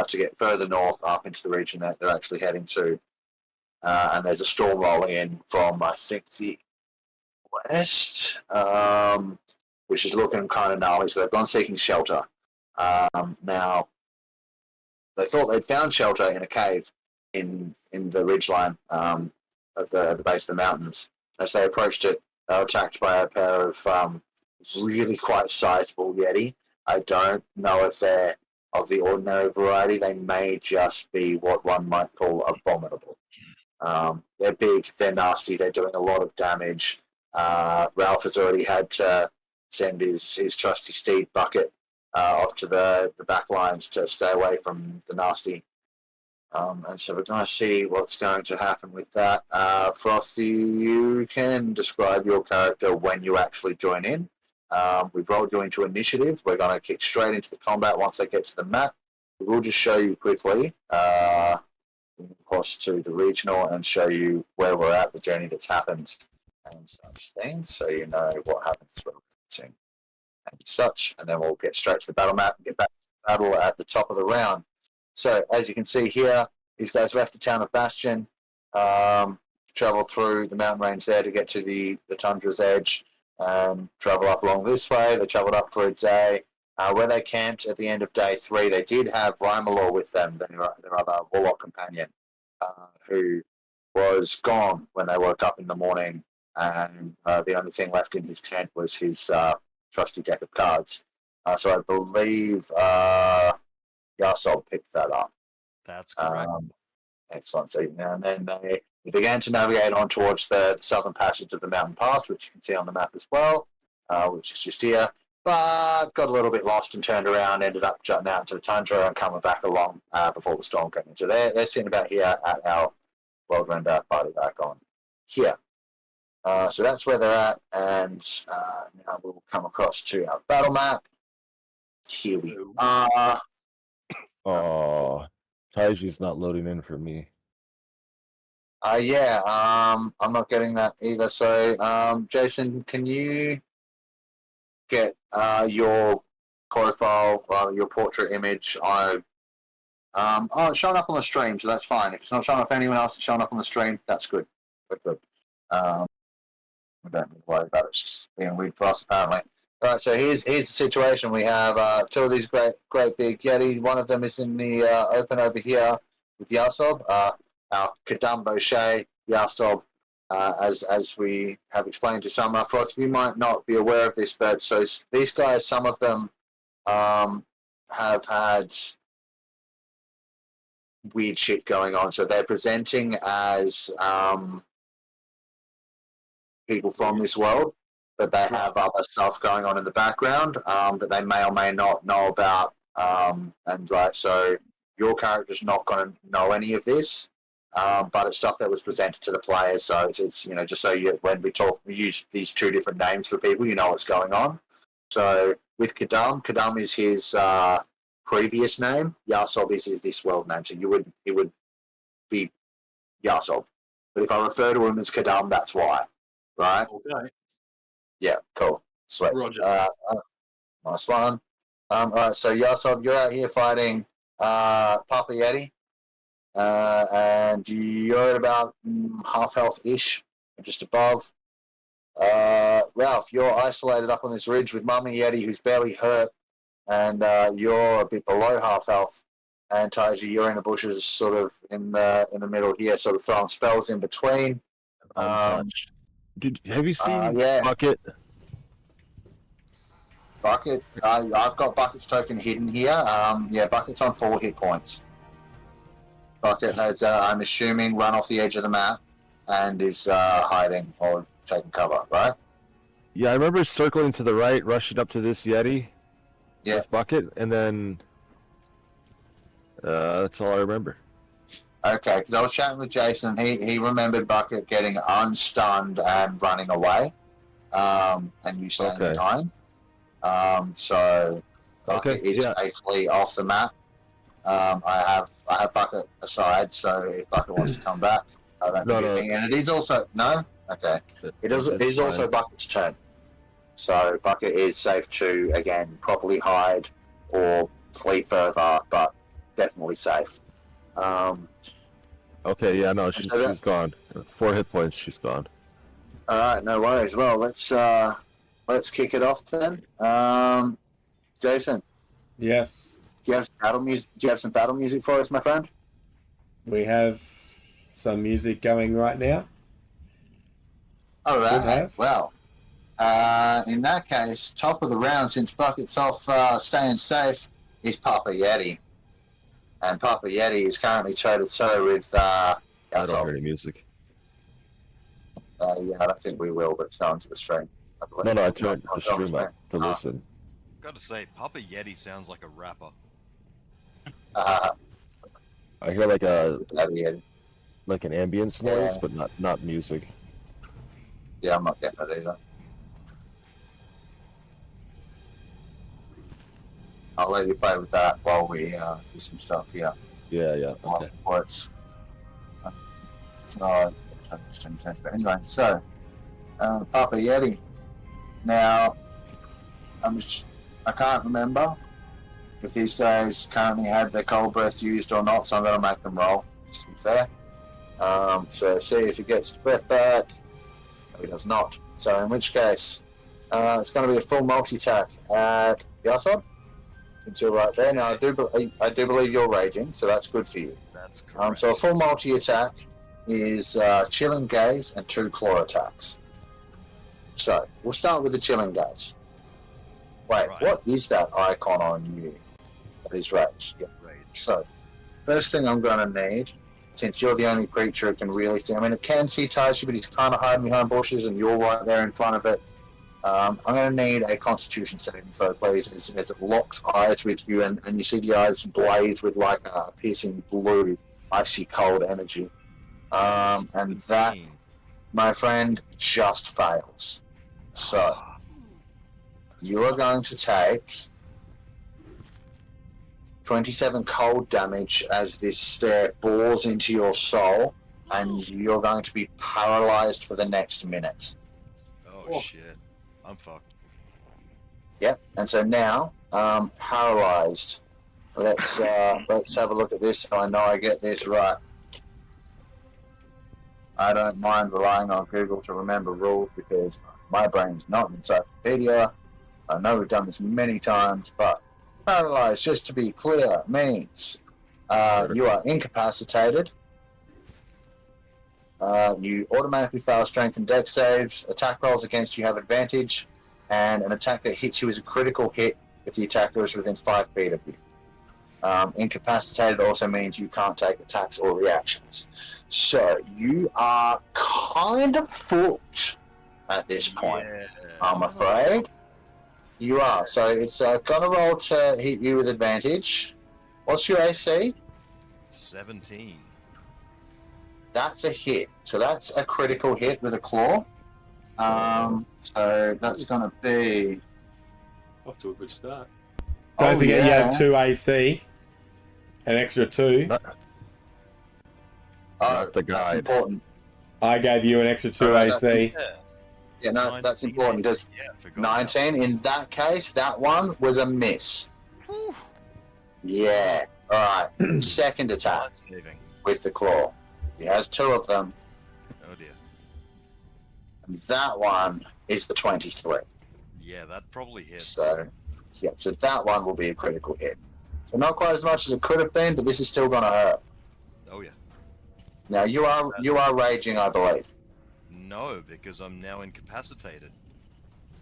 to get further north up into the region that they're actually heading to. And there's a storm rolling in from, I think, the west, which is looking kind of gnarly. So they've gone seeking shelter. Now, they thought they'd found shelter in a cave in the ridgeline at the base of the mountains. As they approached it, they were attacked by a pair of really quite sizable Yeti. I don't know if they're of the ordinary variety. They may just be what one might call abominable. They're big, they're nasty, they're doing a lot of damage. Ralph has already had to send his trusty steed Bucket off to the back lines to stay away from the nasty. And so we're going to see what's going to happen with that. Frothy, you can describe your character when you actually join in. We've rolled you into initiative. We're going to kick straight into the combat once they get to the map. We will just show you quickly across to the regional and show you where we're at, the journey that's happened, and such things, so you know what happens and such. And then we'll get straight to the battle map and get back to the battle at the top of the round. So as you can see here, these guys left the town of Bastion, traveled through the mountain range there to get to the tundra's edge, travel up along this way. They traveled up for a day. Where they camped at the end of day 3, they did have Rimalaw with them, their other warlock companion, who was gone when they woke up in the morning, and the only thing left in his tent was his trusty deck of cards. So I believe Yahsob picked that up. That's correct. Excellent. So, and then they began to navigate on towards the southern passage of the mountain pass, which you can see on the map as well, which is just here. But got a little bit lost and turned around, ended up jutting out to the tundra and coming back along before the storm came in. So they're sitting about here at our Worldrender party back on here. So that's where they're at, and now we'll come across to our battle map. Here we are. Oh, Taiji's not loading in for me. Yeah, I'm not getting that either. So, Jason, can you get your profile, your portrait image? Oh, it's showing up on the stream, so that's fine. If it's not showing up for anyone else, it's showing up on the stream. That's good. Good. We don't need to worry about it. It's just being weird for us, apparently. All right, so here's the situation. We have 2 of these great big Yetis. One of them is in the open over here with Yahsob. Our Kadam Boshe, Yahsob, as we have explained to some of us, we might not be aware of this, but so these guys, some of them have had weird shit going on. So they're presenting as people from this world, but they have other stuff going on in the background that they may or may not know about. And like, so your character's not going to know any of this. But it's stuff that was presented to the players, so it's you know, just so you, when we use these 2 different names for people, you know what's going on. So with Kadam is his previous name. Yahsob is this world name, so it would be Yahsob. But if I refer to him as Kadam, that's why, right? Okay. Yeah, cool, sweet. Roger. Nice one. All right, so Yahsob, you're out here fighting Papa Yeti. And you're at about half health-ish, just above. Ralph, you're isolated up on this ridge with Mummy Yeti, who's barely hurt, and you're a bit below half health. And Taiji, you're in the bushes, sort of in the middle here, sort of throwing spells in between. Dude, have you seen yeah. Bucket? Buckets. I've got Bucket's token hidden here. Yeah, Bucket's on 4 hit points. Bucket has, I'm assuming, run off the edge of the map and is hiding or taking cover, right? Yeah, I remember circling to the right, rushing up to this Yeti with Bucket, and then that's all I remember. Okay, because I was chatting with Jason, and he remembered Bucket getting unstunned and running away, and you staying behind. So Bucket is safely off the map. I have Bucket aside, so if Bucket wants to come back, that would be a thing. And it is also okay. It is also Bucket's turn, so Bucket is safe to again properly hide or flee further, but definitely safe. Okay, yeah, no, she's gone. 4 hit points, she's gone. All right, no worries. Well, let's kick it off then. Jason. Yes. Do you have battle music? Do you have some battle music for us, my friend? We have some music going right now. All right. Well, in that case, top of the round, since Bucket's off staying safe, is Papa Yeti. And Papa Yeti is currently toe-to-toe with I don't Yahsob. hear any music. Yeah, I don't think we will, but it's going to the stream. No, I turned the stream up to listen. Gotta say, Papa Yeti sounds like a rapper. I hear like an ambience noise, Yeah. but not music. Yeah, I'm not getting it either. I'll let you play with that while we do some stuff here. Yeah. Okay. But anyway, so Papa Yeti. Now, I can't remember if these guys currently have their cold breath used or not, so I'm going to make them roll, just to be fair. So see if he gets his breath back. No, he does not. So in which case, it's going to be a full multi-attack at Yahsob, since you're right there. Now, I do believe you're raging, so that's good for you. That's correct. So a full multi-attack is Chilling Gaze and 2 claw attacks. So we'll start with the Chilling Gaze. Wait, Right. What is that icon on you? That is rage. Yeah. Rage. So, first thing I'm going to need, since you're the only creature it can really see, I mean, it can see Taiji, but he's kind of hiding behind bushes, and you're right there in front of it. I'm going to need a Constitution saving throw, please, as it locks eyes with you, and you see the eyes blaze with like a piercing blue, icy cold energy. And that, my friend, just fails. So, you are going to take 27 cold damage as this stare bores into your soul, and you're going to be paralyzed for the next minute. Oh shit. I'm fucked. Yep, and so now, paralyzed. Let's have a look at this so I know I get this right. I don't mind relying on Google to remember rules because my brain's not an encyclopedia. I know we've done this many times, but paralyzed, just to be clear, means you are incapacitated. You automatically fail strength and dex saves. Attack rolls against you have advantage, and an attack that hits you is a critical hit if the attacker is within 5 feet of you. Incapacitated also means you can't take attacks or reactions. So you are kind of fucked at this point, Yeah. I'm afraid. You are. So it's gonna roll to hit you with advantage. What's your AC? 17. That's a hit. So that's a critical hit with a claw. So that's gonna be. Off to a good start. Don't forget you yeah. have 2 AC. An extra 2. The That's guide. important. I gave you an extra 2 That's- AC. Yeah. Yeah, no, that's 19 important because Yeah, I forgot about 19. In that case, that one was a miss. Whew. Yeah. All right. Second attack Life saving. with the claw. He has 2 of them. Oh dear. That one is the 23. Yeah, that probably hits. So, yeah, so that one will be a critical hit. So not quite as much as it could have been, but this is still going to hurt. Oh yeah. Now you are raging, I believe. No, because I'm now incapacitated.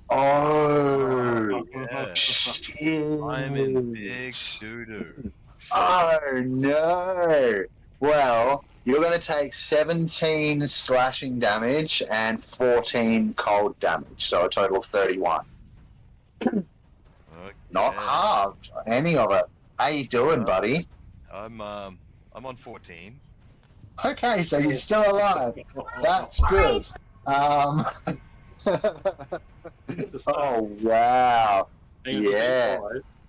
Oh, Yeah. shit. I'm in big doo-doo. Oh no. Well, you're going to take 17 slashing damage and 14 cold damage, so a total of 31. Okay. Not halved, any of it. How you doing, buddy? I'm on 14. Okay, so you're still alive. That's good. Oh wow. Hang on, Yeah.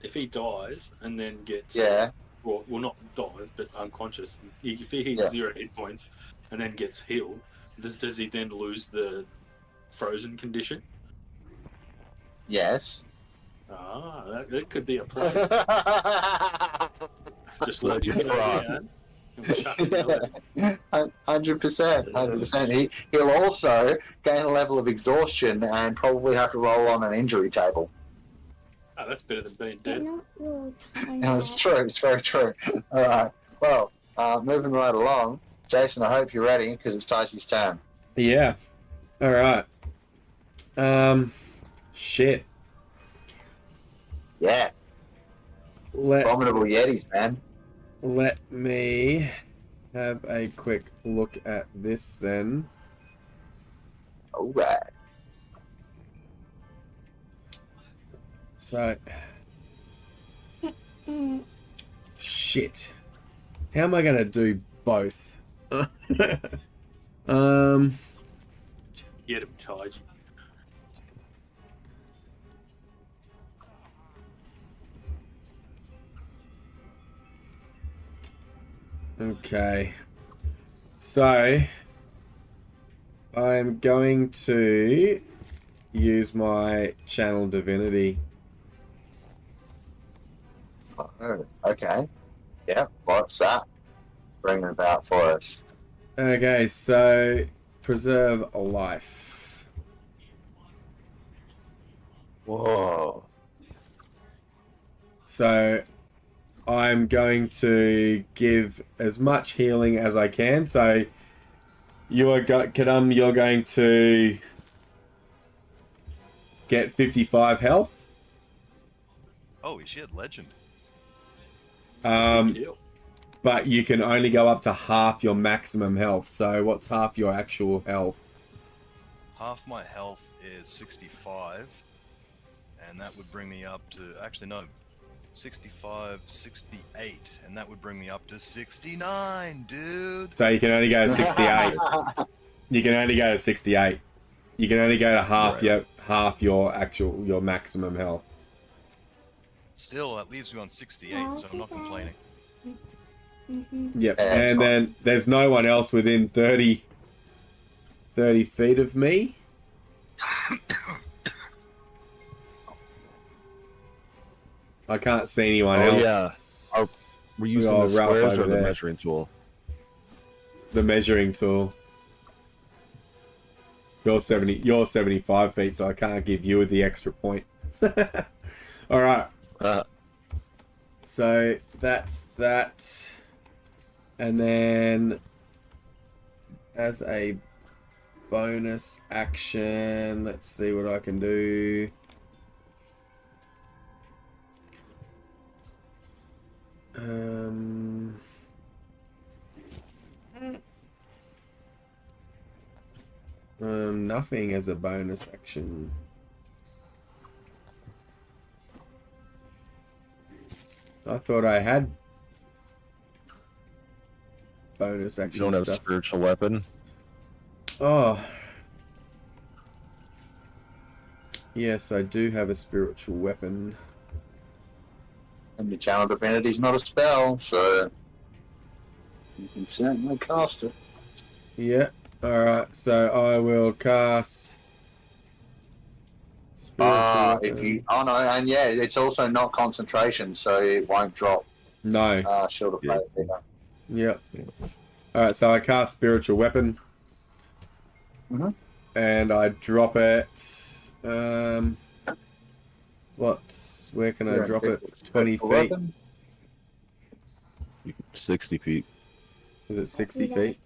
If he dies and then gets Yeah. well, not dies but unconscious, if he hits Yeah. 0 hit points and then gets healed, does he then lose the frozen condition? Yes. That could be a play. Just let Let him you go rock. down. And we'll shut the mill. 100%. He'll also gain a level of exhaustion and probably have to roll on an injury table. Oh, that's better than being dead. No, it's true. It's very true. All right. Well, moving right along. Jason, I hope you're ready because it's Taiji's turn. Yeah. All right. Shit. Yeah. Formidable Yetis, man. Let me have a quick look at this then. All right. So, shit. How am I going to do both? Get him, Taiji. Okay. So, I'm going to use my channel divinity. Oh, okay. Yeah, what's that? Bring it about for us. Okay, so preserve a life. Whoa. So I'm going to give as much healing as I can. So you are Kadam, you're going to get 55 health. Holy shit, legend. Um, Big deal. but you can only go up to half your maximum health. So what's half your actual health? Half my health is 65, and that would bring me up to, actually no, 65, 68, and that would bring me up to 69, dude. So you can only go to 68. You can only go to 68. You can only go to half your your maximum health. Still, that leaves me on 68, so I'm not complaining. Yep. Yeah, And excellent. then there's no one else within 30 feet of me. I can't see anyone Oh, else. yeah. We're using Oh, the Ralph squares over or the there. measuring tool? The measuring tool. You're 75 feet, so I can't give you the extra point. All right. So that's that. And then as a bonus action, let's see what I can do. Nothing as a bonus action. I thought I had bonus action You don't have stuff. a spiritual weapon? Oh. Yes, I do have a spiritual weapon. And your channel divinity is not a spell, so you can certainly cast it. Yeah. Alright, so I will cast spiritual weapon. Oh no, and yeah, it's also not concentration, so it won't drop No. Shield of Yeah. Faith either. Yep. Alright, so I cast spiritual weapon. Mhm. And I drop it. Where can I drop it? 20 feet. Weapon? 60 feet. Is it 60 feet?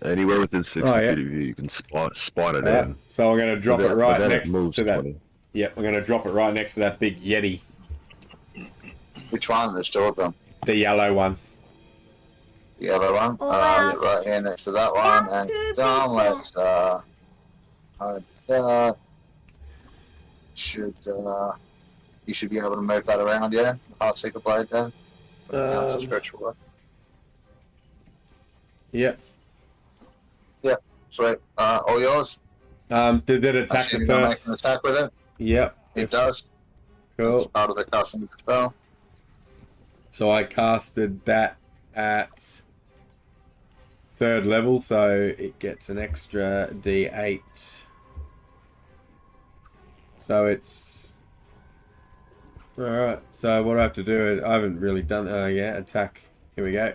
Anywhere within 60 Oh, yeah. feet of you, you can spawn it Alright, in. so I'm going to drop But it then- right but then it next moves to that. 20. Yep, I'm going to drop it right next to that big Yeti. Which one? There's two of them. The yellow one. The other one. Right here next to that one. And down, let's you should be able to move that around, yeah? The Heartseeker blade there. It's a spiritual weapon. Yep. Sweet. All yours. Did it attack Actually, the you're gonna make first? an attack with it. Yep. It does. It's Cool. part of the casting of the spell. So I casted that at 3rd level, so it gets an extra D8. So it's Alright, so what do I have to do? I haven't really done... yeah, attack. Here we go.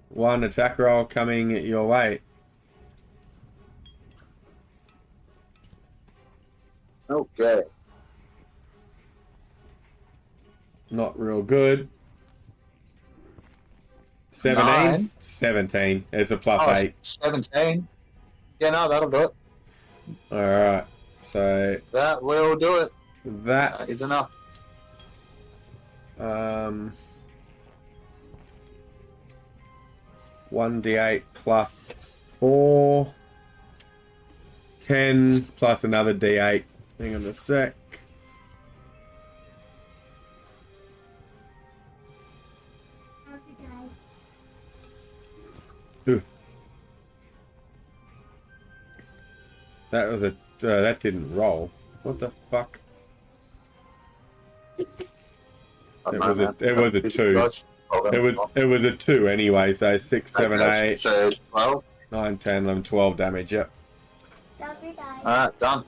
1 attack roll coming your way. Okay. Not real good. 17? 9. 17. It's a +8. 17. Yeah, no, that'll do it. Alright, so That will do it. that Is enough. 1d8 plus 4. 10 plus another d8. Hang on a sec. Ooh. That was a... that didn't roll. What the fuck? It was a 2. It was a 2 anyway, so 6, 7, 8, So 12. 9, 10, 11, 12 damage, yep. Alright, done.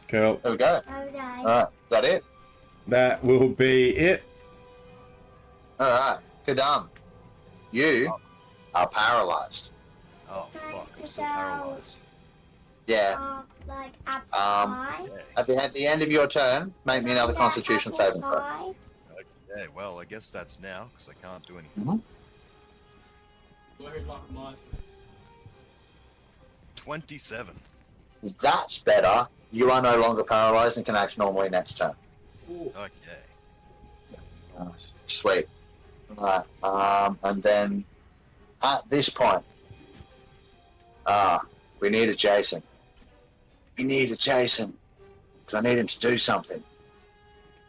Cool. There we go. Alright, is that it? That will be it. Alright, Kadam. You are paralyzed. Oh fuck, I'm still paralyzed. Yeah. At the end of your turn, make me another Constitution saving throw. Okay, well, I guess that's now, because I can't do anything. 27. That's better. You are no longer paralyzed and can act normally next turn. Okay. Sweet. Alright, and then at this point, we need a Jason. We need a Jason. Because I need him to do something.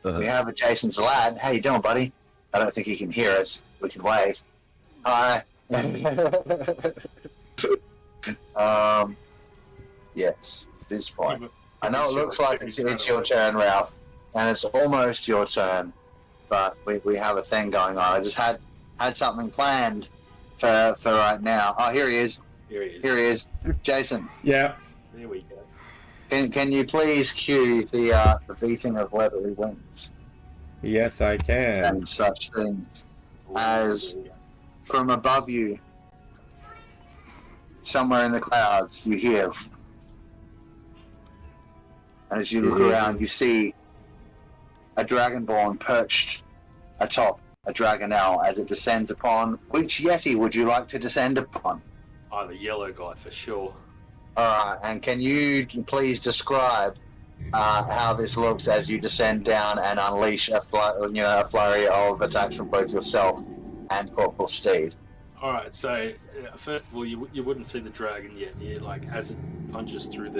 We have a Jason's lad. How you doing, buddy? I don't think he can hear us. We can wave. Hi. Yes, this point. I know it looks like it's your turn, Ralph, and it's almost your turn, but we have a thing going on. I just had something planned for right now. Oh, here he is. Here he is. Here he is. Jason. Yeah. There we go. Can you please cue the beating of leathery wings Yes, I can. and such things as from above you, somewhere in the clouds, you hear, and as you look around, you see a dragonborn perched atop a dragonelle as it descends upon. Which Yeti would you like to descend upon? Oh, the yellow guy for sure. Alright, and can you please describe how this looks as you descend down and unleash a flurry of attacks from both yourself and Corporal Steed? Alright, so first of all, you wouldn't see the dragon yet. Like, as it punches through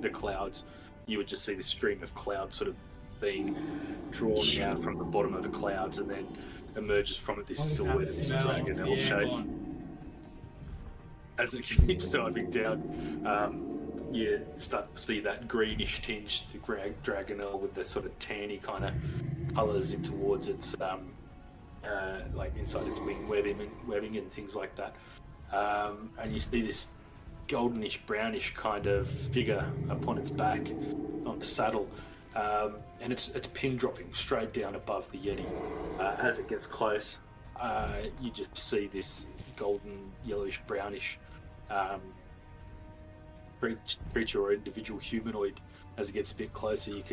the clouds, you would just see this stream of clouds sort of being drawn out from the bottom of the clouds, and then emerges from it this silhouette of this dragon shape. As it keeps diving down, you start to see that greenish tinge, the dragonelle with the sort of tanny kind of colours in towards its, like inside its wing webbing and things like that. And you see this goldenish, brownish kind of figure upon its back on the saddle, and it's pin dropping straight down above the Yeti. As it gets close, you just see this golden, yellowish, brownish creature or individual humanoid. As it gets a bit closer, you're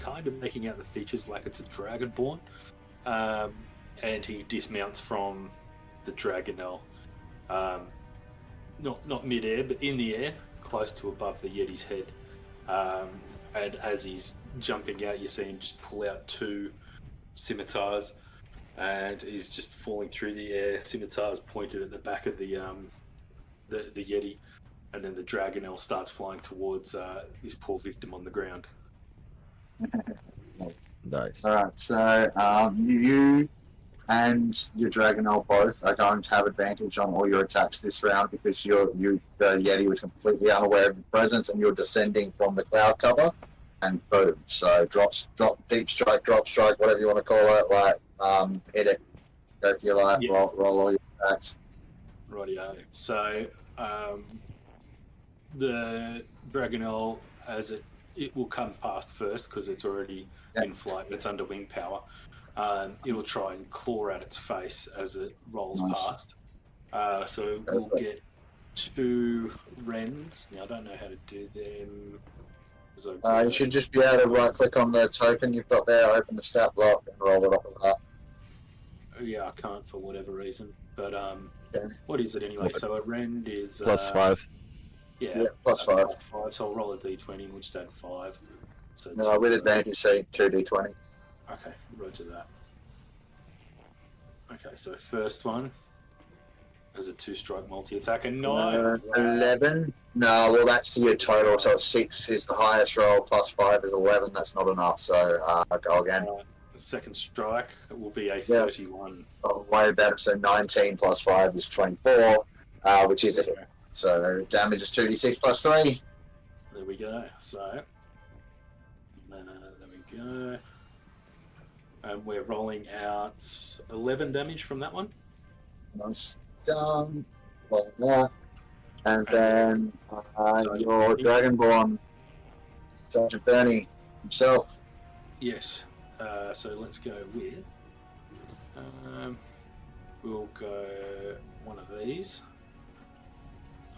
kind of making out the features like it's a dragonborn, and he dismounts from the dragonelle, not mid-air, but in the air, close to above the Yeti's head. And as he's jumping out, you see him just pull out 2 scimitars, and he's just falling through the air. Scimitars pointed at the back of the Yeti, and then the dragonelle starts flying towards this poor victim on the ground. Nice. Alright, so you and your dragonelle both are going to have advantage on all your attacks this round because the Yeti was completely unaware of your presence and you're descending from the cloud cover, and boom. So drop, deep strike, drop strike, whatever you want to call it, like hit it. Go for your life, roll all your attacks. Rightio. So the dragonelle, as it it will come past first because it's already in flight. It's under wing power. It'll try and claw at its face as it rolls past. So we'll get 2 rends. Now I don't know how to do them. You should just be able to right-click on the token you've got there, open the stat block, and roll it off of that. Yeah, I can't for whatever reason. But what is it anyway? So a rend is +5. Yeah, +5. +5. So I'll roll a d20, we'll just add 5. So no, with advantage, say 2d20. Okay, roger that. Okay, so first one is a 2-strike multi-attack, and 9. 11. No, well that's your total. So 6 is the highest roll. +5 is 11. That's not enough. So go again. Second strike, it will be a 31. Oh, way better. So 19 +5 is 24, which is a hit. So damage is 2d6 +3. There we go. So there we go. And we're rolling out 11 damage from that one. Nice. Done. Like that. And then your Dragonborn, Sergeant Bernie himself. Yes. So let's go with. We'll go one of these.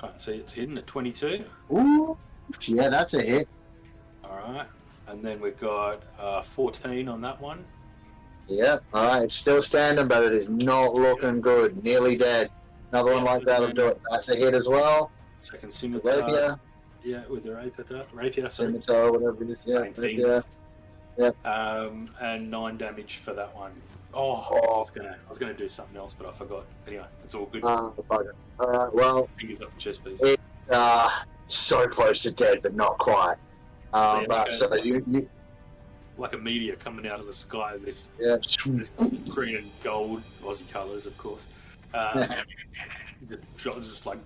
Can't see it's hidden at 22. Ooh, yeah, that's a hit. All right, and then we've got 14 on that one. Yeah, all right, it's still standing, but it is not looking good. Nearly dead. Another one like that'll do it. That's a hit as well. Second scimitar. Rapier. Yeah, with the rapier. Sorry. Scimitar, whatever it is. Yeah, Same thing. Rapier. Yep. And 9 damage for that one. I was gonna do something else, but I forgot. Anyway, it's all good. Bugger. All right, well, Fingers up for chest piece. It's so close to dead, but not quite. You like a meteor coming out of the sky. This green and gold Aussie colours, of course. Just like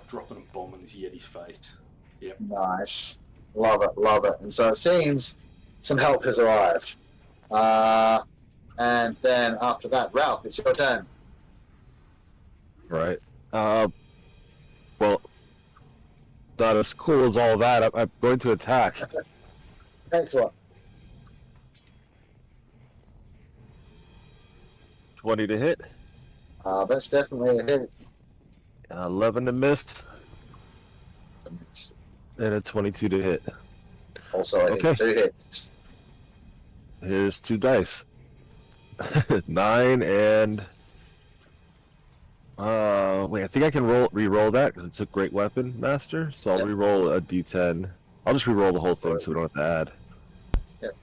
dropping a bomb on this Yeti's face. Yep. Nice. Love it. And so it seems some help has arrived. And then after that, Ralph, it's your turn. Right. Well, not as cool as all that. I'm going to attack. Excellent. 20 to hit. That's definitely a hit. 11 to miss. And a 22 to hit. Also a hit. 2 hits. Here's 2 dice. 9 and... wait, I think I can re-roll that because it's a great weapon, Master. So I'll re-roll a d10. I'll just re-roll the whole thing so we don't have to add. Yep.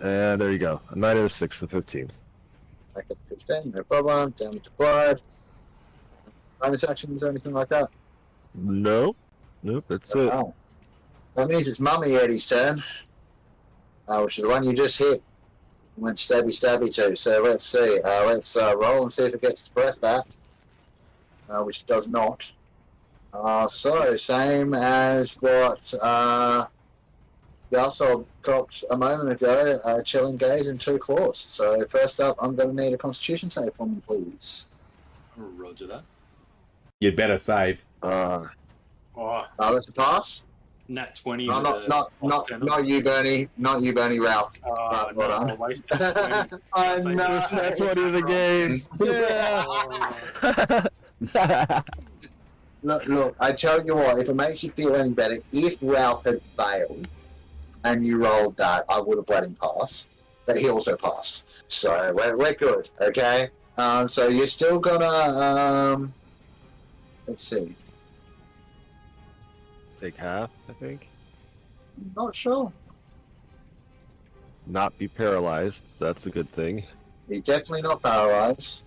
And there you go. A 9 and a 6 to 15. I get 15, no problem. Damage applied. Bonus actions or anything like that? Nope, that's it. Oh. That means it's Mummy Eddie's turn, which is the one you just hit. Went stabby to. So let's see. Let's roll and see if it gets its breath back, which it does not. So same as what Yahsob copped a moment ago. Chilling gaze and 2 claws. So first up, I'm going to need a Constitution save from you, please. Roger that. You'd better save. That's a pass. Nat 20. Not you, Bernie. Not you, Bernie. Ralph. I wasted 20. I know. That's one of the game. Yeah. Look. I tell you what. If it makes you feel any better, if Ralph had failed and you rolled that, I would have let him pass. But he also passed, so we're good. Okay. So you're still gonna let's see. Take half, I think. Not sure. Not be paralyzed. So that's a good thing. You're definitely not paralyzed.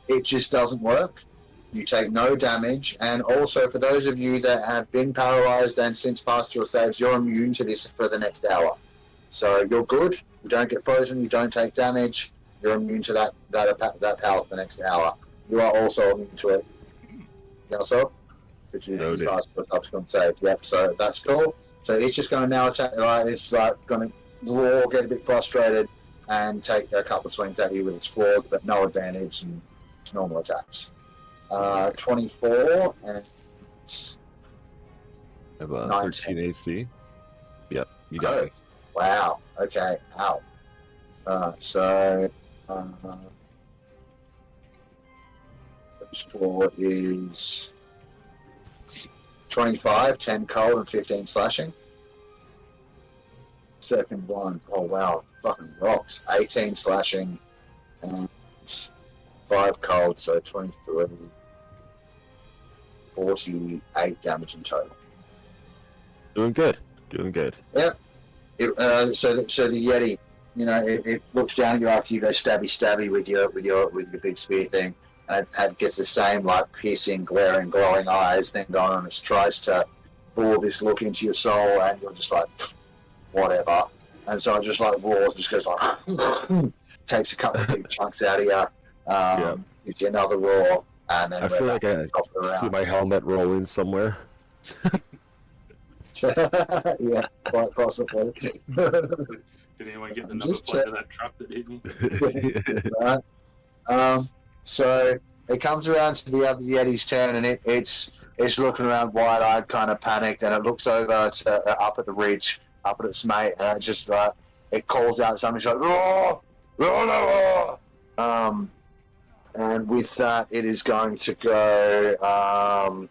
It just doesn't work. You take no damage, and also for those of you that have been paralyzed and since passed your saves, you're immune to this for the next hour. So you're good. You don't get frozen. You don't take damage. You're immune to that power for the next hour. You are also immune to it. Also, because you passed for a subsequent save. Yep. So that's cool. So it's just going to now attack. Right, it's like going to roar, get a bit frustrated, and take a couple of swings at you with its claws, but no advantage and normal attacks. 24 and I have 19. 13 AC. Yep, you got Oh. it. Wow. Okay. Ow. So the score is 25, 10 cold, and 15 slashing. Second one, oh wow, fucking rocks. 18 slashing and 5 cold, so 23, 48 damage in total. Doing good. Doing good. So the Yeti, it looks down at you after you go stabby with your big spear thing, and it gets the same like piercing, glaring, glowing eyes thing going on. It tries to bore this look into your soul, and you're just like, whatever. And so it just like roars, just goes like, takes a couple of big chunks out of you, gives you another roar, and then I feel like I see my helmet rolling somewhere. Yeah, quite possibly. Did anyone get the number plate of that truck that hit me? Right. So it comes around to the other Yeti's turn, and it's looking around wide-eyed, kind of panicked, and it looks over to up at the ridge, up at its mate, and it just it calls out something. It's like roar, roar, roar. And with that, it is going to go.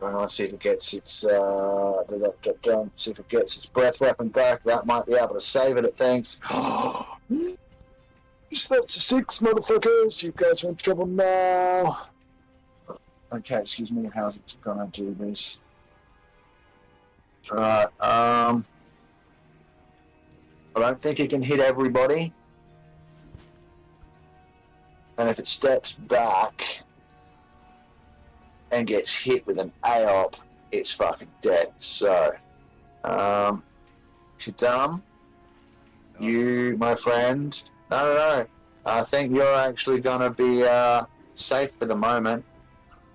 Let's see if it gets its see if it gets its breath weapon back. That might be able to save it. It thinks. That's a 6, motherfuckers. You guys are in trouble now. Okay, excuse me. How's it gonna do this? Right. I don't think it can hit everybody. And if it steps back and gets hit with an AOP, it's fucking dead. So, Kadam, you, my friend. No. I think you're actually going to be safe for the moment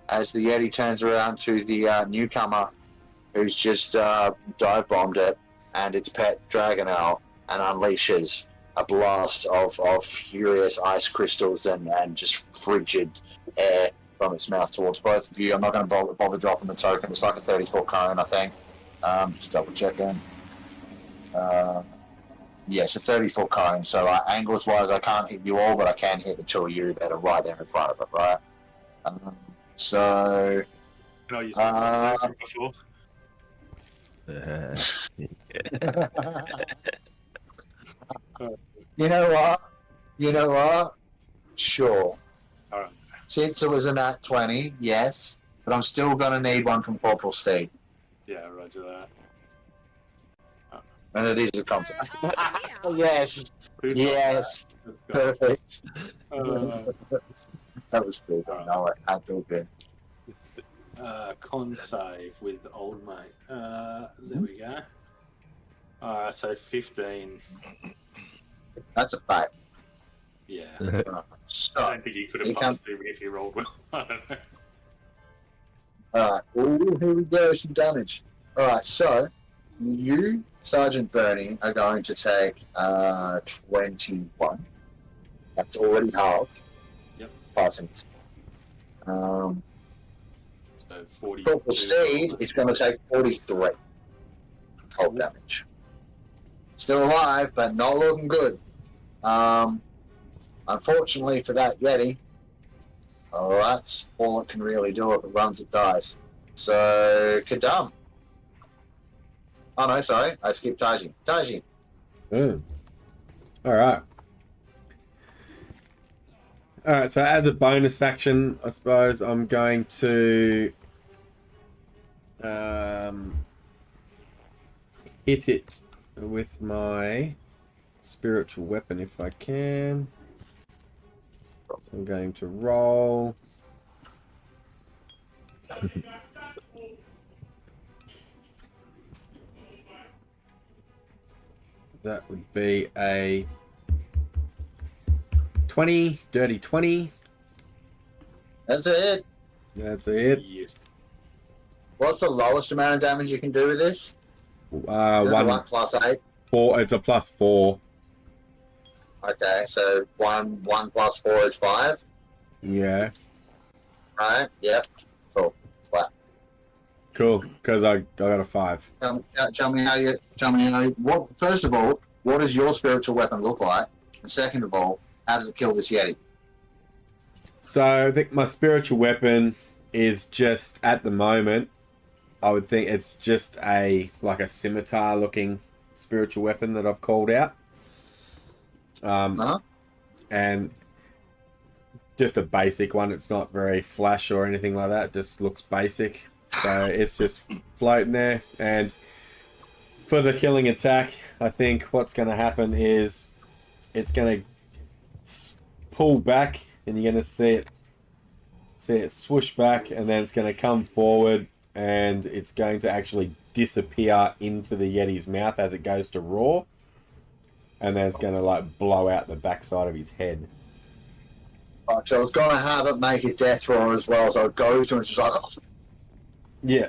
as the Yeti turns around to the newcomer who's just dive bombed it and its pet Dragonel and unleashes a blast of furious ice crystals and just frigid air from its mouth towards both of you. I'm not going to bother dropping the token. It's like a 30-foot cone, I think. Just double checking. Yes, a 30-foot cone. So angles-wise, I can't hit you all, but I can hit the two of you that are right there in front of it, right? So... Can I use my from before? You know what? Sure. All right. Since it was a nat 20, yes, but I'm still going to need one from Corporal Steed. Yeah, roger that. And it is a concept. Yes. Yes. Perfect. That was good. No, I feel good. Con save with old mate. There we go. So 15. That's a fact. Yeah. So, I don't think he could have passed through if he rolled well. I don't know. Alright, here we go, some damage. Alright, so you, Sergeant Bernie, are going to take 21. That's already halved. Yep. Passing. So 40. Corporal Steed is going to take 43 cold damage. Still alive, but not looking good. Unfortunately for that Yeti, that's all it can really do. If it runs, it dies. So, Kadam. Oh no, sorry, I skipped Taiji. Taiji. Alright, so as a bonus action, I suppose I'm going to hit it with my spiritual weapon if I can. So I'm going to roll. That would be a 20, dirty 20. That's it. That's it. Yes. What's the lowest amount of damage you can do with this? One plus 8. 4. It's a +4. Okay, so one plus 4 is 5. Yeah. Alright, yep. Cool. Flat. Cool, because I got a 5. Tell me how you, what, first of all, what does your spiritual weapon look like? And second of all, how does it kill this Yeti? So I think my spiritual weapon is just, at the moment, I would think it's just a scimitar looking spiritual weapon that I've called out. And just a basic one. It's not very flash or anything like that. It just looks basic. So it's just floating there. And for the killing attack, I think what's going to happen is it's going to pull back, and you're going to see it swoosh back, and then it's going to come forward, and it's going to actually disappear into the Yeti's mouth as it goes to roar, and then it's going to like blow out the backside of his head. Right, so I was going to have it make a death roar as well, so it goes to him and it's just like, yeah.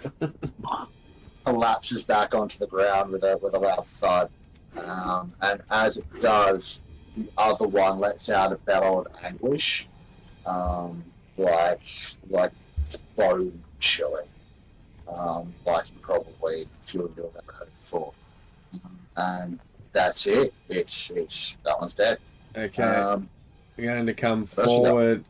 collapses back onto the ground with a loud thud. And as it does, the other one lets out a bellow of anguish, like bone chilling, like you have never heard before. And that's it. It's that one's dead. Okay. I'm going to come forward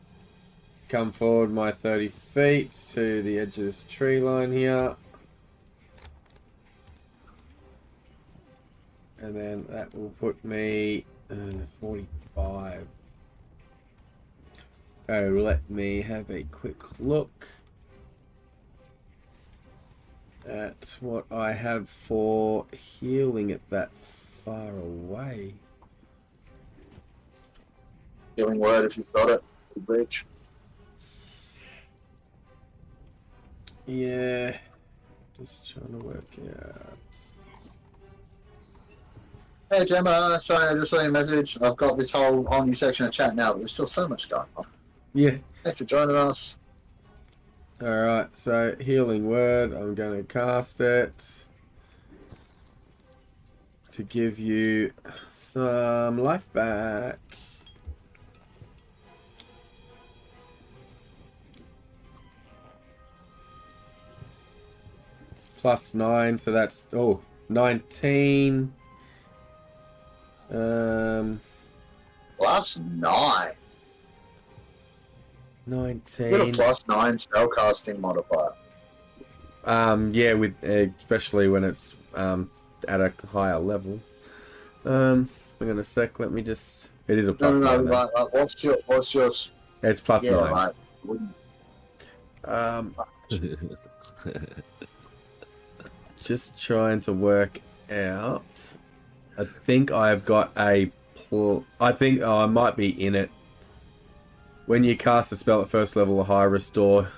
my 30 feet to the edge of this tree line here. And then that will put me 45. Oh, let me have a quick look at what I have for healing it that far away. Healing word if you've got it. Bridge. Yeah, just trying to work out. Hey Gemma, sorry, I just saw your message. I've got this whole new section of chat now, but there's still so much going on. Yeah. Thanks for joining us. Alright, so healing word, I'm going to cast it to give you some life back. Plus 9, so that's 19. Plus 9. 19. You got a plus 9 spellcasting modifier. Yeah, with especially when it's at a higher level. Hang on a sec. Let me just. It is a plus 9. Like, what's your? It's plus 9. Like, Just trying to work out. I think I've got a. I think I might be in it. When you cast a spell at first level or higher, restore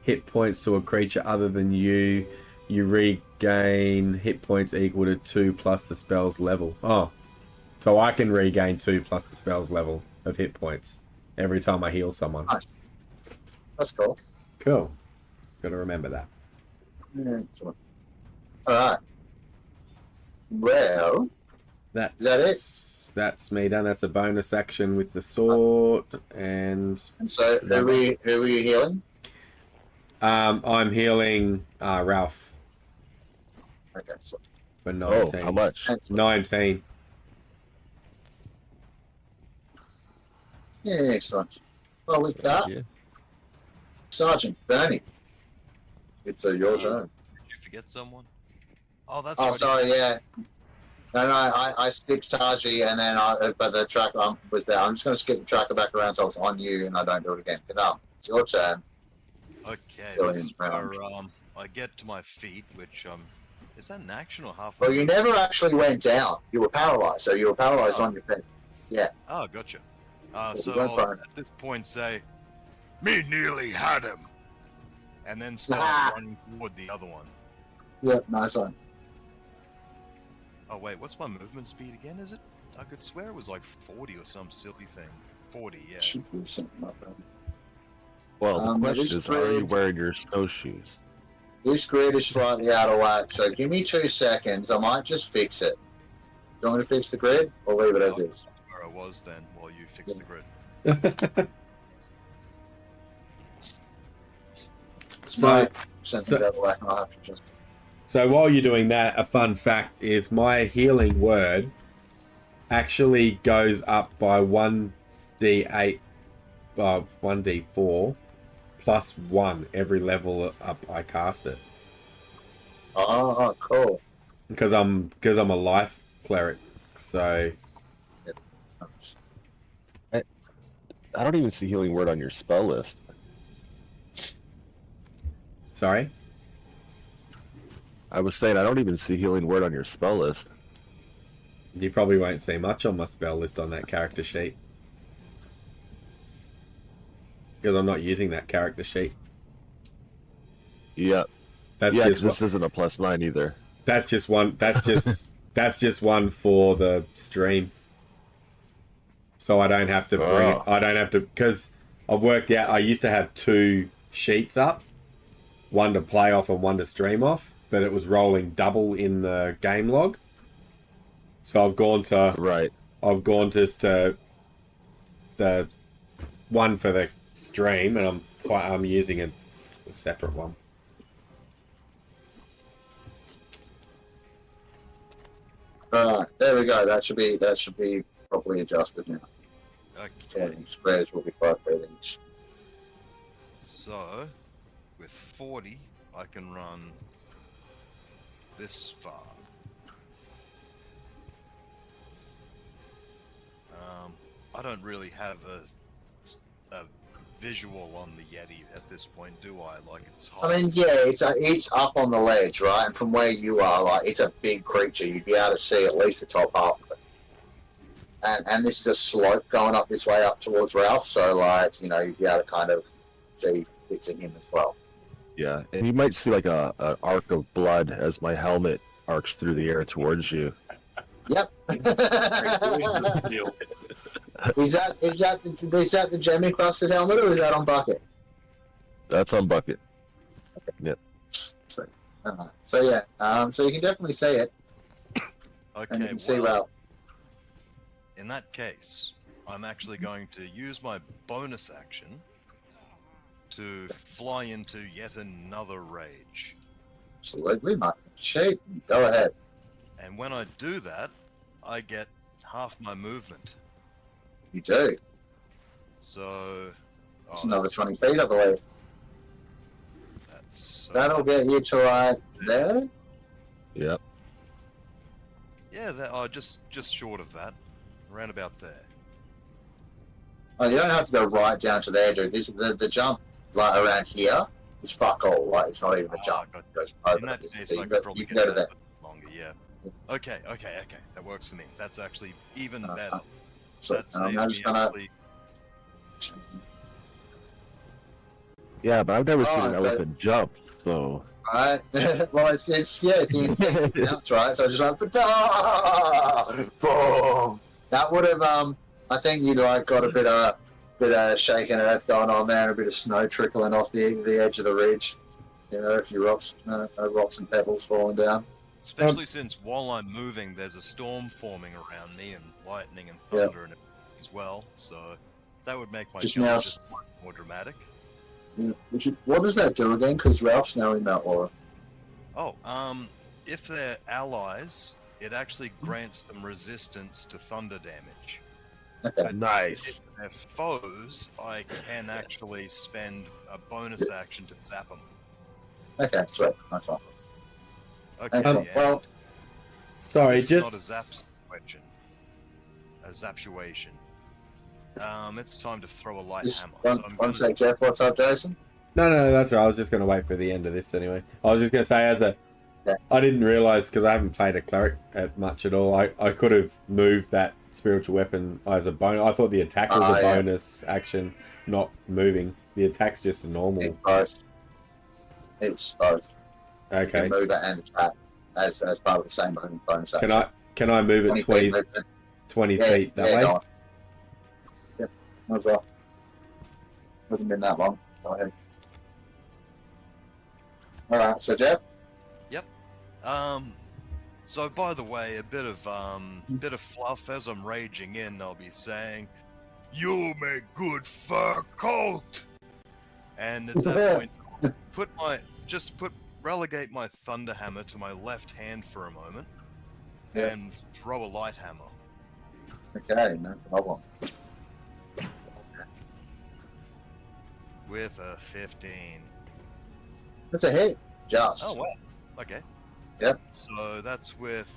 hit points to a creature other than you. You regain hit points equal to 2 plus the spell's level. Oh, so I can regain 2 plus the spell's level of hit points every time I heal someone. Nice. That's cool. Cool. Got to remember that. Yeah, excellent. All right. Well, Is that it? That's me done. That's a bonus action with the sword, and so who are you healing? I'm healing Ralph Okay, so for 19. Oh, how much? 19. yeah, excellent. Well, with that, Yeah. Sergeant Bernie, it's your turn. Did you forget someone? Oh, that's Oh, right. sorry, yeah. No, I skipped Taiji, and then but the tracker was there. I'm just going to skip the tracker back around so it's on you, and I don't do it again. Get up. It's your turn. Okay, Billion this is round. where I get to my feet, which is that an action or half? Well, you never actually went down. You were paralyzed, so you were paralyzed on your feet. Yeah. Oh, gotcha. you So went I'll, for it. at this point say, "Me nearly had him," and then start Ah. running toward the other one. Yep, nice one. Oh wait, what's my movement speed again? Is it? I could swear it was like 40 or some silly thing. 40, yeah. Should be something like that. Well, the it question is is, are you great. wearing your snowshoes? This grid is slightly out of whack, so give me 2 seconds. I might just fix it. Do you want me to fix the grid, or leave it as is? Where I was then, while you fix the grid. my sentimental back, and I'll have to just. So while you're doing that, a fun fact is my healing word actually goes up by 1d8, 1d4 plus 1 every level up I cast it. Oh, cool. Because I'm a life cleric, so I don't even see healing word on your spell list. sorry. I was saying I don't even see healing word on your spell list. You probably won't see much on my spell list on that character sheet. Because I'm not using that character sheet. Yeah. That's Yeah, just 'cause this isn't a +9 either. that's just one that's just one for the stream. So I don't have to bring it, I don't have to, because I've worked out I used to have 2 sheets up, one to play off and one to stream off, but it was rolling double in the game log. So I've gone just to the one for the stream, and I'm using a separate one. Alright, there we go. That should be properly adjusted now. Okay. Squares will be 5 feet each. So, with 40, I can run this far. I don't really have a visual on the Yeti at this point, do I? Like, it's high. I mean, yeah, it's up on the ledge, right? And from where you are, like, it's a big creature. You'd be able to see at least the top half of it. And this is a slope going up this way up towards Ralph, so, like, you know, you'd be able to kind of see bits of him as well. Yeah, and you might see like an arc of blood as my helmet arcs through the air towards you. Yep. Is that the gem encrusted helmet, or is that on Bucket? That's on Bucket. Yep. So yeah, so you can definitely see it, Okay, and you can see Ralph. in that case, I'm actually going to use my bonus action to fly into yet another rage. Absolutely, Mark. Shape. Go ahead. And when I do that, I get half my movement. You do. So... It's another 20 feet, I believe. That'll get you to right there. Yep. Yeah, just short of that. Around about there. Oh, you don't have to go right down to there, dude. This is the jump, like, around here is fuck all. Like, it's not even a jump. Got It goes In over that it. case, So I you could probably can get go to that there. longer, yeah. Okay. That works for me. That's actually even better. So, That saves I'm me just gonna... actually... Yeah, but I've never seen Oh, an elephant jump, so... Right. Well, it's it's the insane bounce, right? So I just like, boom. That would have I think you'd like got a bit of shaking earth going on there, and a bit of snow trickling off the edge of the ridge. You know, a few rocks and pebbles falling down. Especially since while I'm moving, there's a storm forming around me, and lightning and thunder and everything as well. So that would make my Just jump now- just more dramatic. Yeah. What does that do again? Because Ralph's now in that aura. Oh, if they're allies, it actually grants them resistance to thunder damage. Okay. But Nice. if they're foes, I can actually spend a bonus action to zap them. Okay, sweet. Nice one. Okay, Excellent. yeah. Well, Sorry, It's just not a zap situation. A zaptuation. It's time to throw a light just hammer. one, So I'm one gonna... sec, Jeff. What's up, Jason? no, that's all right. I was just going to wait for the end of this anyway. I was just going to say, Yeah. I didn't realize, because I haven't played a cleric much at all, I could have moved that spiritual weapon as a bonus. I thought the attack was a Yeah. bonus action, not moving. The attack's just a normal. It's both. It's both. You Okay. can move that and attack as part of the same bonus action. Can I move it 20 movement. 20 feet that way? Go on. Yep, might as well. Hasn't been that long. Go ahead. Alright, so Jeff? So by the way, a bit of fluff as I'm raging in, I'll be saying, "You make good fur coat," and at that point, I'll relegate my thunder hammer to my left hand for a moment, Yeah. and throw a light hammer. Okay, no problem. With a 15. That's a hit. Just. Oh wow. Okay. Yep. So that's with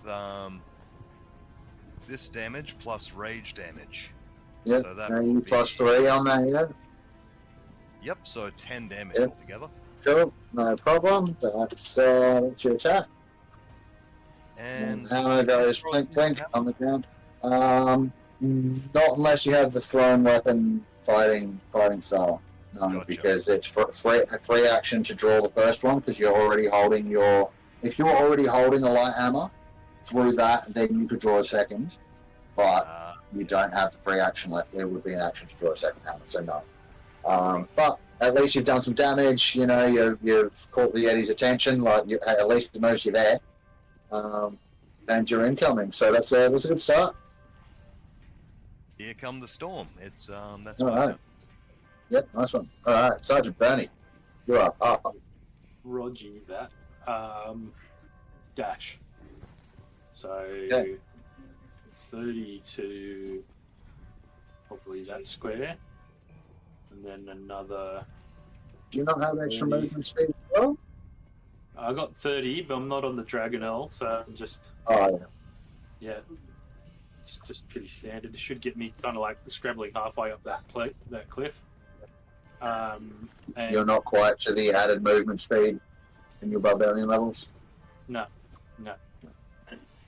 this damage plus rage damage. Yep. So that Now will you be- plus 3 on that, yeah? Yep. So 10 damage Yep. altogether. Cool. No problem. That's your attack. And hammer goes plink plink on the ground. Not unless you have the thrown weapon fighting style. No, Gotcha. because it's a free action to draw the first one because you're already holding your. If you're already holding a light hammer, through that, then you could draw a second. But you don't have the free action left. There would be an action to draw a second hammer, so no. But at least you've done some damage. You know, you've caught the Yeti's attention. Like at least it knows you're there. And you're incoming, so that's a good start. here come the storm. It's that's All my right. turn. Yep, nice one. All right, Sergeant Bernie, you're up. Roger that. Dash. So Okay. 30 to probably that square, and then another. Do you not have extra movement speed as well? I got 30, but I'm not on the Dragonelle, so I'm just Oh, yeah. It's just pretty standard. It should get me kind of like scrabbling halfway up that cliff. And you're not quite to the added movement speed in your barbarian levels. No,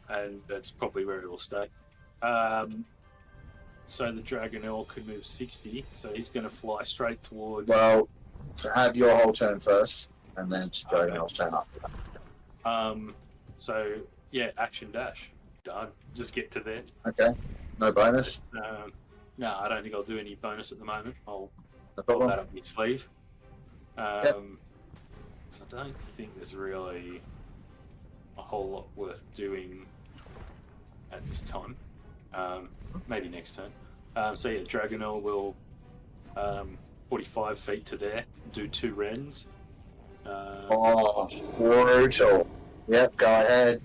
and that's probably where it will stay. So the Dragonelle could move 60, so he's going to fly straight towards. Well, have your whole turn first, and then Dragonelle's turn after that. So yeah, action dash. Done. Just get to there. Okay, no bonus. No, I don't think I'll do any bonus at the moment. I'll No put problem. that up my sleeve. So I don't think there's really a whole lot worth doing at this time. Maybe next turn. So yeah, Dragonelle will 45 feet to there, do 2 rends. Oh, brutal. Yep, go ahead.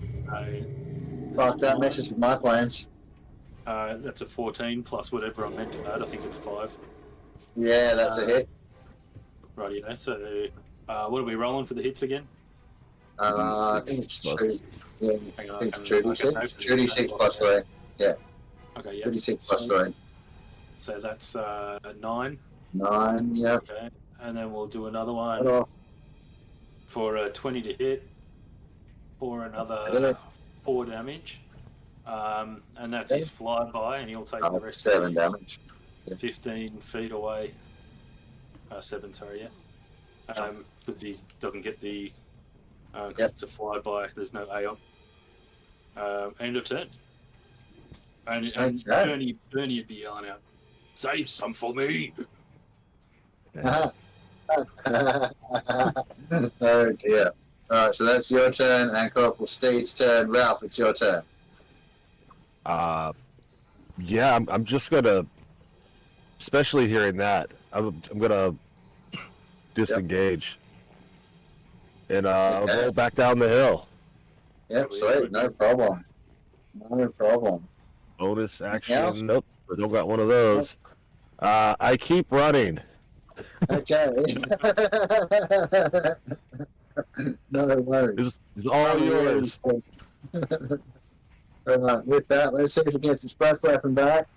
Fuck, that messes with my plans. That's a 14 plus whatever I'm meant to add. I think it's 5. Yeah, that's a hit. Rightio. So what are we rolling for the hits again? I think it's 2. Yeah, Hang I on, think it's 2d6. okay. 2d6 plus 3. Okay, yeah. 2d6 plus 3. So that's 9. 9, yep. Okay, and then we'll do another Right one off. for a 20 to hit for Hit another it. 4 damage. And that's his flyby, and he'll take the rest 7 of his damage. 15 feet away. 7, sorry, yeah. Because he doesn't get the. It's a flyby, there's no AOP. End of turn. And Okay. Bernie would be yelling out, "Save some for me!" Oh dear. Alright, so that's your turn, and Corporal Steed's turn. Ralph, it's your turn. Yeah, I'm just gonna, especially hearing that, I'm gonna disengage and Okay. roll back down the hill. Yep, sweet, no problem. No problem. Bonus action. else? Nope, I don't got one of those. I keep running. Okay. No worries. It's all yours. Alright, with that, let's see if he gets his breath weapon back.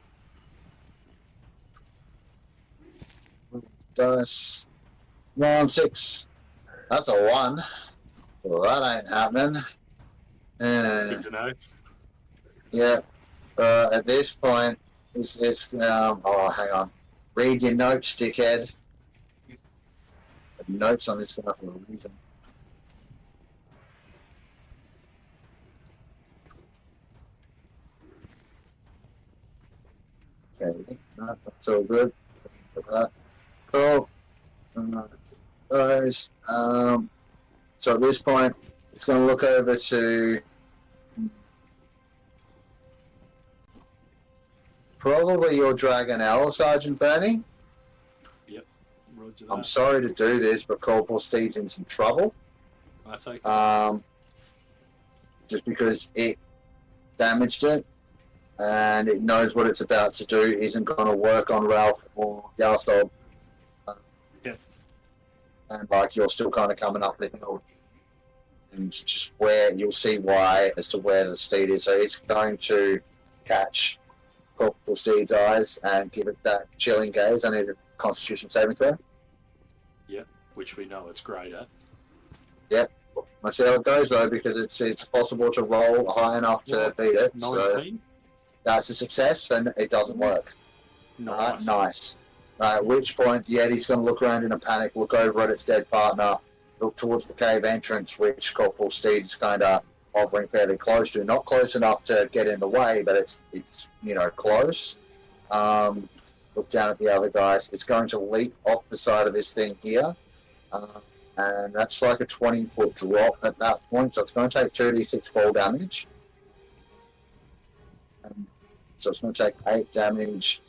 Dice. 1, 6. That's a 1. So that ain't happening. That's good to know. Yeah. At this point, it's hang on. Read your notes, dickhead. Notes on this guy for a reason. Okay, that's all good. For that. Cool. Those. So at this point, it's going to look over to probably your Dragonelle, Sergeant Bernie. Roger I'm that. sorry to do this, but Corporal Steed's in some trouble. That's okay. Just because it damaged it, and it knows what it's about to do isn't going to work on Ralph or Yahsob. Yep. And like you're still kind of coming up the hill, and just where you'll see why as to where the steed is. So it's going to catch Corporal Steed's eyes and give it that chilling gaze. I need a Constitution saving throw. Yep. Which we know it's great at. Yep. Let's see how it goes though, because it's possible to roll high enough to beat it. 19. So that's a success, and it doesn't work. Nice. Nice. At which point the Yeti's going to look around in a panic, look over at its dead partner, look towards the cave entrance, which Corporal Steed is kind of hovering fairly close to. Not close enough to get in the way, but it's close. Look down at the other guys. It's going to leap off the side of this thing here. And that's like a 20-foot drop at that point. So it's going to take 2d6 fall damage. So it's going to take 8 damage.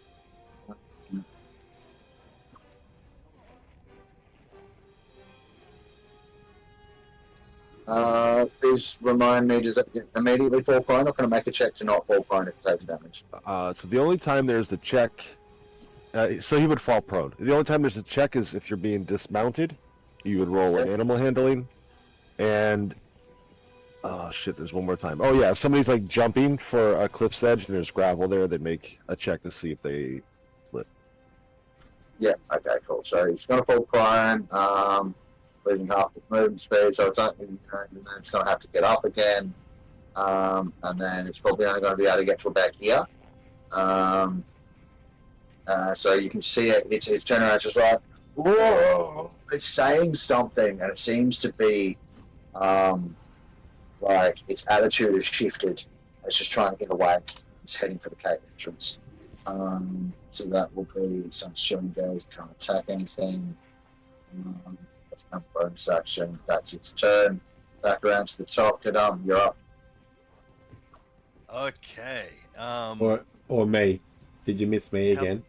Please remind me, does it immediately fall prone? I'm going to make a check to not fall prone if it takes damage. So the only time there's a check, so he would fall prone. The only time there's a check is if you're being dismounted. You would roll an animal handling, and oh shit, there's one more time. Oh yeah, if somebody's like jumping for a cliff's edge and there's gravel there, they make a check to see if they flip. Yeah, okay, cool. So he's going to fall prone, losing half its movement speed, so it's only, and then it's going to have to get up again, and then it's probably only going to be able to get to about here. So you can see it, it's turning around just like, whoa! It's saying something, and it seems to be like its attitude has shifted. It's just trying to get away. It's heading for the cave entrance. So that will be some shilling goes, can't attack anything. That's not bonus action. That's its turn. Back around to the top. Kadam, you're up. Okay. Or me. Did you miss me again?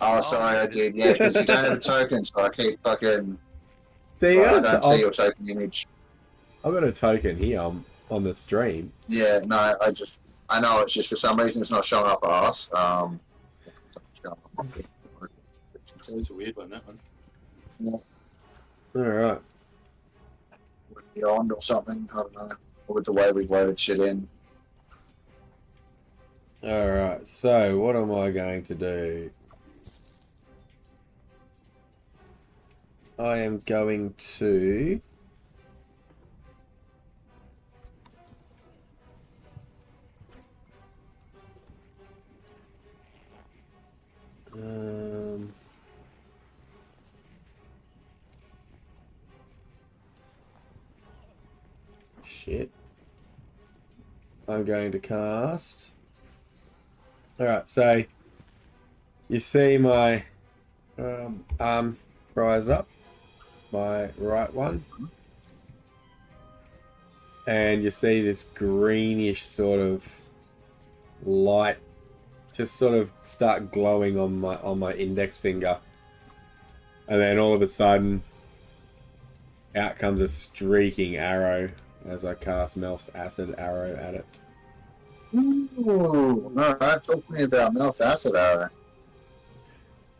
Oh, sorry, I did. Yeah, because you don't have a token, so I keep fucking. See, I don't see your token image. I've got a token here on the stream. Yeah, no, I know it's just for some reason it's not showing up at us. It's a weird one, that one. Yeah. Alright. Beyond or something, I don't know. Or with the way we've loaded shit in. Alright, so what am I going to do? I am going to... Shit. I'm going to cast... Alright, so you see my arm rise up, my right one, and you see this greenish sort of light just sort of start glowing on my index finger, and then all of a sudden out comes a streaking arrow as I cast Melf's acid arrow at it. Ooh, alright, talk to me about Melf's acid arrow.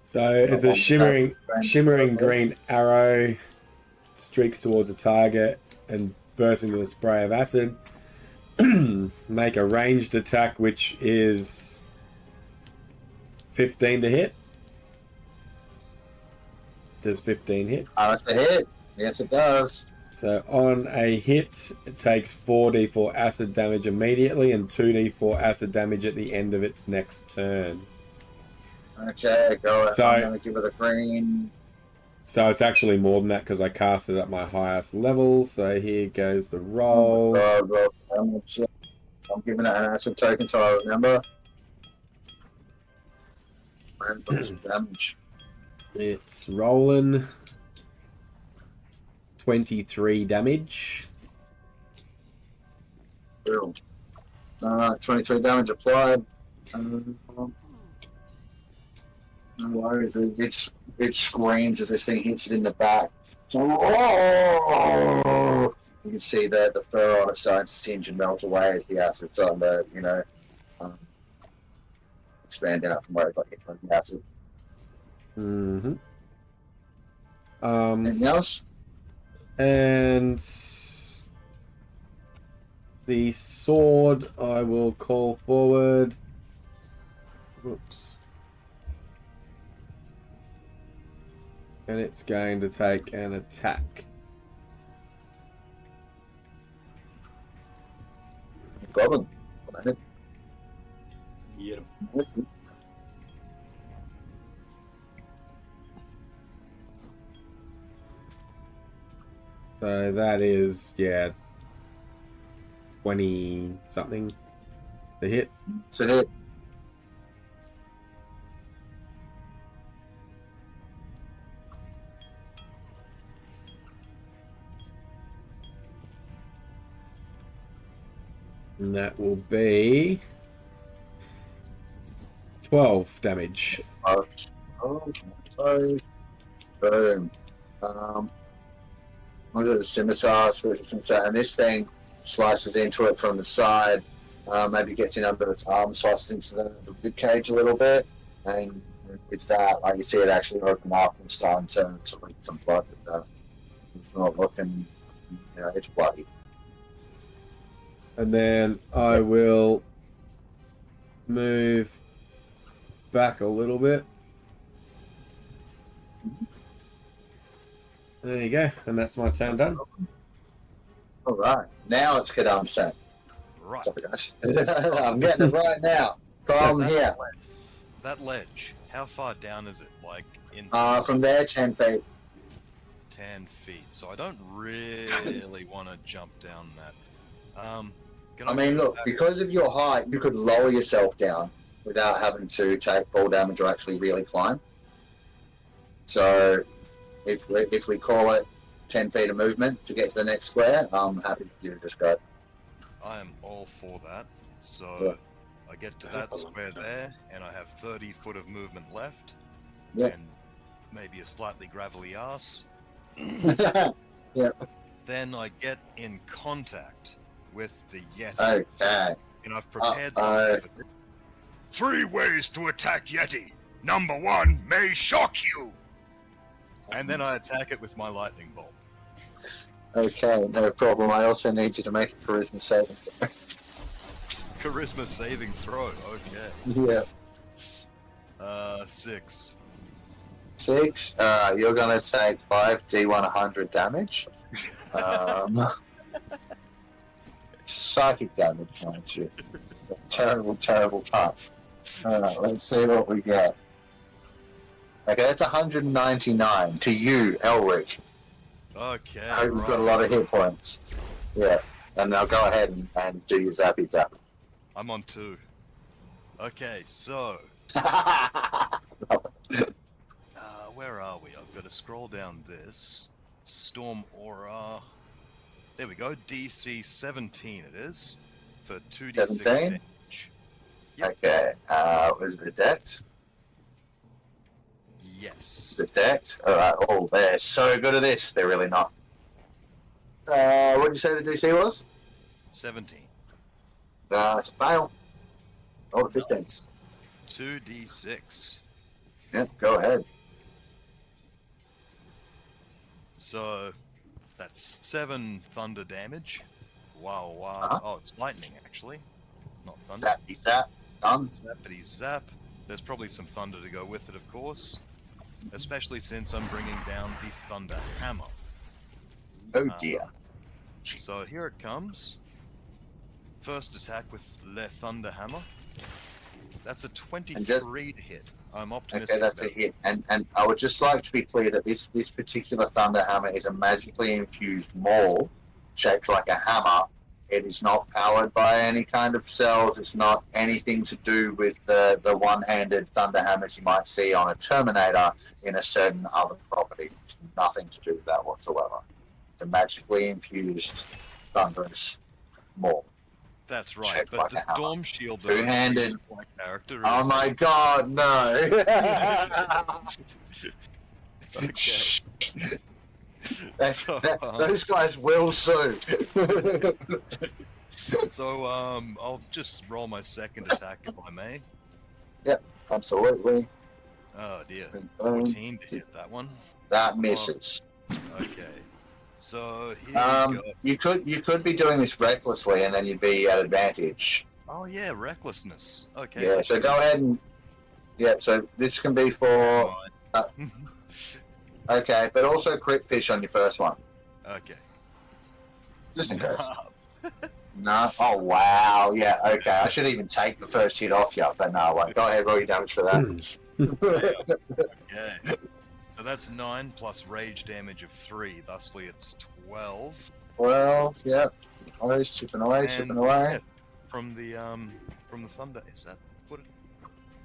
So it's a shimmering green arrow, streaks towards the target and bursts into a spray of acid. Make a ranged attack, which is 15 to hit. Does 15 hit? That's a hit. Yes, it does. So on a hit, it takes 4d4 acid damage immediately and 2d4 acid damage at the end of its next turn. Okay, go. So, I'm going to give it a green. So it's actually more than that because I cast it at my highest level. So here goes the roll. I'm giving it an acid token so I remember. And put some damage. It's rolling 23 damage. 23 damage applied. No worries. It screams as this thing hits it in the back. Oh! You can see the fur on it starting to singe and melt away as the acid's on the, expand out from where it got hit by the acid. Mm-hmm. Anything else? And the sword I will call forward. Whoops. And it's going to take an attack. No problem. Yeah. So that is, 20 something to hit. So hit. And that will be 12 damage. Oh, sorry. Boom. I'll do the scimitar, and this thing slices into it from the side, maybe gets in under its arm, slices into the rib cage a little bit, and with that, like you see it actually open up and starting to leak some blood with that. It's not looking, it's bloody. And then I will move back a little bit. There you go, and that's my turn done. All right, now it's Galan's turn. Right. Sorry, guys. I'm getting it right now. From here. That ledge, how far down is it? Like in From there, 10 feet. 10 feet. So I don't really want to jump down that. Can I mean, look, back? because of your height, you could lower yourself down without having to take fall damage or actually really climb. So, if we call it 10 feet of movement to get to the next square, I'm happy for you to just go. I am all for that. So Yeah. I get to that square there, and I have 30 foot of movement left. Yeah. And maybe a slightly gravelly ass. Yeah. Then I get in contact with the Yeti. Okay. And I've prepared something for it. 3 ways to attack Yeti. Number 1 may shock you. And then I attack it with my lightning bolt. Okay, no problem. I also need you to make a charisma saving throw. Charisma saving throw. Okay. Yeah. 6. 6. You're gonna take 5d100 damage. Psychic damage, aren't you? Terrible, terrible touch. Alright, let's see what we get. Okay, that's 199 to you, Elric. Okay. I hope you've got a lot of hit points. Yeah, and now go ahead and do your zappy zap. I'm on 2. Okay, so where are we? I've got to scroll down this. Storm Aura. There we go. DC 17 it is. For 2d6 17? damage. Yep. Okay, was the dex? Yes. The dex? Alright, oh, they're so good at this. They're really not. What did you say the DC was? 17. It's a fail. Roll a 15. Nice. 2d6. Yep, go ahead. So that's 7 thunder damage. Wow, wow. Uh-huh. Oh, it's lightning actually. Not thunder. Zappy zap. Done. Zappity zap. There's probably some thunder to go with it, of course. Especially since I'm bringing down the thunder hammer. Oh dear. So here it comes. First attack with Le Thunder Hammer. That's a 23 to hit. I'm optimistic. Okay, that's a about hit. And I would just like to be clear that this particular thunder hammer is a magically infused maul shaped like a hammer. It is not powered by any kind of cells. It's not anything to do with the one-handed thunder hammers you might see on a Terminator in a certain other property. It's nothing to do with that whatsoever. It's a magically infused thunderous maul. That's right. Check But like the a hammer. storm shield that Two-handed. my character is. Oh my god, no! Okay. So, Those guys will sue. so I'll just roll my second attack if I may. Absolutely. Oh dear. Boom. 14 to hit that one. That misses. Okay. So here you go. You could be doing this recklessly, and then you'd be at advantage. Oh yeah, recklessness. Okay. Yeah. So go ahead and. Yeah. So this can be for. Okay, but also crit fish on your first one, Okay. just in case. No. Oh wow. Yeah. Okay. I should even take the first hit off you, but no. Wait. Go ahead. Roll your damage for that. Okay. So that's 9 plus rage damage of 3. Thusly, it's 12. 12. Yeah. Always chipping away. Chipping away. Yeah, from the thunder. Is that what?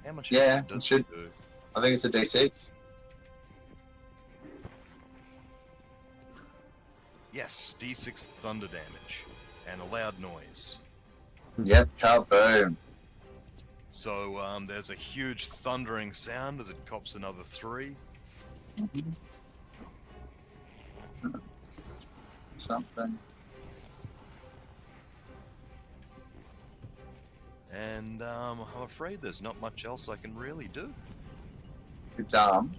How much? Yeah, does it should. do? I think it's a D6. Yes, D6 thunder damage and a loud noise. Yep. Kaboom. So there's a huge thundering sound as it cops another 3. Something. And I'm afraid there's not much else I can really do. Dumb.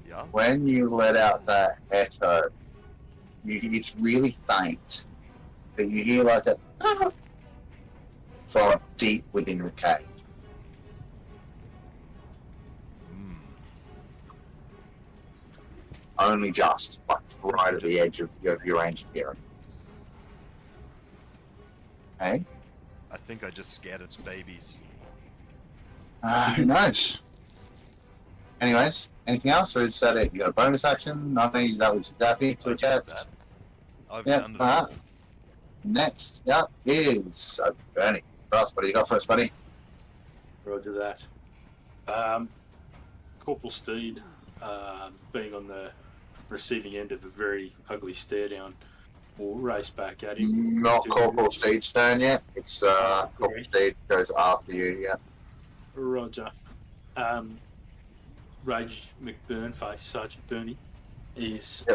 Yeah. When you let out that echo, it's really faint, but you hear like a from deep within the cave. Only just, like right at the edge of your range of hearing. Hey? I think I just scared its babies. Who knows? Anyways, anything else, or is that it? You got a bonus action? Nothing. That was zappy to attack. I've Yeah. done it. Next, is Bernie. Ross, what do you got for us, buddy? Roger that. Corporal Steed, being on the receiving end of a very ugly stare down, will race back at him. Not Corporal Steed's turn yet. It's Corporal Steed goes after you. Yeah. Roger. Rage McBurnface, Sergeant Bernie, is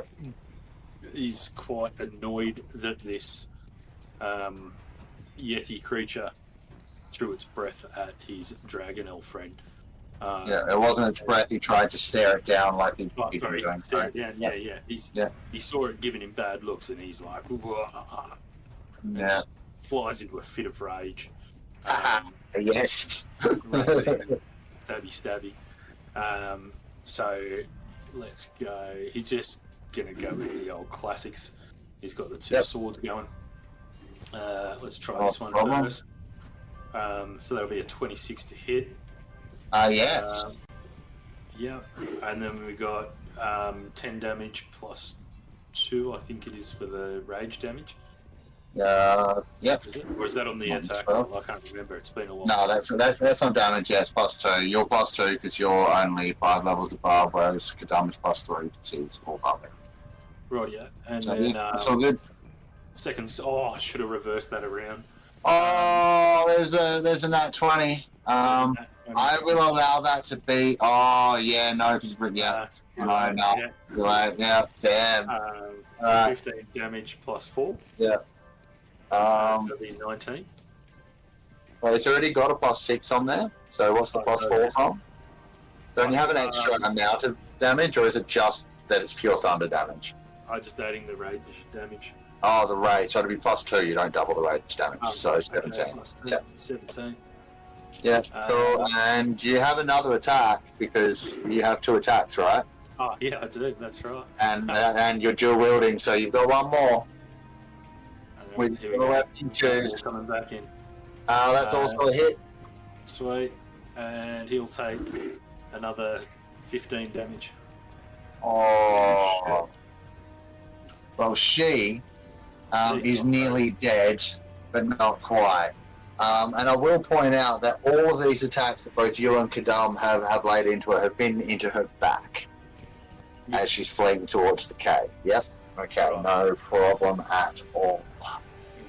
quite annoyed that this Yeti creature threw its breath at his Dragonel friend. It wasn't its breath. He tried to stare it down like he'd Oh, been sorry, doing. stare it down. Yeah. He saw it giving him bad looks, and he's like, "Whoa," and just flies into a fit of rage. Yes. Stabby. So let's go. He's just gonna go with the old classics. He's got the two swords going. Let's try this one first. So that'll be a 26 to hit. Yes. And then we got 10 damage plus 2, I think it is, for the rage damage. Yep. Is it? Or is that on the attack? Well. I can't remember. It's been a while. No, that's on damage. Yes, plus 2. You're plus 2 because you're only 5 levels above, whereas Kadam is plus 3 because he's 4 above it. Right, yeah. And So, then it's all good. second. Oh, I should have reversed that around. Oh, there's a nat 20. I will allow that to be. Oh, yeah, no, because damn. 15 damage plus 4. Yeah. So it'll be 19. Well, it's already got a plus 6 on there. So what's the plus 4 from? Don't you have an extra amount of damage, or is it just that it's pure thunder damage? I'm just adding the rage damage. Oh, the rage. So it'll be plus 2. You don't double the rage damage. So 17. Okay, plus 2, 17. Yeah, cool. And you have another attack because you have 2 attacks, right? Oh, yeah, I do. That's right. And you're dual wielding, so you've got one more. Here we go. Weapon choose. Coming back in. That's also a hit. Sweet. And he'll take another 15 damage. Oh. Well, she is nearly dead, but not quite. And I will point out that all of these attacks that both you and Kadam have laid into her have been into her back as she's fleeing towards the cave. Yep. Okay, no problem at all.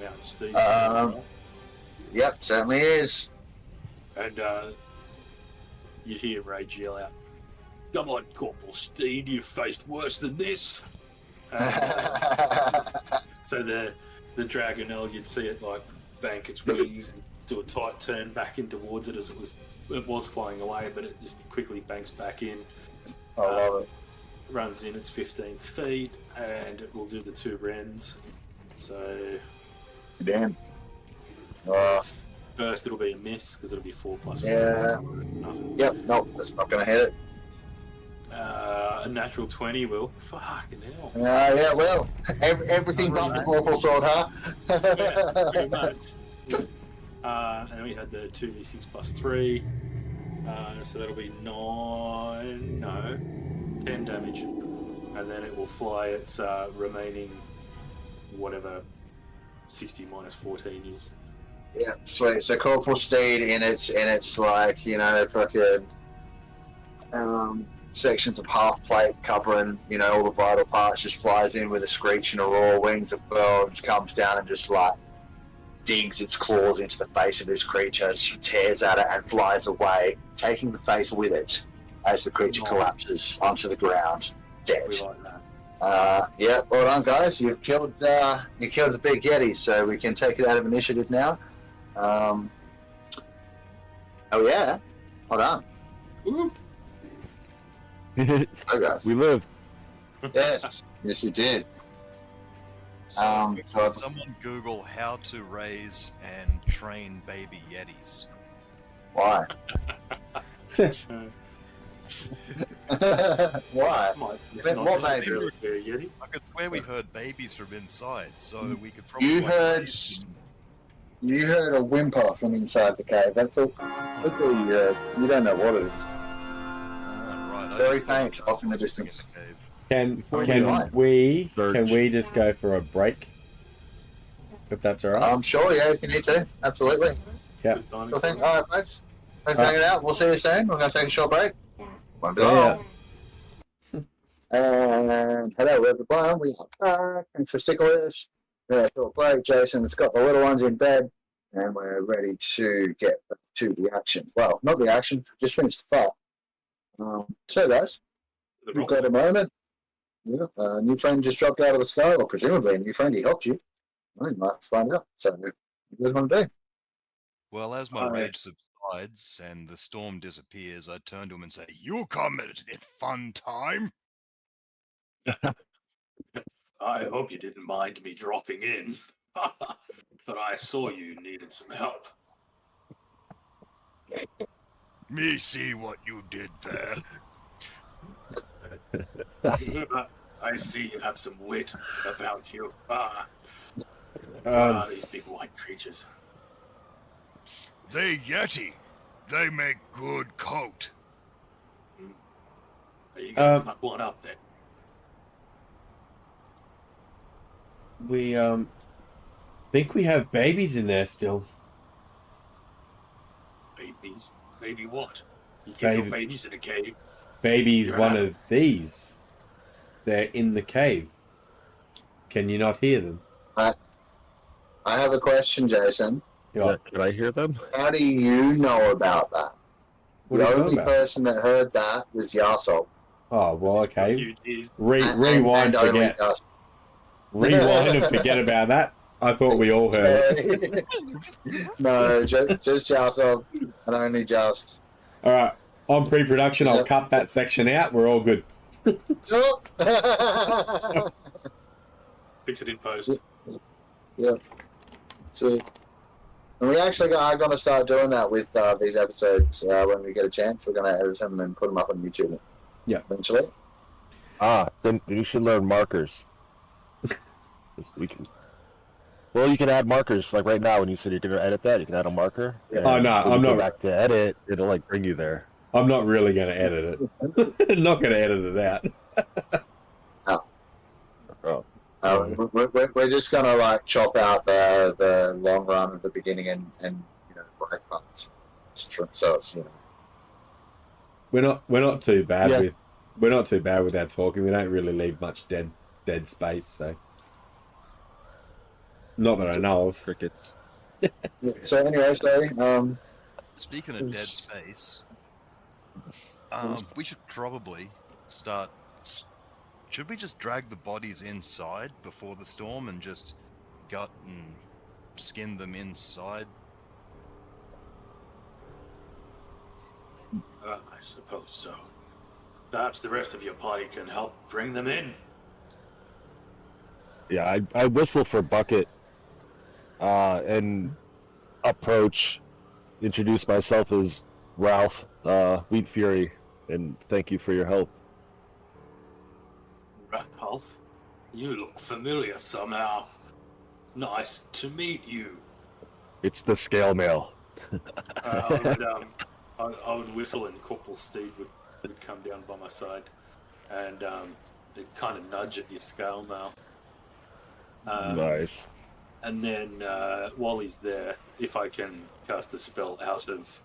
Now it's Steve's turn, right? Yep, certainly is. And you hear Rage yell out, "Come on, Corporal Steed, you've faced worse than this." So the Dragonel, you'd see it like bank its wings and do a tight turn back in towards it as it was flying away, but it just quickly banks back in. I love it. Runs in its 15 feet, and it will do the 2 rends. So Damn. first it'll be a miss because it'll be 4 + 4. Yeah. Yep, nope, that's not going to hit it. A natural 20 will. Fucking hell. Yeah, well, everything but the Corporal Sword, huh? Yeah, pretty much. And then we had the 2d6 + 3. So that'll be 10 damage. And then it will fly its remaining whatever 60 - 14 is. Yeah, sweet. So Corporal Steed in its like, you know, fucking sections of half plate covering, you know, all the vital parts, just flies in with a screech and a roar, wings unfurl, just comes down and just like digs its claws into the face of this creature, tears at it and flies away, taking the face with it as the creature collapses onto the ground, dead. We like that. Yeah, well done, guys. You killed the big Yeti, so we can take it out of initiative now. Oh yeah, well done. Oh, guys. We lived. Yes, yes, you did. So, so- someone Google how to raise and train baby Yetis. Why? Why? What they do? Yeti. I could swear we heard babies from inside, so we could probably. You heard a whimper from inside the cave. That's all. That's all you heard. You don't know what it is. Right. I Very just thought faint, it off in the was distance. in the cave. Can Right. we Surge. just go for a break? If that's all right. Sure, yeah, if you need to. Absolutely. Yeah. Good timing. Sure thing. All right, folks. Thanks for hanging out. We'll see you soon. We're going to take a short break. Won't be See ya. long. And hello, everyone. We are back. Thanks for sticking with us. Yeah, short break. Jason's got the little ones in bed, and we're ready to get to the action. Well, not the action. Just finished the fight. So, guys, you've got a moment. Yeah, a new friend just dropped out of the sky, or presumably a new friend. He helped you. Well, you might have to find out. So, what do you guys want to do? Well, as my Alright. rage subsides and the storm disappears, I turn to him and say, "You come at it fun time." I hope you didn't mind me dropping in, but I saw you needed some help. Me see what you did there. I see you have some wit about you. What Um, are these big white creatures? They Yeti. They make good coat. Are you going to fuck one up then? we think we have babies in there still. Babies? Baby what? You keep Baby. your babies in a cave? Babies, You're one out. of these. They're in the cave. Can you not hear them? I have a question, Jason. Yeah. Can I hear them? How do you know about that? What The are you only talking about? person that heard that was Yahsob. Oh well, okay. Huge ears. Rewind, and only forget. Yahsob. Rewind and forget about that. I thought we all heard it. No, just Yahsob, and only just. All right. On pre-production, I'll Yep. cut that section out. We're all good. Fix it in post. Yeah. So, and we actually are going to start doing that with these episodes when we get a chance. We're going to edit them and put them up on YouTube. Yeah. Eventually. Then you should learn markers. 'Cause we can. Well, you can add markers. Like right now, when you said you're going to edit that, you can add a marker. Yeah. and Oh, no, when I'm you go not- back to edit, it'll like bring you there. I'm not really going to edit it. Not going to edit it out. Oh. We're just going to like chop out the long run at the beginning and you know break parts. So it's, you know. We're not too bad Yeah. with our talking. We don't really leave much dead space. So, not that I know of. Crickets. Yeah, so anyway, Speaking of dead space, we should probably start. Should we just drag the bodies inside before the storm and just gut and skin them inside? I suppose so. Perhaps the rest of your party can help bring them in. Yeah, I whistle for Bucket and approach, introduce myself as Ralph, Wheatfury, and thank you for your help. Ralph, you look familiar somehow. Nice to meet you. It's the scale mail. I would whistle and Corporal Steed would come down by my side and it'd kind of nudge at your scale mail. Nice. And then while he's there, if I can cast a spell out of...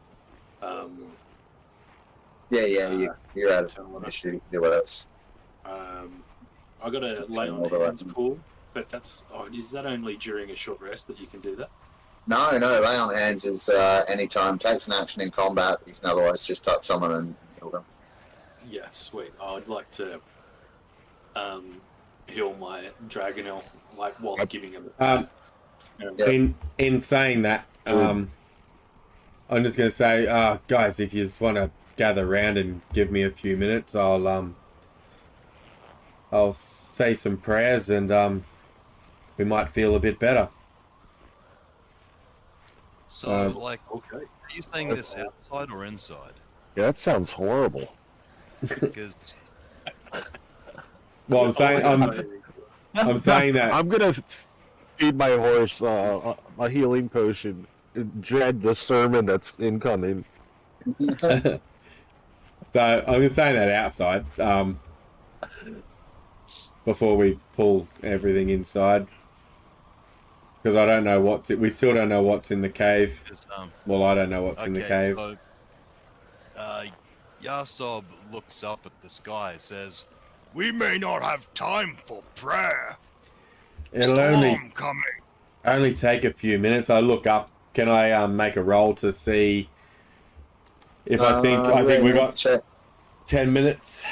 you're out of issue. Do what else? I got a lay on hands pool, but that's... Oh, is that only during a short rest that you can do that? No, lay on hands is any time. Takes an action in combat. You can otherwise just touch someone and heal them. Yeah, sweet. I'd like to heal my Dragonel, like, whilst giving him In saying that, I'm just going to say, guys, if you just want to gather around and give me a few minutes, I'll say some prayers and we might feel a bit better. So, okay. Are you saying this outside or inside? Yeah, that sounds horrible. Because... Well, I'm saying that I'm gonna feed my horse a healing potion. Dread the sermon that's incoming. So I'm just saying that outside before we pull everything inside, because I don't know we still don't know what's in the cave. Well, I don't know what's in the cave. So, Yahsob looks up at the sky, says, "We may not have time for prayer. It'll Storm coming." only take a few minutes. I look up. Can I make a roll to see if I think we got 10 minutes?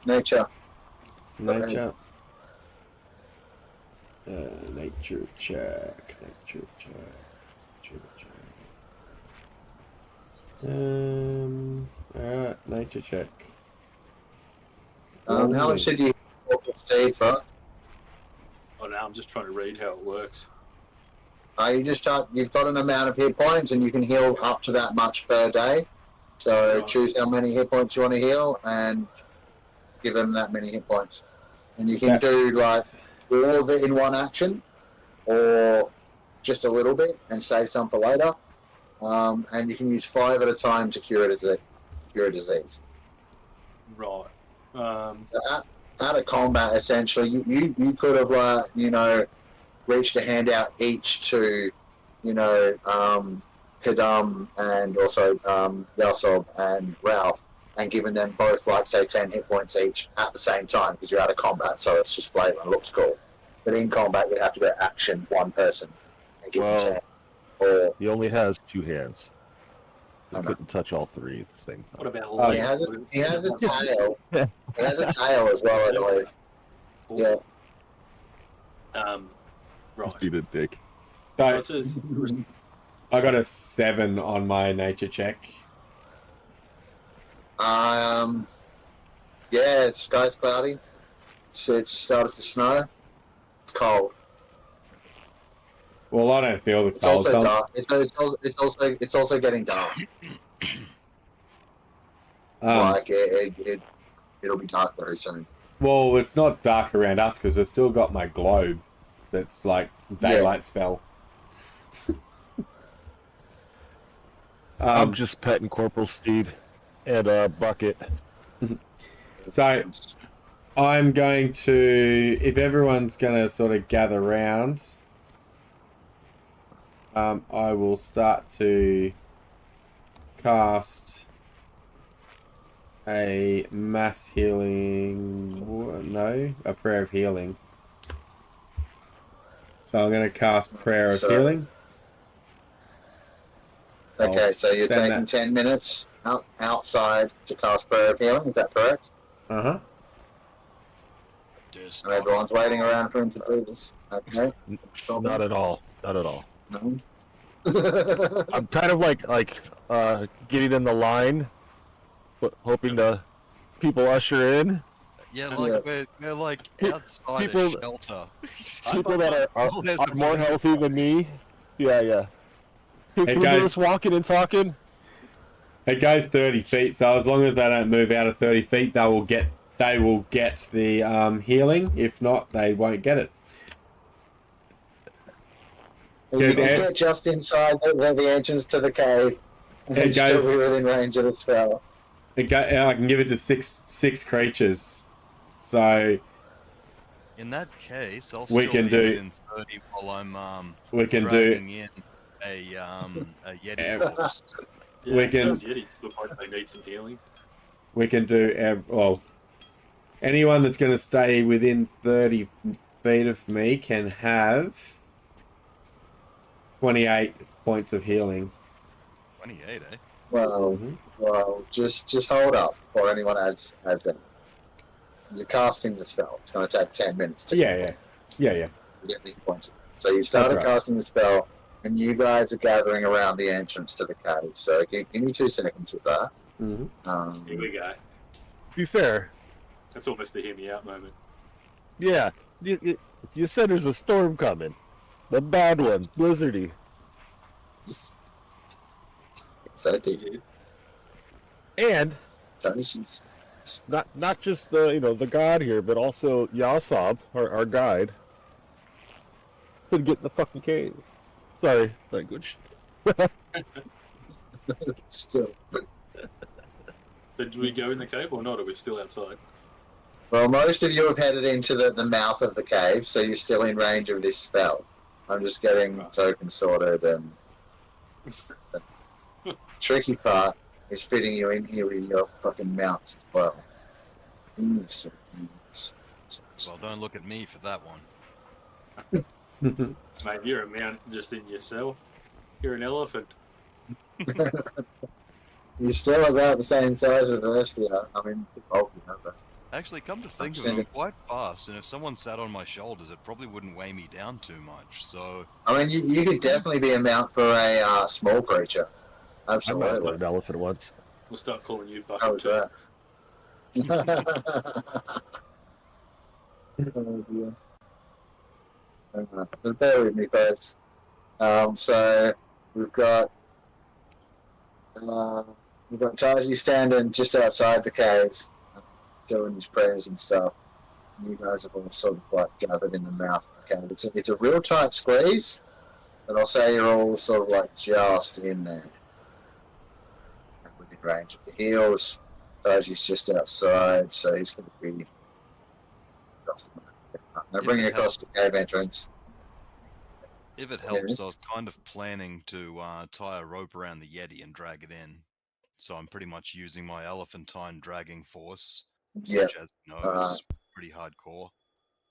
Nature. Nature check. Alright, nature check. How much did you save for? Oh, now I'm just trying to read how it works. You've got an amount of hit points and you can heal up to that much per day. So choose how many hit points you want to heal and give them that many hit points. And you can do like all of it in one action or just a little bit and save some for later. And you can use 5 at a time to cure a disease. Right. Out of combat, essentially, you could have, reached a hand out each to, Kadam and also Yahsob and Ralph, and given them both, like, say, 10 hit points each at the same time, because you're out of combat, so it's just flavor and looks cool. But in combat, you'd have to go action one person and give them 10. Or he only has 2 hands. He couldn't touch all 3 at the same time. What about he has a tail. He has a tail as well, I believe. Yeah. Right. Beat it, Dick. So it says... I got a 7 on my nature check. Yeah, the sky's cloudy. It's started to snow. It's cold. Well, I don't feel the It's cold. also dark. It's also getting dark. It'll be dark very soon. Well, it's not dark around us because I've still got my globe. That's like daylight spell. I'm just petting Corporal Steed and Bucket. So I'm going to, if everyone's going to sort of gather round, I will start to cast a mass healing, a prayer of healing. So I'm going to cast Prayer of So- Healing. Okay, I'll so you're send taking that- 10 minutes outside to cast Prayer of Healing, is that correct? Uh-huh. And everyone's waiting around for him to do this. Okay. Not at all. Not at all. No. I'm kind of like getting in the line, but hoping to people usher in. Yeah, like we're like outside People- a shelter. People that are There's the more police. healthy than me. Yeah. People guys. just walking and talking. It goes 30 feet, so as long as they don't move out of 30 feet, they will get the healing. If not, they won't get it. You can get just inside the entrance to the cave and still be within range of the spell. I can give it to six creatures. So In that case, I'll We still can be do- within 30 while I'm we can do dragging in a Yeti horse. Yeah, We can- those Yetis look like they need some healing. anyone that's going to stay within 30 feet of me can have 28 points of healing. 28, eh? Well, just hold up before anyone adds in. You're casting the spell. It's going to take 10 minutes to Yeah. get these points. So you started That's right. casting the spell, and you guys are gathering around the entrance to the cave. So give me 2 seconds with that. Mm-hmm. Here we go. To be fair, That's almost a hear me out moment. yeah, you said there's a storm coming. The bad one, blizzardy. So did And Taiji's. not just the god here, but also Yahsob, our guide, could get in the fucking cave. Sorry, language. Still. But do we go in the cave or not? Are we still outside? Well, most of you have headed into the mouth of the cave, so you're still in range of this spell. I'm just getting tokens sorted, and the tricky part is fitting you in here with your fucking mounts as well. Well, don't look at me for that one. Mate, you're a mount just in yourself. You're an elephant. You're still about the same size as the rest of you. I mean, but Actually, come to think of it, I'm quite fast, and if someone sat on my shoulders, it probably wouldn't weigh me down too much. So, I mean, you could definitely be a mount for a small creature. I might as well Absolutely. an elephant once. We'll start calling you Bucket. How was too. that? Oh, dear. But bear with me, folks. So we've got Taiji standing just outside the cave, doing his prayers and stuff. You guys have all sort of like gathered in the mouth of the cave. It's a real tight squeeze, but I'll say you're all sort of like just in there, within range of the heels. Taiji's just outside, so he's going to be off the map. Now bring you across the cave entrance. if it helps, I was kind of planning to tie a rope around the Yeti and drag it in. So I'm pretty much using my elephantine dragging force, Yeah, which, as you know, is pretty hardcore.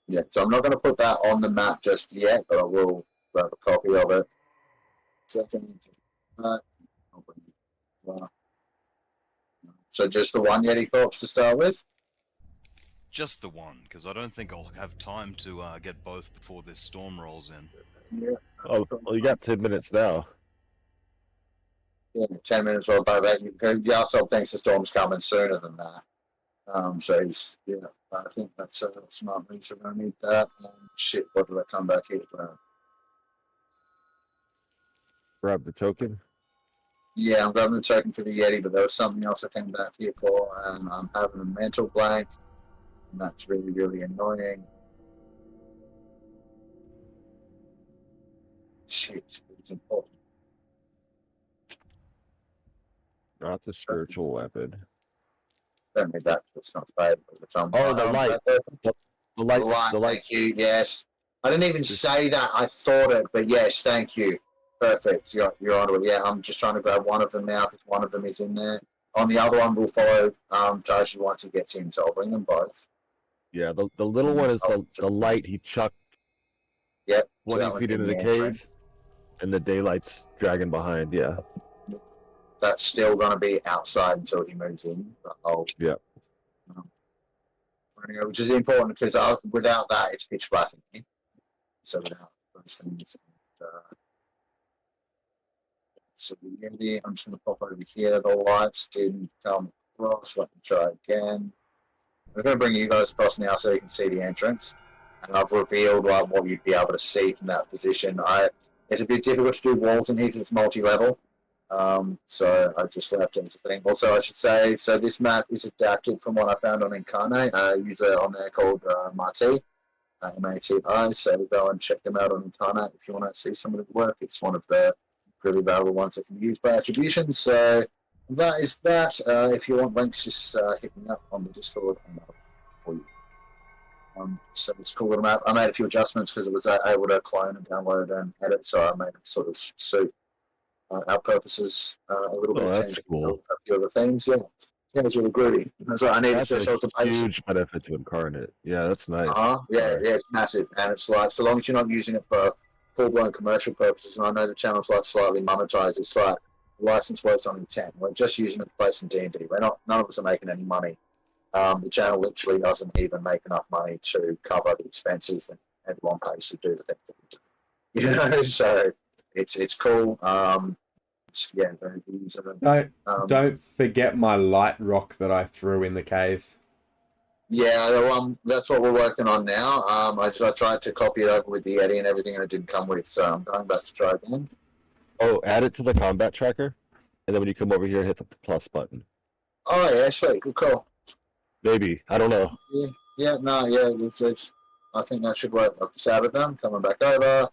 yeah. So I'm not going to put that on the map just yet, but I will grab a copy of it. Second. So just the one Yeti corpse to start with? Just the one, because I don't think I'll have time to get both before this storm rolls in. Yeah. Oh, well, you got 10 minutes now. Yeah, 10 minutes well by that. Yahsob thinks the storm's coming sooner than that. So he's, I think that's a smart move. So I need that. Shit, what did I come back here for? Grab the token. Yeah, I'm grabbing the token for the Yeti, but there was something else I came back here for, and I'm having a mental blank, and that's really, really annoying. Shit, it's important. Not the spiritual weapon. Don't need that, it's not favorable. Oh, the light. The light. The light. Thank you, yes. I didn't even say that, I thought it, but yes, thank you. Perfect, you're onto it. Yeah, I'm just trying to grab one of them now, because one of them is in there. On the other one, we'll follow Taiji once he gets in, so I'll bring them both. Yeah, the little one is the light he chucked Yep. so 20 that one's feet in into the entrance. cave, and the daylight's dragging behind. Yeah. That's still going to be outside until he moves in. Yeah. Which is important because without that, it's pitch black in here. So without those things. So I'm just going to pop over here. The lights didn't come across. Let me try again. We're going to bring you guys across now so you can see the entrance. And I've revealed what you'd be able to see from that position. It's a bit difficult to do walls in here because it's multi-level. So I just left everything. Also, I should say, so this map is adapted from what I found on Incarnate. A user on there called Mati, M-A-T-I. So go and check them out on Incarnate if you want to see some of the work. It's one of the really valuable ones that can be used by attribution. So that is that. If you want links, just hit me up on the Discord and I'll for you. So it's a cool little map. I made a few adjustments because it was able to clone and download and edit, so I made it sort of suit our purposes a little bit. That's cool. A few other things, yeah. Yeah, it's really groovy. So I needed That's to a huge benefit to Incarnate. Yeah, that's nice. Yeah, it's massive, and it's like so long as you're not using it for full-blown commercial purposes. And I know the channel's like slightly monetized. It's like the license works on intent. We're just using it to play some D&D. None of us are making any money. The channel literally doesn't even make enough money to cover the expenses that everyone pays to do the things that we do. You know, so it's cool. Yeah, very easy. Don't forget my light rock that I threw in the cave. Yeah, that's what we're working on now. I tried to copy it over with the Yeti and everything, and it didn't come with. So I'm going back to try again. Oh, add it to the combat tracker, and then when you come over here, hit the plus button. Oh yeah, sweet, cool. Maybe, I don't know. It's I think that should work. I've just added them. Coming back over.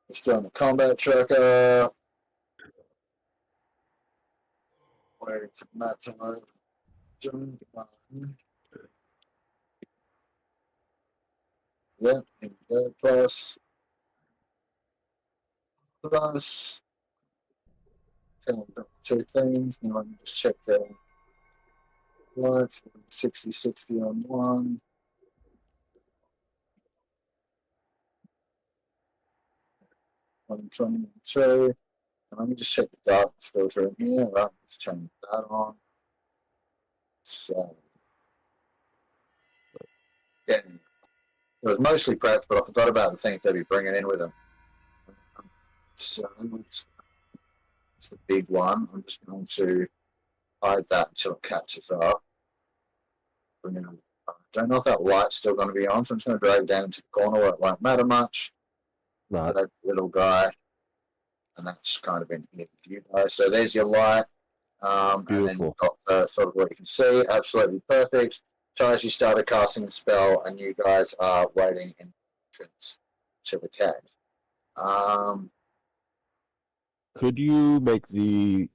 It's still on the combat tracker. Waiting for the map to load. Yeah, in there, plus. Okay, we've got two things. Now I can just check the life. 60-60 on one. 120 on two. And let me just check the darkness filter in here. Right, let's change that on. So, yeah, it was mostly prepped, but I forgot about the things they'd be bringing in with them. So, it's the big one. I'm just going to hide that until it catches up. I don't know if that light's still going to be on, so I'm just going to drag it down into the corner where it won't matter much. That little guy. And that's kind of in here for you guys. So there's your light. And then you've got sort of what you can see. Absolutely perfect. Taiji started casting the spell, and you guys are waiting in the entrance to the cave. Could you make the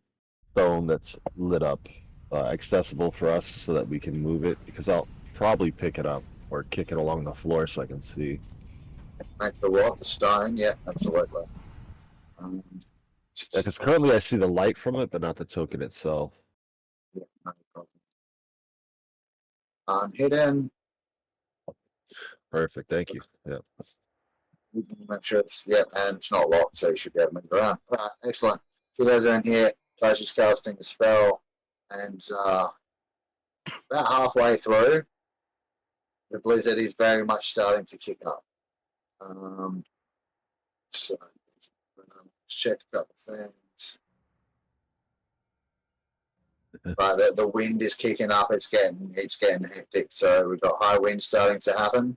stone that's lit up accessible for us so that we can move it? Because I'll probably pick it up or kick it along the floor so I can see. Make the what? The stone? Yeah, absolutely. Because currently I see the light from it, but not the token itself. Yeah, no problem. Hidden. Perfect, thank you. Yeah. Make sure it's and it's not locked, so you should be able to move around. Right, excellent. So those are in here. Taiji's casting the spell, and about halfway through, the blizzard is very much starting to kick up. So let's check a couple of things. But the wind is kicking up. It's getting hectic. So we've got high winds starting to happen.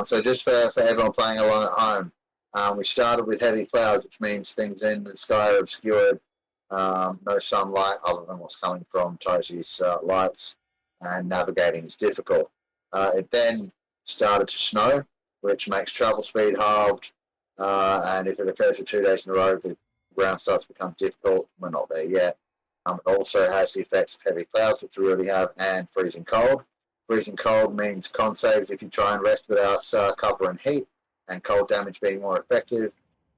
So just for everyone playing along at home, we started with heavy clouds, which means things in the sky are obscured. No sunlight other than what's coming from Taiji's lights, and navigating is difficult. It then started to snow, which makes travel speed halved. And if it occurs for 2 days in a row, the ground starts to become difficult. We're not there yet. It also has the effects of heavy clouds, which we already have, and freezing cold. Freezing cold means con saves if you try and rest without cover and heat, and cold damage being more effective.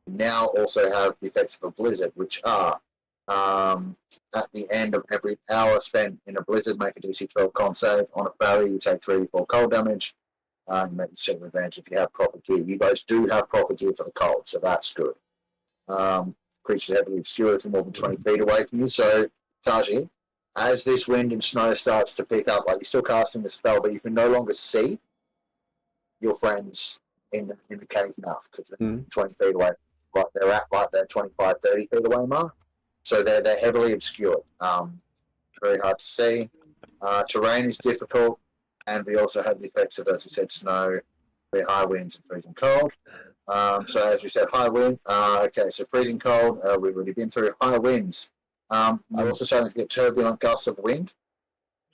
We now also have the effects of a blizzard, which are at the end of every hour spent in a blizzard, make a DC 12 con save. On a failure, you take 3d4 cold damage. Check the advantage if you have proper gear. You guys do have proper gear for the cold, so that's good. Creatures heavily obscured from more than 20 feet away from you. So, Taiji, as this wind and snow starts to pick up, like you're still casting the spell, but you can no longer see your friends in the cave mouth because they're 20 feet away. Right, they're at like their 25, 30 feet away mark. So they're heavily obscured. Very hard to see. Terrain is difficult, and we also have the effects of, as we said, snow, very high winds and freezing cold. So as we said, high wind. Okay, so freezing cold. We've already been through high winds. We're also starting to get turbulent gusts of wind.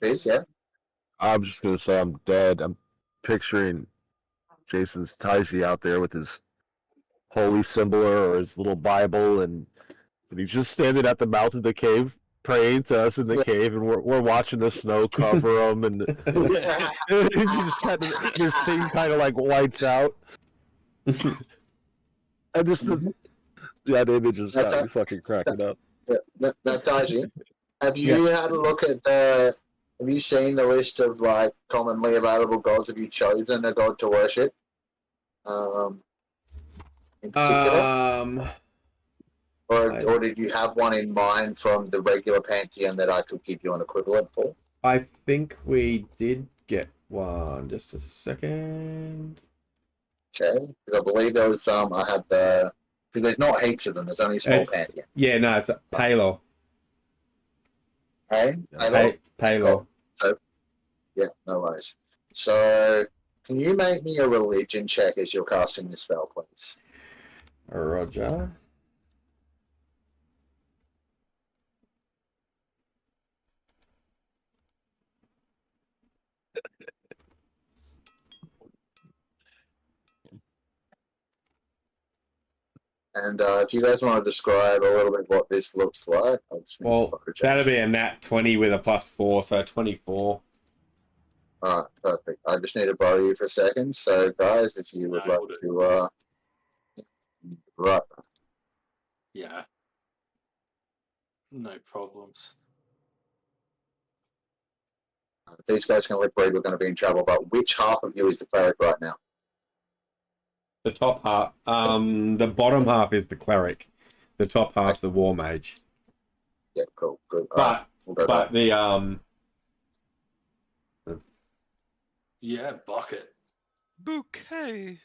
Please, yeah. I'm just gonna say I'm dead. I'm picturing Jason's Taiji out there with his holy symbol or his little Bible, and he's just standing at the mouth of the cave, praying to us in the cave, and we're watching the snow cover him, and he just kind of his scene kind of like whites out. And just that image is got me fucking cracking up. Now, Taiji, have you had a look at the? Have you seen the list of like commonly available gods? Have you chosen a god to worship? In particular, or did you have one in mind from the regular pantheon that I could give you an equivalent for? I think we did get one. Just a second. Okay, because I believe there was some. I had the. Because there's not heaps of them. There's only a small pantheon. Yeah, no, it's Palor. Hey, Palor. So, yeah, no worries. So, can you make me a religion check as you're casting the spell, please? Roger. And if you guys want to describe a little bit what this looks like, well, that'll be a nat 20 with a +4, so 24. All right, perfect. I just need to borrow you for a second. So, guys, if you would like to, right. Yeah. No problems. If these guys can lip read, we're going to be in trouble. But which half of you is the cleric right now? The top half, the bottom half is the cleric. The top half's the war mage. Yeah, cool, good. But the yeah, bucket. Bouquet.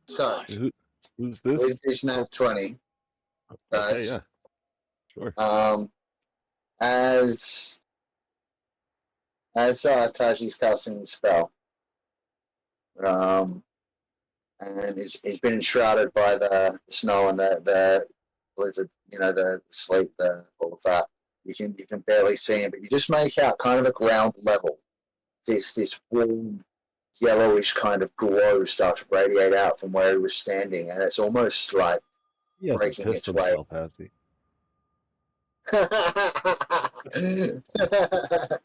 So, who's this? with this nat 20, Okay, yeah, sure. As Taiji's casting the spell, and he's been enshrouded by the snow and the blizzard, the sleet, all of that. You can barely see him, but you just make out kind of the ground level. This warm, yellowish kind of glow starts to radiate out from where he was standing, and it's almost like breaking its way.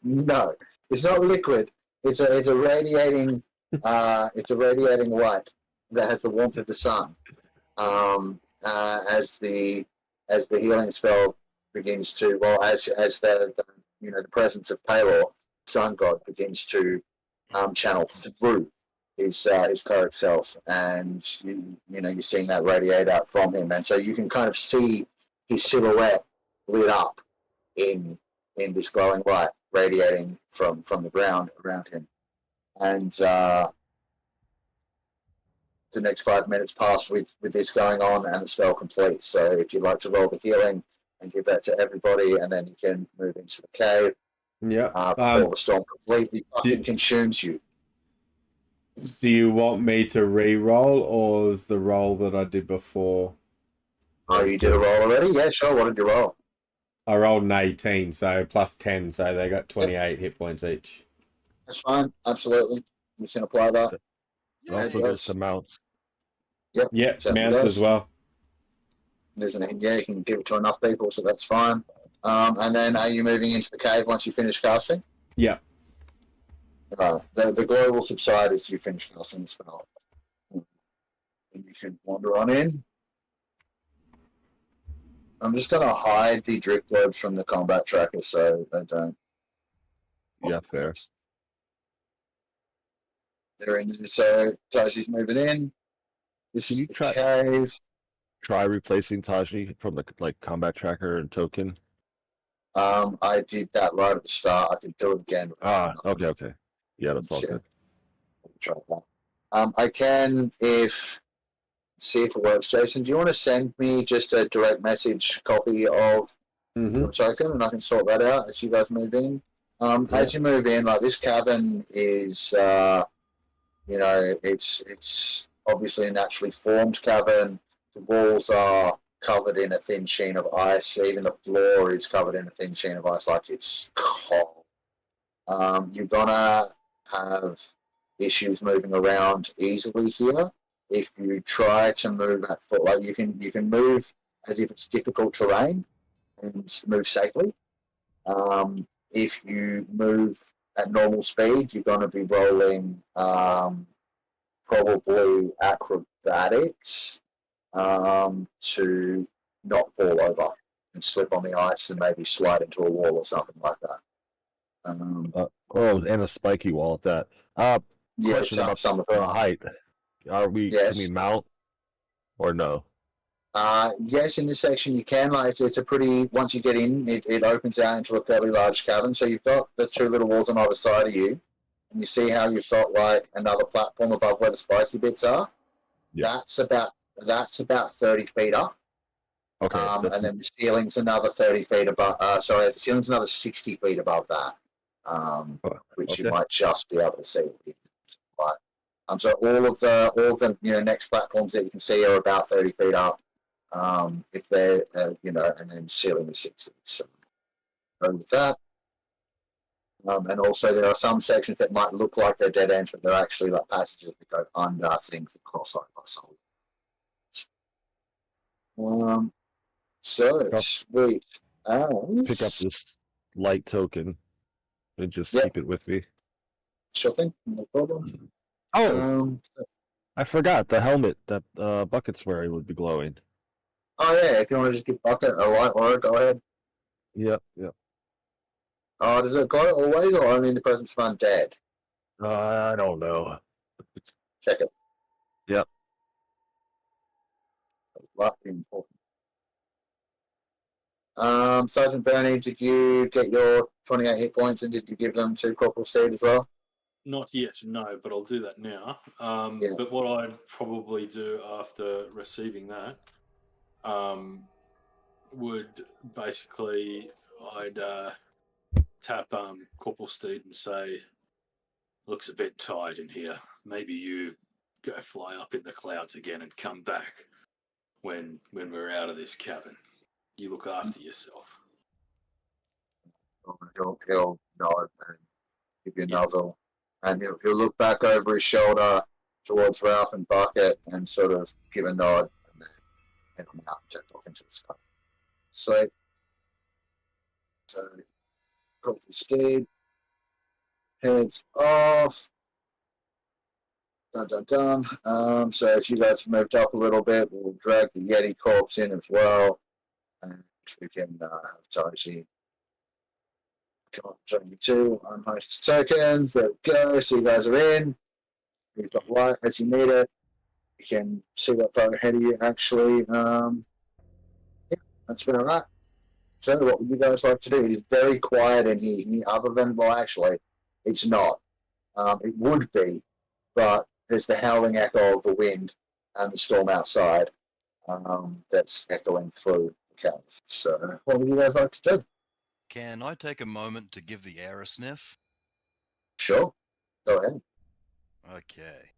No, it's not liquid. It's a radiating light that has the warmth of the sun. As the healing spell begins to, as the presence of Palor, sun god, begins to channel through his cleric self, and you're seeing that radiate out from him, and so you can kind of see his silhouette lit up in this glowing light radiating from the ground around him. And the next 5 minutes pass with this going on, and the spell completes. So if you'd like to roll the healing and give that to everybody, and then you can move into the cave. Yeah. Before the storm completely fucking consumes you. Do you want me to re-roll, or is the roll that I did before? Oh, you did a roll already? Yeah, sure. What did you roll? I rolled an 18, so +10, so they got 28 hit points each. That's fine. Absolutely. You can apply that. It also goes to mounts. Yep. Yep, mounts as well. You can give it to enough people, so that's fine. And then are you moving into the cave once you finish casting? Yeah. The glow will subside as you finish casting the spell. And you can wander on in. I'm just going to hide the drift globes from the combat tracker so they don't. Yeah, fair. they're in there. So Taiji's moving in. This Can is you the try- cave. Try replacing Taiji from the combat tracker and token. I did that right at the start. I can do it again. Okay. Yeah, that's all good. Try that. I can see if it works. Jason, do you want to send me just a direct message copy of your token, and I can sort that out as you guys move in? As you move in, like this cabin is, it's obviously a naturally formed cabin. The walls are covered in a thin sheen of ice. Even the floor is covered in a thin sheen of ice, like it's cold. You're gonna have issues moving around easily here. If you try to move at foot, like you can move as if it's difficult terrain and move safely. If you move at normal speed, you're going to be rolling probably acrobatics to not fall over and slip on the ice and maybe slide into a wall or something like that. And a spiky wall at that. Question about some of the them. height. Can we mount or no? Yes, in this section you can. Like it's a pretty. Once you get in, it opens out into a fairly large cavern. So you've got the two little walls on either side of you, and you see how you've got like another platform above where the spiky bits are. Yeah. That's about 30 feet up. Okay. And then the ceiling's another 30 feet above. The ceiling's another 60 feet above that. Which you might just be able to see. But so all of the next platforms that you can see are about 30 feet up. If they're and then ceiling is 60. So with that. And also there are some sections that might look like they're dead ends, but they're actually like passages that go under things that cross over. So sweet. Pick up this light token and just keep it with me. Sure thing, no problem. I forgot the helmet that Bucket's wearing would be glowing. Oh yeah, if you want to just give Bucket a light wire, go ahead. Yep. Does it glow always or only in the presence of undead? I don't know. Check it. Yep. That's important. Sergeant Bernie, did you get your 28 hit points and did you give them to Corporal Steed as well? Not yet, no, but I'll do that now. But what I'd probably do after receiving that would basically I'd tap Corporal Steed and say, "Looks a bit tight in here. Maybe you go fly up in the clouds again and come back when we're out of this cabin. You look after yourself." He'll nod and give you a nozzle. And he'll look back over his shoulder towards Ralph and Bucket and sort of give a nod and then head on out and jet off into the sky. Sweet. So, Corporal Steed heads off. Dun. So if you guys have moved up a little bit, we'll drag the Yeti corpse in as well. And we can have Taiji come up to 22, unhide his token. There we go. So you guys are in. You've got light as you need it. You can see that far ahead of you, actually. That's been alright. So what would you guys like to do? It is very quiet in here, other than, well, actually, it's not. It would be, but there's the howling echo of the wind and the storm outside that's echoing through the cave. So what would you guys like to do? Can I take a moment to give the air a sniff? Sure. Go ahead. Okay.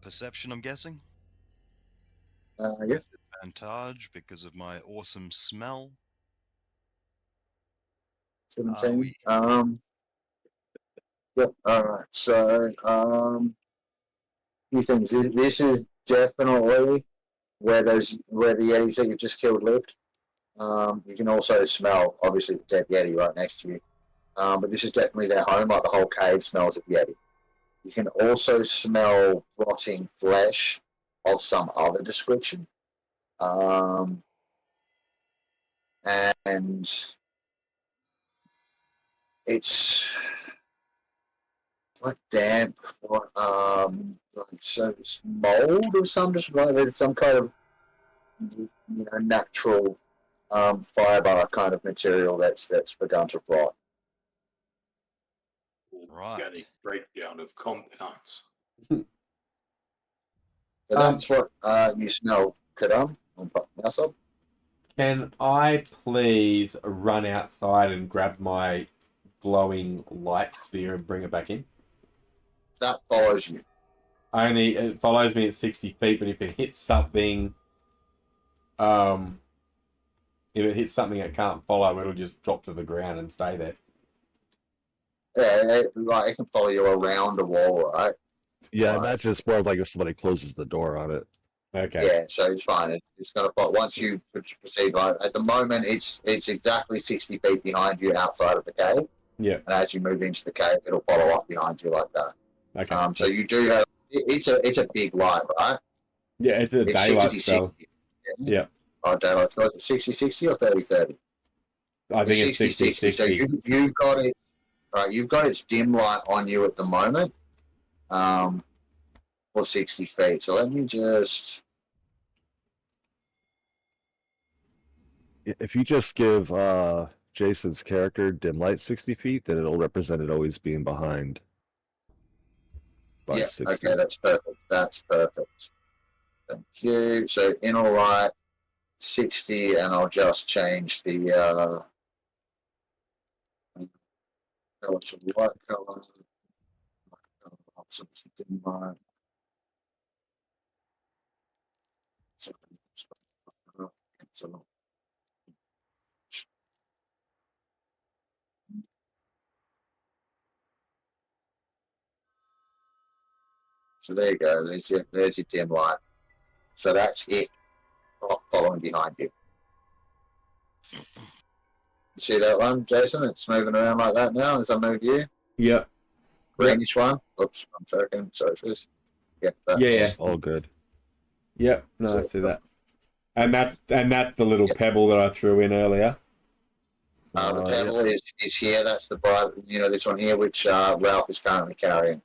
Perception, I'm guessing? Yes. Advantage because of my awesome smell. 17. Yep. Alright. So, few things. This is definitely where the Yetis that you just killed lived. You can also smell, obviously, the dead Yeti right next to you. But this is definitely their home, like the whole cave smells of Yeti. You can also smell rotting flesh of some other description. And it's like damp, or like so it's mold or something. Like there's some kind of natural fiber kind of material that's begun to rot. Right. Organic breakdown of compounds. So that's what you smell, Kadam, on Yahsob. Can I please run outside and grab my glowing light sphere and bring it back in? That follows you. It follows me at 60 feet, but if it hits something, if it hits something it can't follow, it'll just drop to the ground and stay there. Yeah, it can follow you around a wall, right? Yeah, Right. imagine it's more like if somebody closes the door on it. Okay. Yeah, so it's fine. It's going to follow. Once you proceed, like, at the moment, it's exactly 60 feet behind you outside of the cave. Yeah. And as you move into the cave, it'll follow up behind you like that. Okay. So you do have it's a big light, right? Yeah, it's a daylight spell. 60. Yeah. Oh, daylight spell. Is it 60/60 or 30/30? I think it's 60/60. So you've got it. Right, you've got its dim light on you at the moment. For 60 feet. So let me just. If you just give Jason's character dim light 60 feet, then it'll represent it always being behind. By Yeah, 60. okay, that's perfect. That's perfect. Thank you. So inner light 60, and I'll just change the color to white color. Dim light. So there you go. There's your dim light. So that's it. Following behind you. You see that one, Jason? It's moving around like that now as I move you. Yep. Greenish one. Oops, I'm joking. Sorry for this. Yeah. Yeah. All good. Yep. No, I see that. And that's the little pebble that I threw in earlier. The pebble is here. That's the bright. This one here, which Ralph is currently carrying.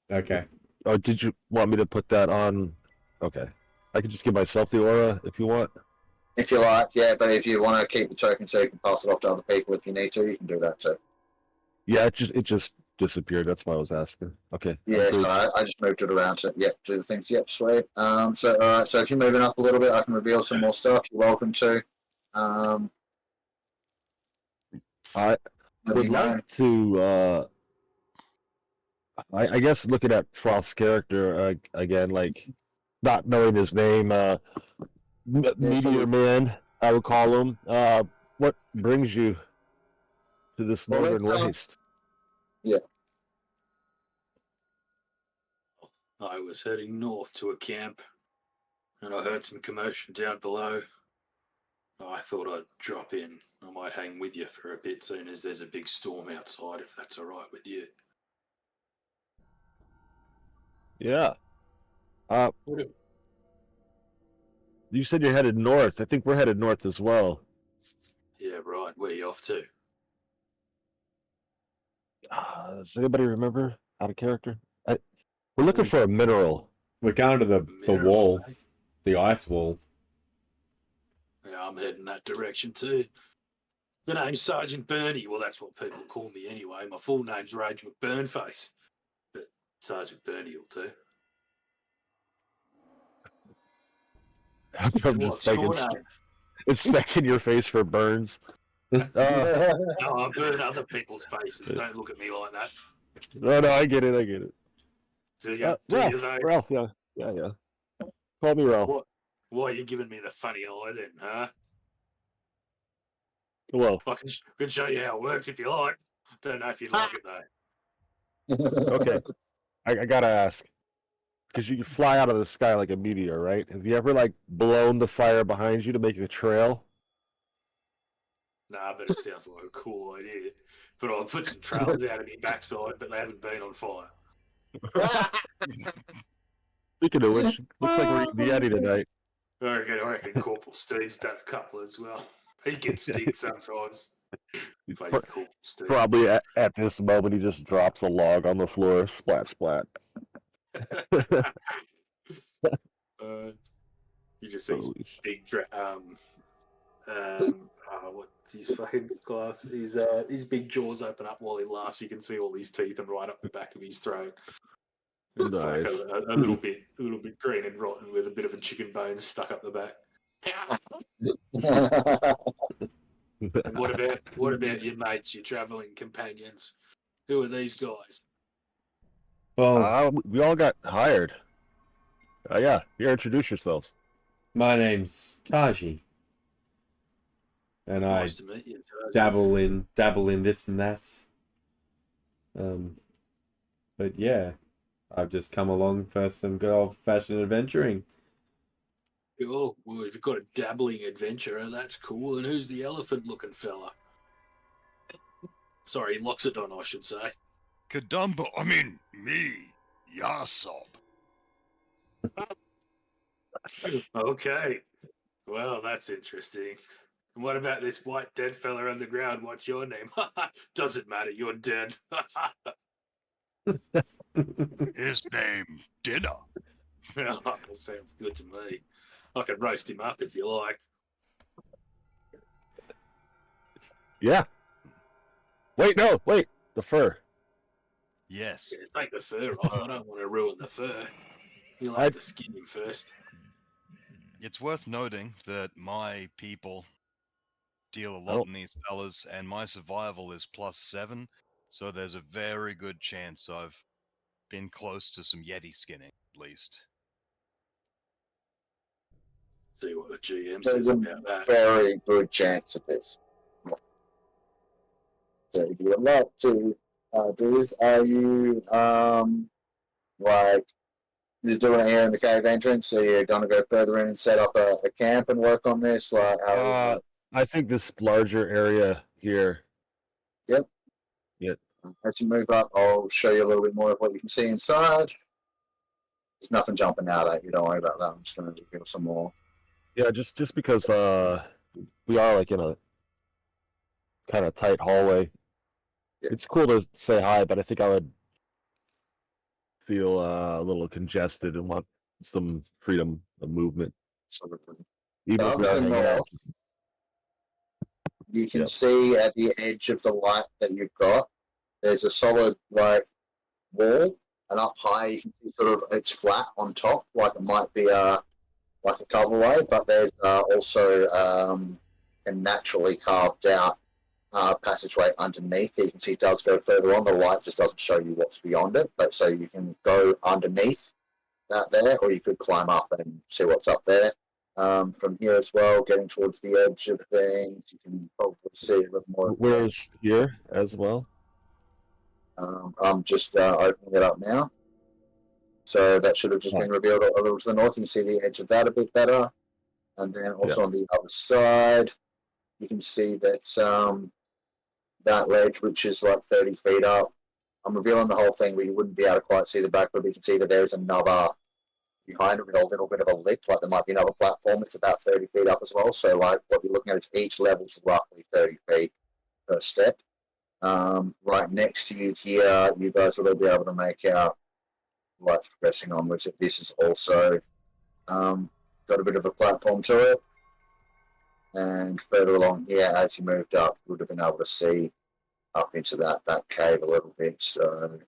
Okay. Oh, did you want me to put that on? Okay. I can just give myself the aura if you want. If you like, yeah. But if you want to keep the token so you can pass it off to other people if you need to, you can do that too. Yeah, it just disappeared. That's why I was asking. Okay. Yeah, so I just moved it around to do the things. Yep, sweet. So if you're moving up a little bit, I can reveal some more stuff. You're welcome to. I would like to. I guess looking at Froth's character again, like not knowing his name, Meteor Man, I would call him. What brings you to this northern waste? Yeah. I was heading north to a camp, and I heard some commotion down below. I thought I'd drop in. I might hang with you for a bit, soon as there's a big storm outside, if that's all right with you. Yeah. You said you're headed north. I think we're headed north as well. Yeah, right. Where are you off to? Does anybody remember out of character? We're looking for a mineral. We're going to the wall, the ice wall. Yeah, I'm heading that direction too. The name's Sergeant Bernie. Well, that's what people call me anyway. My full name's Rage McBurnface, but Sergeant Bernie will do. I'm just inspecting your face for burns. No, I burn other people's faces. Don't look at me like that. No, I get it. Do you? Ralph, yeah. Call me Ralph. Why are you giving me the funny eye then, huh? Well, I can show you how it works if you like. Don't know if you like it though. Okay. I gotta ask. Because you can fly out of the sky like a meteor, right? Have you ever blown the fire behind you to make a trail? Nah, but it sounds like a cool idea. But I'll put some trails out of my backside, but they haven't been on fire. Speaking of which, looks like we're eating the Yeti tonight. I reckon Corporal Steve's done a couple as well. He gets stick sometimes. Bloody cool, Steve. Probably at this moment, he just drops a log on the floor. Splat, splat. You just see his Holy big what's his fucking glass? His big jaws open up while he laughs. You can see all his teeth and right up the back of his throat. It's like Nice. a little bit green and rotten with a bit of a chicken bone stuck up the back. And what about your mates, your travelling companions? Who are these guys? Well, We all got hired. Yeah, here, introduce yourselves. my name's Taiji, and Nice to meet you. dabble in this and that. But yeah, I've just come along for some good old-fashioned adventuring. Oh, well, if you've got a dabbling adventurer, that's cool. And who's the elephant-looking fella? Sorry, Loxodon, I should say. Kadumbo, I mean, me, Yahsob. Okay. Well, that's interesting. And what about this white dead fella on the ground? What's your name? Doesn't matter, you're dead. His name, Dinner. That sounds good to me. I can roast him up if you like. Yeah. Wait, the fur. Yes. Yeah, take the fur off. I don't want to ruin the fur. You'll have to skin him first. It's worth noting that my people deal a lot in these fellas, and my survival is +7, so there's a very good chance I've been close to some Yeti skinning, at least. See what the GM There's says a about that. very good chance of this. So you would like to do this. Are you like you're doing it here in the cave entrance? So you're going to go further in and set up a camp and work on this? Like how? I think this larger area here. Yep. Yep. As you move up, I'll show you a little bit more of what you can see inside. There's nothing jumping out at you. Don't worry about that. I'm just going to reveal some more. Yeah, just because we are like in a kind of tight hallway. Yeah. It's cool to say hi, but I think I would feel a little congested and want some freedom of movement. Absolutely. Even if we're hanging out. You can see at the edge of the light that you've got, there's a solid like wall, and up high you can see sort of it's flat on top, like it might be like a coverway, but there's also a naturally carved out passageway underneath. You can see it does go further on. The light just doesn't show you what's beyond it, but so you can go underneath that there, or you could climb up and see what's up there. From here as well, getting towards the edge of things, you can probably see a little more. Where's here as well? I'm just opening it up now. So that should have just been revealed a little to the north. You can see the edge of that a bit better. And then also on the other side, you can see that that ledge, which is like 30 feet up. I'm revealing the whole thing where you wouldn't be able to quite see the back, but you can see that there's another behind it with a little bit of a lip, like there might be another platform. It's about 30 feet up as well. So like what you're looking at is each level's roughly 30 feet per step. Right next to you here, you guys will be able to make out lights progressing onwards. This is also got a bit of a platform to it. And further along here, as you moved up, you would have been able to see up into that cave a little bit. So,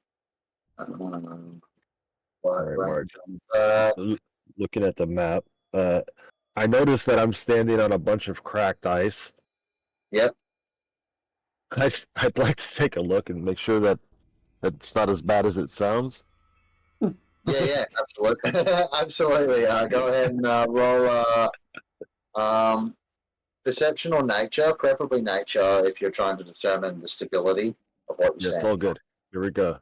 looking at the map, I noticed that I'm standing on a bunch of cracked ice. Yep. I'd like to take a look and make sure that it's not as bad as it sounds. Yeah, absolutely. Absolutely. Go ahead and roll perception or nature, preferably nature if you're trying to determine the stability of what you're Yeah, it's saying. all good. Here we go.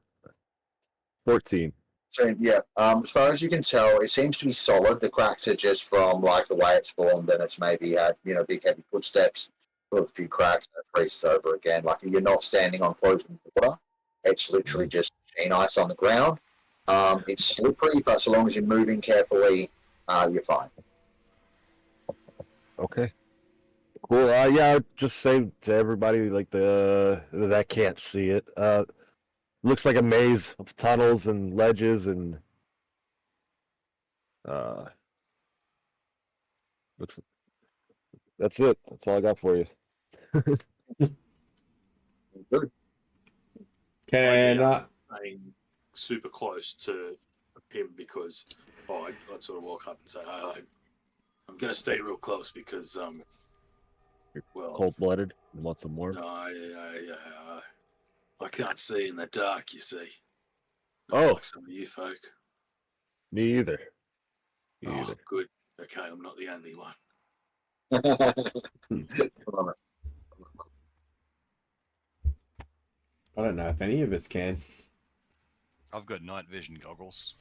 14. So, yeah, as far as you can tell, it seems to be solid. The cracks are just from like the way it's formed, and it's maybe had big heavy footsteps, a few cracks, and it freezes over again. Like you're not standing on frozen water; it's literally just sheen ice on the ground. It's slippery, but so long as you're moving carefully, you're fine. Okay. Cool. Yeah, I would just say to everybody like that can't see it. Looks like a maze of tunnels and ledges and looks. That's it. That's all I got for you. Good. Can staying super close to him because I'd sort of walk up and say, I'm going to stay real close because, well, Cold-blooded and want some warmth. I can't see in the dark, you see. Oh. Like some of you folk. Me either. Oh, good. Okay, I'm not the only one. I don't know if any of us can. I've got night vision goggles.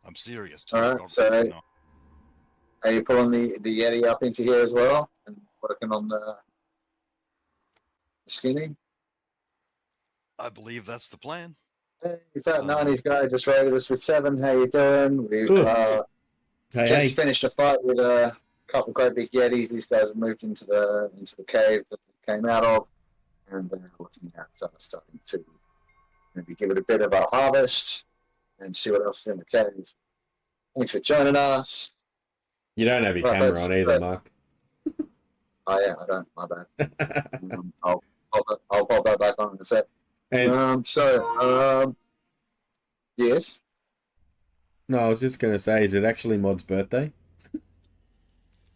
I'm serious. Too. All right, so are you pulling the Yeti up into here as well and working on the skinning? I believe that's the plan. Hey, that 90s guy just raided us with 7. How you doing? We just finished a fight with a couple of great big Yetis. These guys have moved into the cave that they came out of, and they're looking at starting to maybe give it a bit of a harvest and see what else is in the cave. Thanks for joining us. You don't have your camera on either, Mark. Oh yeah, I don't. My bad. I'll pop that back on in a sec. And, yes. No, I was just going to say, is it actually Mod's birthday?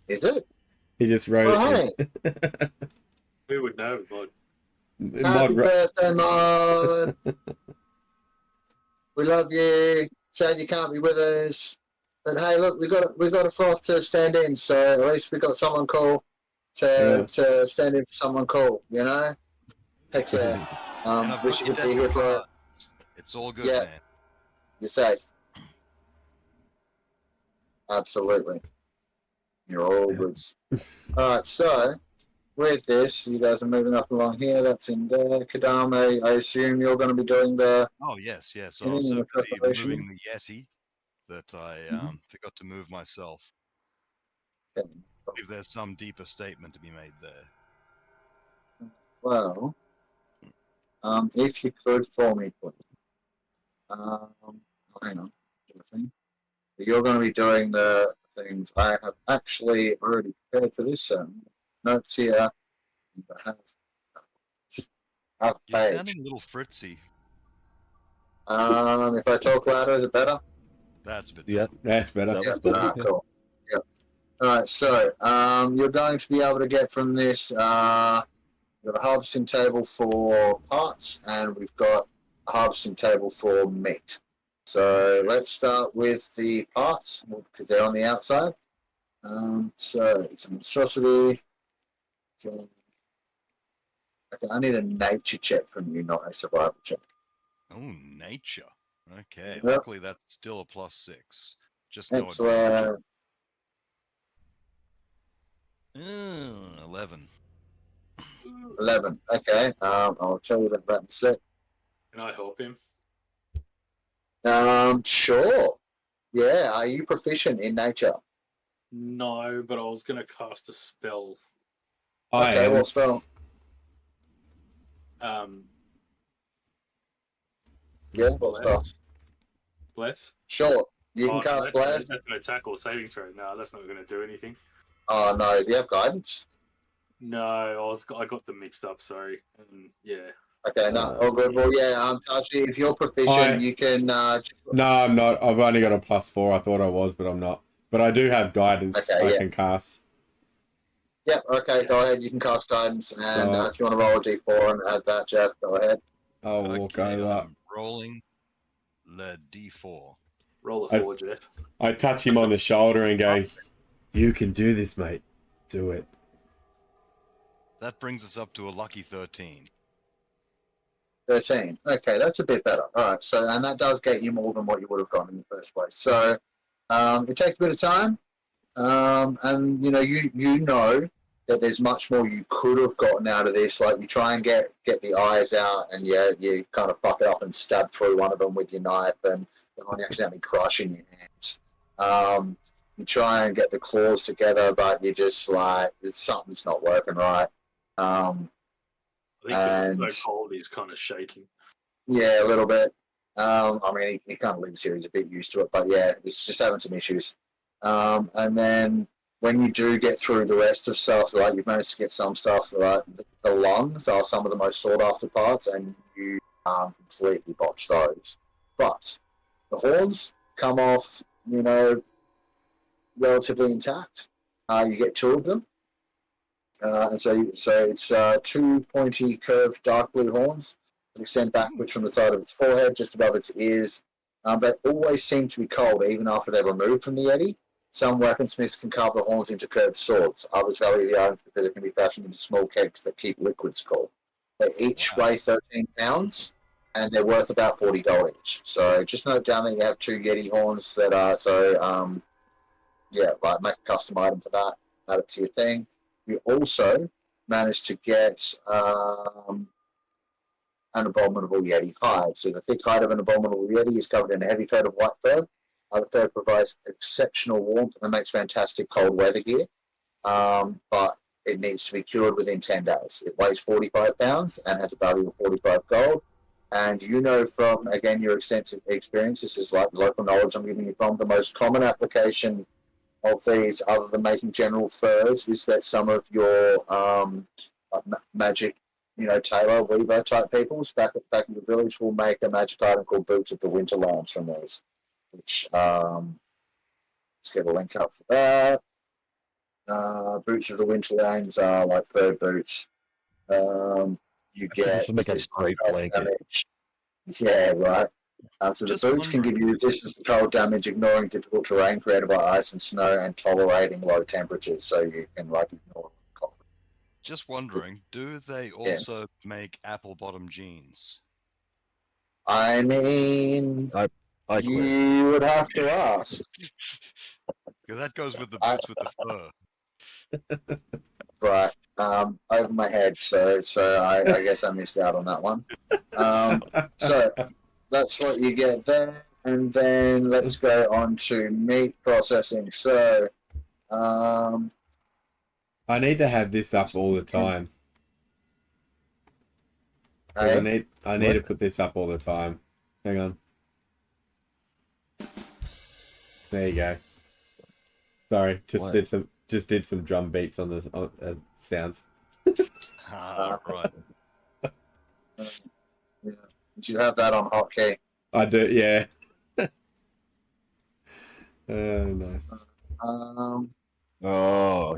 Is it? He just wrote it. Who would know, Mod? Happy birthday, Mod! We love you. Sad you can't be with us, but hey, look, we got a fourth to stand in, so at least we got someone cool to stand in for someone cool. You know, heck yeah. Wish you could be here for it. It's all good, man. You're safe. Absolutely. You're all good. All right, so with this, you guys are moving up along here. That's in there. Kadame, I assume you're going to be doing the... Oh, yes. I was so busy moving the Yeti that I forgot to move myself. Okay. I believe there's some deeper statement to be made there. Well, if you could for me, please. Hang on. You're going to be doing the things. I have actually already prepared for this. Notes here. You're sounding a little fritzy. If I talk louder, is it better? That's a bit better. That's better. Cool. Yeah. All right. So you're going to be able to get from this. We've got a harvesting table for parts, and we've got a harvesting table for meat. So let's start with the parts because they're on the outside. So it's a monstrosity. Okay, I need a nature check from you, not a survival check. Oh, nature. Okay, yep. Luckily that's still a +6. Just no Excellent. 11. 11. Okay, I'll tell you about that in a sec. Can I help him? Sure. Yeah, are you proficient in nature? No, but I was going to cast a spell. Okay, what spell? Yeah, what spell? Bless? Sure. You can cast Bless. That's an attack or saving throw. No, that's not going to do anything. Oh, no. Do you have guidance? No, I got them mixed up, sorry. Yeah. Okay, no, all good. Well, yeah, Taiji, if you're proficient, you can... No, I'm not. I've only got a +4. I thought I was, but I'm not. But I do have guidance I can cast. Yep, okay, go ahead. You can cast guidance, and if you want to roll a d4 and add that, Jeff, go ahead. I'll walk over. Rolling the d4. Roll a 4, Jeff. I touch him on the shoulder and go, "You can do this, mate. Do it." That brings us up to a lucky 13. 13. Okay, that's a bit better. All right, so and that does get you more than what you would have gotten in the first place. So it takes a bit of time, and you know that there's much more you could have gotten out of this. Like you try and get the eyes out, and you kind of fuck it up and stab through one of them with your knife, and you accidentally crush in your hands. You try and get the claws together, but you're just like, something's not working right. I think And because it's so cold, he's kind of shaking. yeah, a little bit. I mean, he kind of lives here. He's a bit used to it, but yeah, he's just having some issues. And then when you do get through the rest of stuff, like you've managed to get some stuff, like the lungs are some of the most sought after parts, and you completely botch those. But the horns come off, relatively intact. You get 2 of them. And so it's 2 pointy, curved, dark blue horns that extend backwards from the side of its forehead, just above its ears. They always seem to be cold, even after they're removed from the Yeti. Some weaponsmiths can carve the horns into curved swords. Others value the items because it can be fashioned into small kegs that keep liquids cold. They each weigh 13 pounds, and they're worth about 40 gold each. So just note down that you have 2 Yeti horns that are, like make a custom item for that, add it to your thing. You also managed to get an abominable Yeti hide. So the thick hide of an abominable Yeti is covered in a heavy coat of white fur. The fur provides exceptional warmth and makes fantastic cold weather gear. But it needs to be cured within 10 days. It weighs 45 pounds and has a value of 45 gold. And from, again, your extensive experience, this is like local knowledge I'm giving you from, the most common application of these, other than making general furs, is that some of your magic, tailor, weaver type peoples back in the village will make a magic item called Boots of the Winterlands from these. Which let's get a link up for that. Boots of the Winterlands are like fur boots. You get this will make a great blanket. Damage. Yeah, right. So the boots can give you resistance to cold damage, ignoring difficult terrain created by ice and snow, and tolerating low temperatures, so you can ignore cold. Just wondering, do they also make apple-bottom jeans? I mean, you would have to ask. Because that goes with the boots with the fur. Right. Over my head, so I guess I missed out on that one. So that's what you get there, and then let's go on to meat processing. So, I need to have this up all the time. hey, I need to put this up all the time. Hang on. There you go. Sorry, just did some drum beats on the sounds. Right. Yeah. You should have that on hotkey. I do, yeah. Nice. Oh,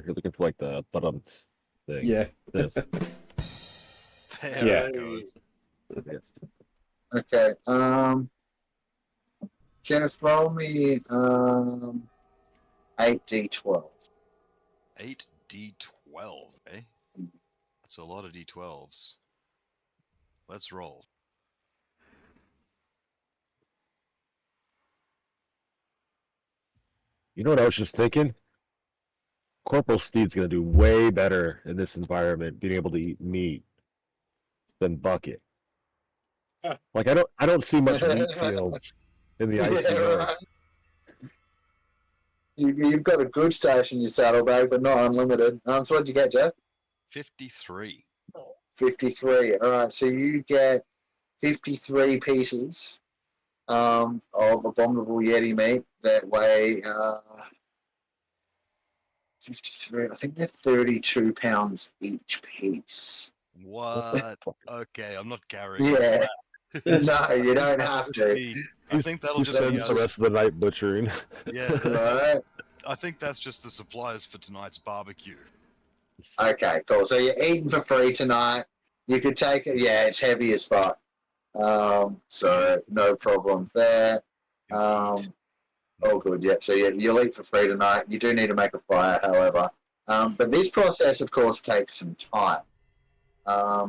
you're looking for like the bottom thing. Yeah. This. There it goes. Yeah. Okay. Jennifer, roll me 8d12. 8d12, eh? That's a lot of d12s. Let's roll. You know what I was just thinking? Corporal Steed's gonna do way better in this environment, being able to eat meat, than Bucket. Huh. Like I don't see much wheat fields in the icy earth. You've got a good stash in your saddlebag, but not unlimited. So what did you get, Jeff? 53. 53. All right, so you get 53 pieces of abominable Yeti meat that weigh 53. I think they're 32 pounds each piece. What? Okay, I'm not carrying. Yeah. No, you don't have to. I think that'll He just be spends the rest of the night butchering. Yeah, Right. I think that's just the supplies for tonight's barbecue. Okay, cool. So you're eating for free tonight. You could take it. Yeah, it's heavy as fuck. So no problem there. Oh, good. Yep. So you'll eat for free tonight. You do need to make a fire, however. But this process, of course, takes some time. I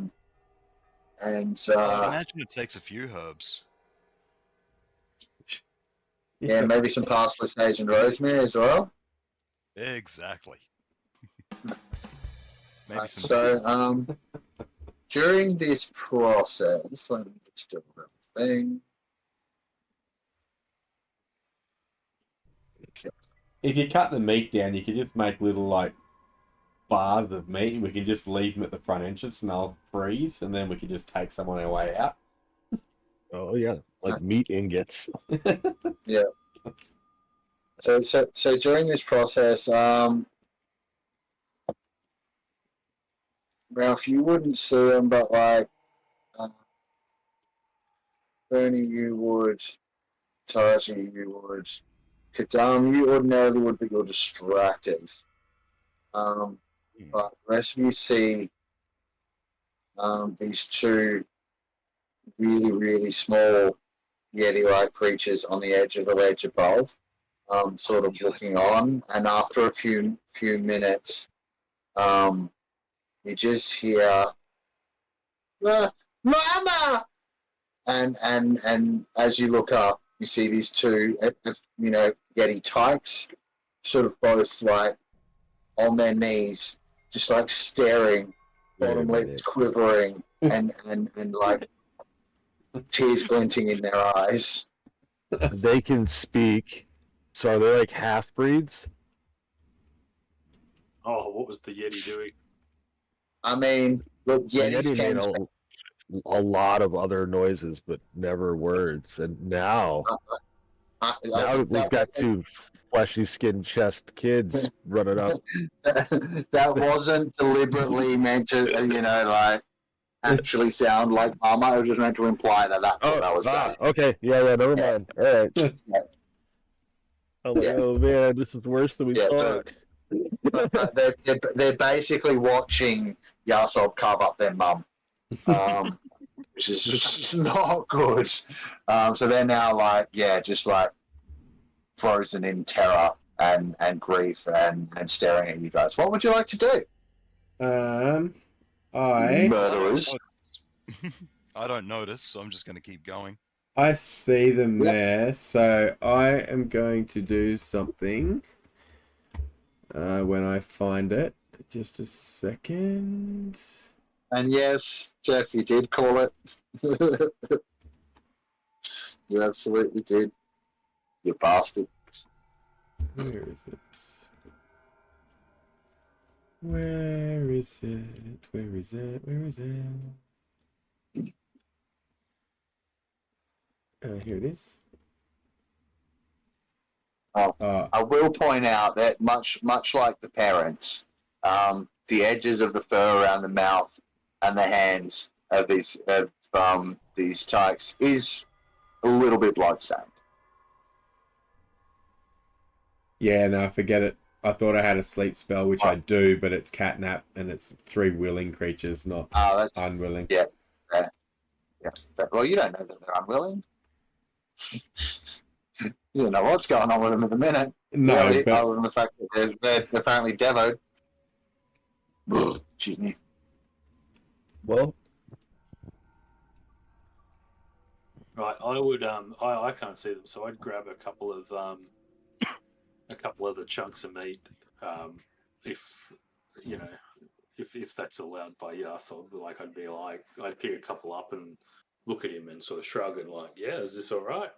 imagine it takes a few herbs. Yeah, maybe some parsley, sage, and rosemary as well. Exactly. Maybe some. So, during this process, let me just do a thing. Okay. if you cut the meat down, you can just make little like bars of meat, and we can just leave them at the front entrance, and they'll freeze, and then we can just take some on our way out. Oh yeah, like meat ingots. Yeah. So during this process, Ralph, you wouldn't see them, but like Bernie, you would. Taiji, you would. Kadam, you ordinarily would, but you're distracted. But the rest of you see these two really, really small Yeti-like creatures on the edge of the ledge above, sort of looking on. And after a few minutes, you just hear, "Mama!" And as you look up, you see these two, Yeti tykes, sort of both like on their knees, just like staring, bottom lips quivering, and like tears glinting in their eyes. They can speak. So are they like half breeds? Oh, what was the Yeti doing? I mean, look, The Yetis Yeti can made speak. a lot of other noises, but never words. And now we've got two fleshy skinned chest kids running up. That wasn't deliberately meant to, like actually sound like mama. It was just meant to imply that that's what I was saying. Okay. Yeah, never mind. All right. I'm like, oh man, this is worse than we thought. They're basically watching Yahsob carve up their mum, which is just not good. So they're now like, just like frozen in terror and grief and staring at you guys. What would you like to do? Murderers. I don't notice, so I'm just going to keep going. I see them there, so I am going to do something when I find it. Just a second. And yes, Jeff, you did call it. You absolutely did. You bastard. Where is it? Where is it? Where is it? Where is it? Here it is. I will point out that much like the parents, the edges of the fur around the mouth and the hands of these tykes is a little bit bloodstained. Yeah, no, forget it. I thought I had a sleep spell, which I do, but it's catnap, and it's 3 willing creatures, not unwilling. Yeah. Well, you don't know that they're unwilling. You don't know what's going on with them at the minute. No, really, but... other than the fact that they're apparently devoed. Excuse me. Well, Right, I would. I can't see them, so I'd grab a couple of the chunks of meat, if that's allowed by Yahsob. Like, I'd pick a couple up and look at him and sort of shrug and like, yeah, is this all right?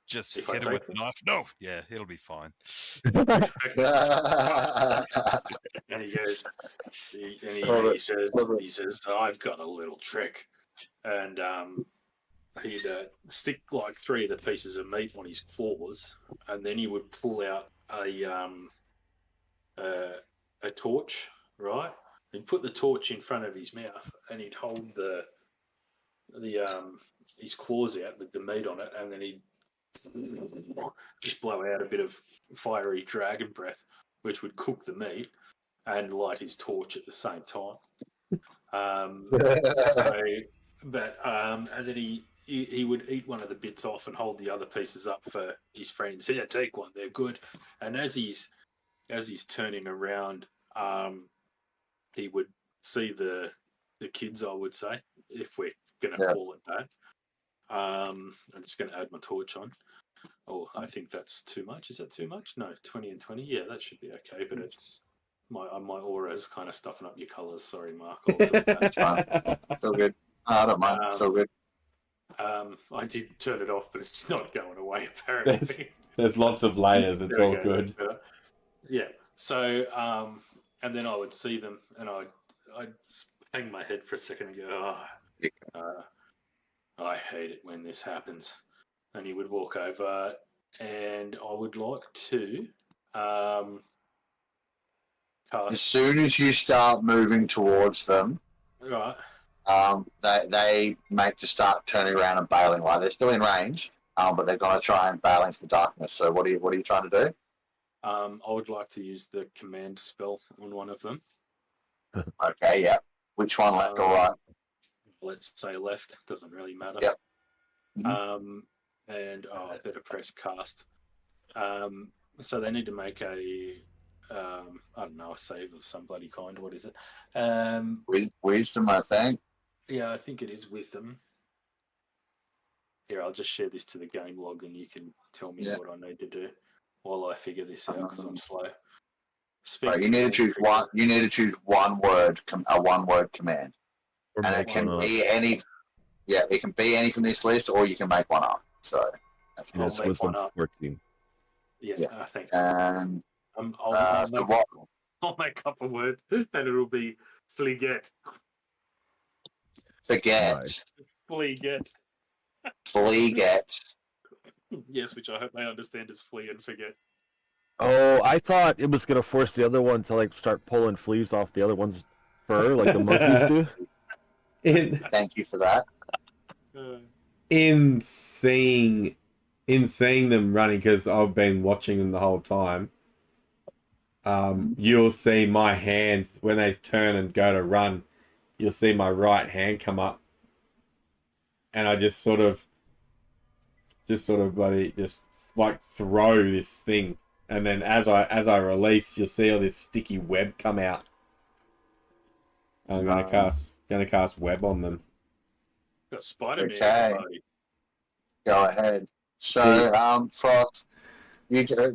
Just If hit I it with take the them? knife. No, yeah, it'll be fine. And he goes, he says, I've got a little trick, and he'd stick like 3 of the pieces of meat on his claws, and then he would pull out a torch, right? He'd put the torch in front of his mouth, and he'd hold his claws out with the meat on it, and then he'd just blow out a bit of fiery dragon breath, which would cook the meat and light his torch at the same time. And then he would eat one of the bits off and hold the other pieces up for his friends. Yeah, take one, they're good. And as he's turning around, he would see the kids, I would say, if we're going to call it that. I'm just going to add my torch on. Oh, I think that's too much. Is that too much? No, 20 and 20. Yeah, that should be okay. But it's my aura is kind of stuffing up your colours. Sorry, Mark. It's fine. So good. I don't mind. So good. I did turn it off, but it's not going away apparently. There's lots of layers. It's There all we go. good. Yeah. So, and then I would see them, and I'd hang my head for a second and go, I hate it when this happens. And he would walk over, and I would like to cast. As soon as you start moving towards them, Right. they make to start turning around and bailing. Like they're still in range, but they're going to try and bail into the darkness. So what are you trying to do? I would like to use the command spell on one of them. Okay, yeah. Which one, left or right? Let's say left. Doesn't really matter. Yep. And I better press cast. So they need to make a I don't know, a save of some bloody kind. What is it? Wisdom, I think. Yeah, I think it is wisdom. Here, I'll just share this to the game log, and you can tell me what I need to do while I figure this out because I'm slow. Right, you need to choose one. You need to choose one word, a one-word command, and it can be any. Yeah, it can be any from this list, or you can make one up. So that's And it's wisdom 14. Yeah. Thanks. And I'll make up a word, and it'll be fleeget. Forget. Right. Fleeget. Fleeget. Yes, which I hope they understand as flee and forget. Oh, I thought it was gonna force the other one to like start pulling fleas off the other one's fur, like the monkeys do. Thank you for that. In seeing them running, because I've been watching them the whole time, you'll see my hand when they turn and go to run. You'll see my right hand come up, and I just sort of bloody just like throw this thing, and then as I release, you'll see all this sticky web come out. I'm gonna cast web on them. Got Spider-Man. Okay. Go ahead. So, Frost,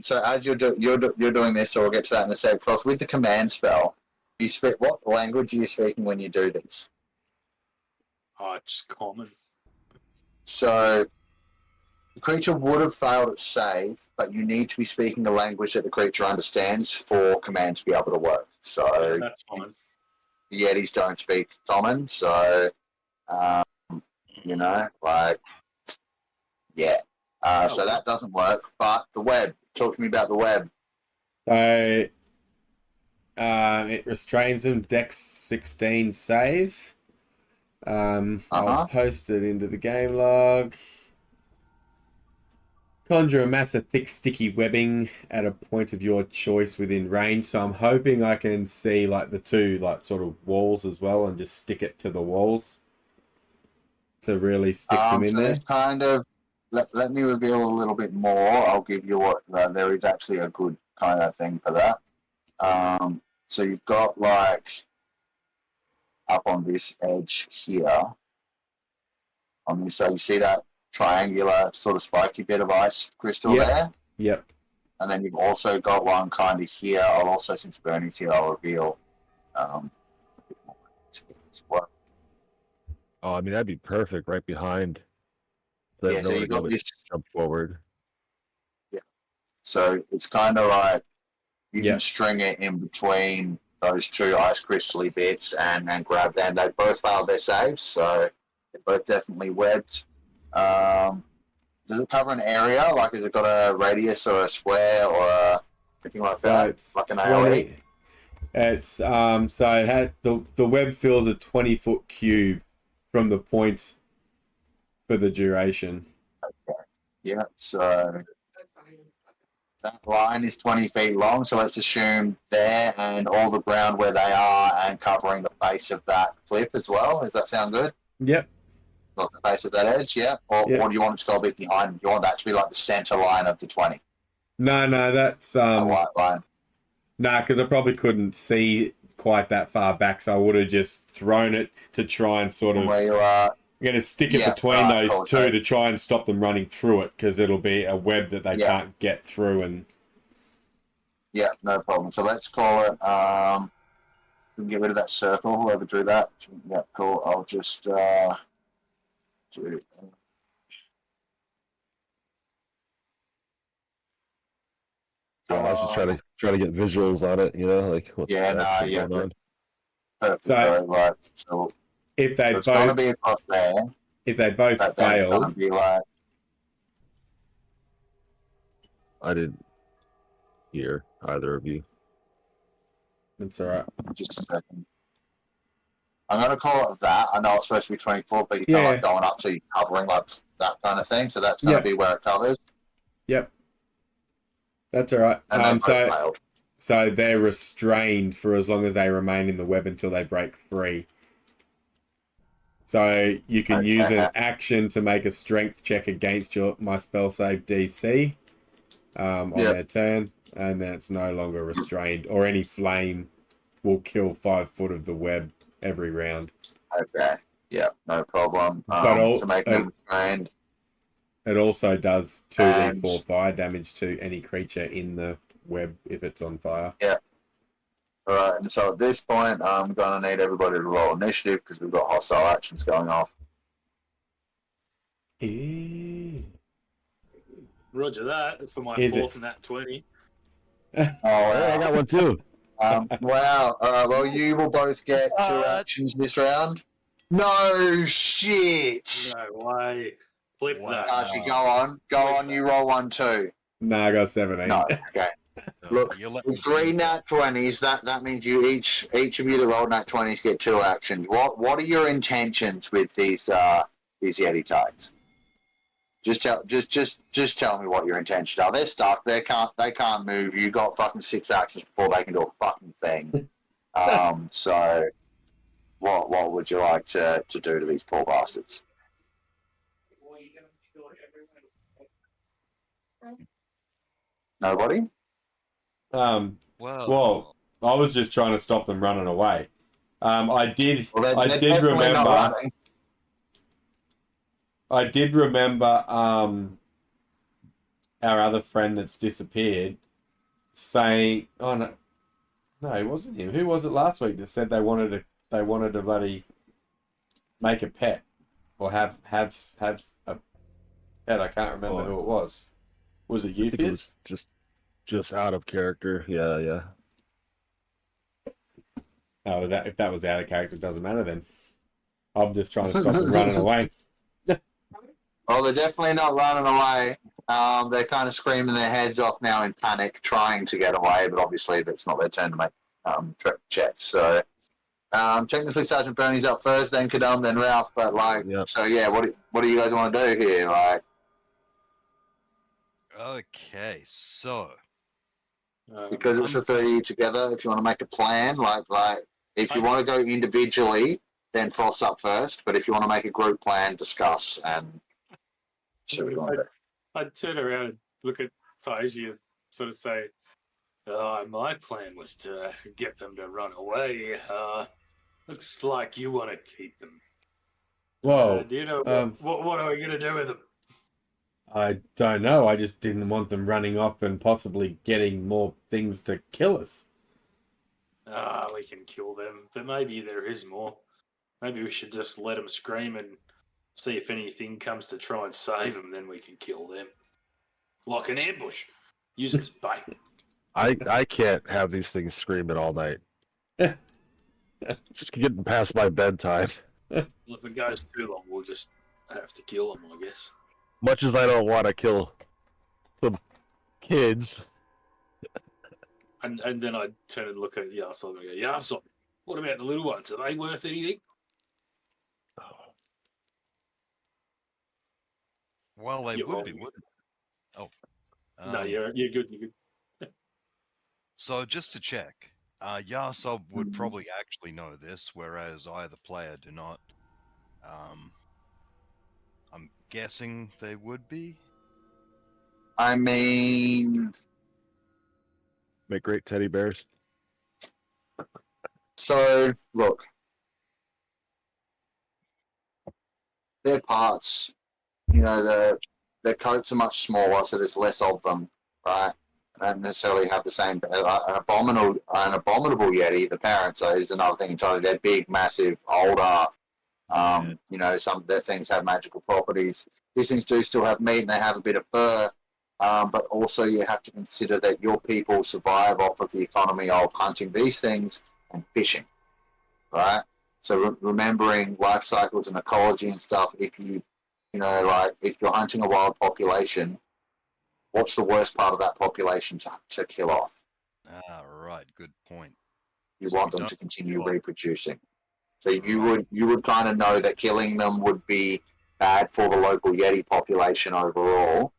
so as you're doing this, so we'll get to that in a sec. Frost, with the command spell, you speak. What language are you speaking when you do this? Oh, it's common. So, the creature would have failed its save, but you need to be speaking the language that the creature understands for command to be able to work. So, yeah, that's fine. The Yetis don't speak common, so so that doesn't work. But the web. Talk to me about the web. So, it restrains them. Dex 16 save. I'll post it into the game log. Conjure a mass of thick, sticky webbing at a point of your choice within range. So I'm hoping I can see like the two like sort of walls as well, and just stick it to the walls to really stick them in there. Kind of. Let me reveal a little bit more. I'll give you what there is actually a good kind of thing for that. So you've got like up on this edge here. So you see that triangular sort of spiky bit of ice crystal there? Yep. And then you've also got one kind of here. I'll also, since Bernie's here, I'll reveal a bit more to this one. Oh, I mean that'd be perfect right behind. So you got this jump forward. Yeah. So it's kind of like you can string it in between those two ice crystally bits and grab them. They both failed their saves, so they're both definitely webbed. Does it cover an area? Like, has it got a radius or a square or anything like that? It's like an 20, AoE? It's so it has the web fills a 20-foot cube from the point for the duration. Okay. Yeah. So that line is 20 feet long. So let's assume there and all the ground where they are and covering the face of that cliff as well. Does that sound good? Yep. Not the face of that edge, yeah? Or do you want it to go a bit behind? Do you want that to be like the center line of the 20? No, that's a white line. No, because I probably couldn't see quite that far back, so I would have just thrown it to try and sort of. Where you are. I'm going to stick it between those two to try and stop them running through it, because it'll be a web that they can't get through. And yeah, no problem. So let's call it. We can get rid of that circle. Whoever drew that. Yeah, cool. I'll just do Yeah, I was just trying to get visuals on it, like what's actually going on. Perfect. So- Right. So If they it's going to both, be across there. if they both But then it's going fail, to be like, I didn't hear either of you. it's all right. just a second. I'm going to call it that. I know it's supposed to be 24, but you're kind of like going up, so you're covering like that kind of thing. So that's going to be where it covers. Yep. That's all right. And then both failed. So they're restrained for as long as they remain in the web until they break free. So you can use an action to make a strength check against my spell save DC on their turn, and then it's no longer restrained, or any flame will kill 5 foot of the web every round. Okay. Yeah, no problem. But to make them restrained. It also does 2d4 fire damage to any creature in the web if it's on fire. Yeah. All right. And so at this point, I'm going to need everybody to roll initiative because we've got hostile actions going off. Roger that. For my fourth and that 20. Oh, I got one too. Wow. Well, you will both get 2 actions this round. No shit. No way. Flip that. Actually, go on. You roll 1 too. No, I got 17. No. Okay. Look, with 3 nat 20s, that means you each of you that rolled nat 20s get 2 actions. What are your intentions with these Yeti tags? Just tell me what your intentions are. They're stuck. They can't move. You got fucking 6 actions before they can do a fucking thing. So, what would you like to do to these poor bastards? Nobody? Well, I was just trying to stop them running away. I did remember our other friend that's disappeared saying, "Oh no, it wasn't him. Who was it last week that said they wanted to bloody make a pet or have a pet? I can't remember who it was. Was it you, I think it was just out of character. Yeah. Oh, if that was out of character, it doesn't matter then. I'm just trying to stop them running away. Well, they're definitely not running away. They're kind of screaming their heads off now in panic, trying to get away, but obviously it's not their turn to make checks. So, technically, Sergeant Bernie's up first, then Kadam, then Ralph. But so yeah, what do you guys want to do here? Okay, so because it's the 3 of you together, if you want to make a plan, if you want to go individually, then Frost up first. But if you want to make a group plan, discuss and see what you want to do. I'd turn around and look at Taiji and sort of say, my plan was to get them to run away. Looks like you want to keep them. Whoa. Do you know what are we going to do with them? I don't know. I just didn't want them running off and possibly getting more things to kill us. We can kill them, but maybe there is more. Maybe we should just let them scream and see if anything comes to try and save them, then we can kill them. Like an ambush. Use them as bait. I can't have these things screaming all night. It's getting past my bedtime. Well, if it goes too long, we'll just have to kill them, I guess. Much as I don't want to kill some kids. And then I'd turn and look at Yahsob and go, Yahsob, what about the little ones? Are they worth anything? Well, they would be, wouldn't they? Oh. No, you're good, you're good. So just to check, Yahsob would probably actually know this, whereas I, the player, do not. I'm guessing they would be. I mean, Make great teddy bears. so look, their parts, their coats are much smaller, so there's less of them, right? They don't necessarily have the same. An abominable Yeti, the parents, so is another thing entirely. They're big, massive, older. Some of their things have magical properties. These things do still have meat, and they have a bit of fur. but also you have to consider that your people survive off of the economy of hunting these things and fishing, right? So remembering life cycles and ecology and stuff. If you like if you're hunting a wild population, what's the worst part of that population to kill off? Ah, right. Good point. You So want you them don't to continue kill off. reproducing. So you would kind of know that killing them would be bad for the local Yeti population overall.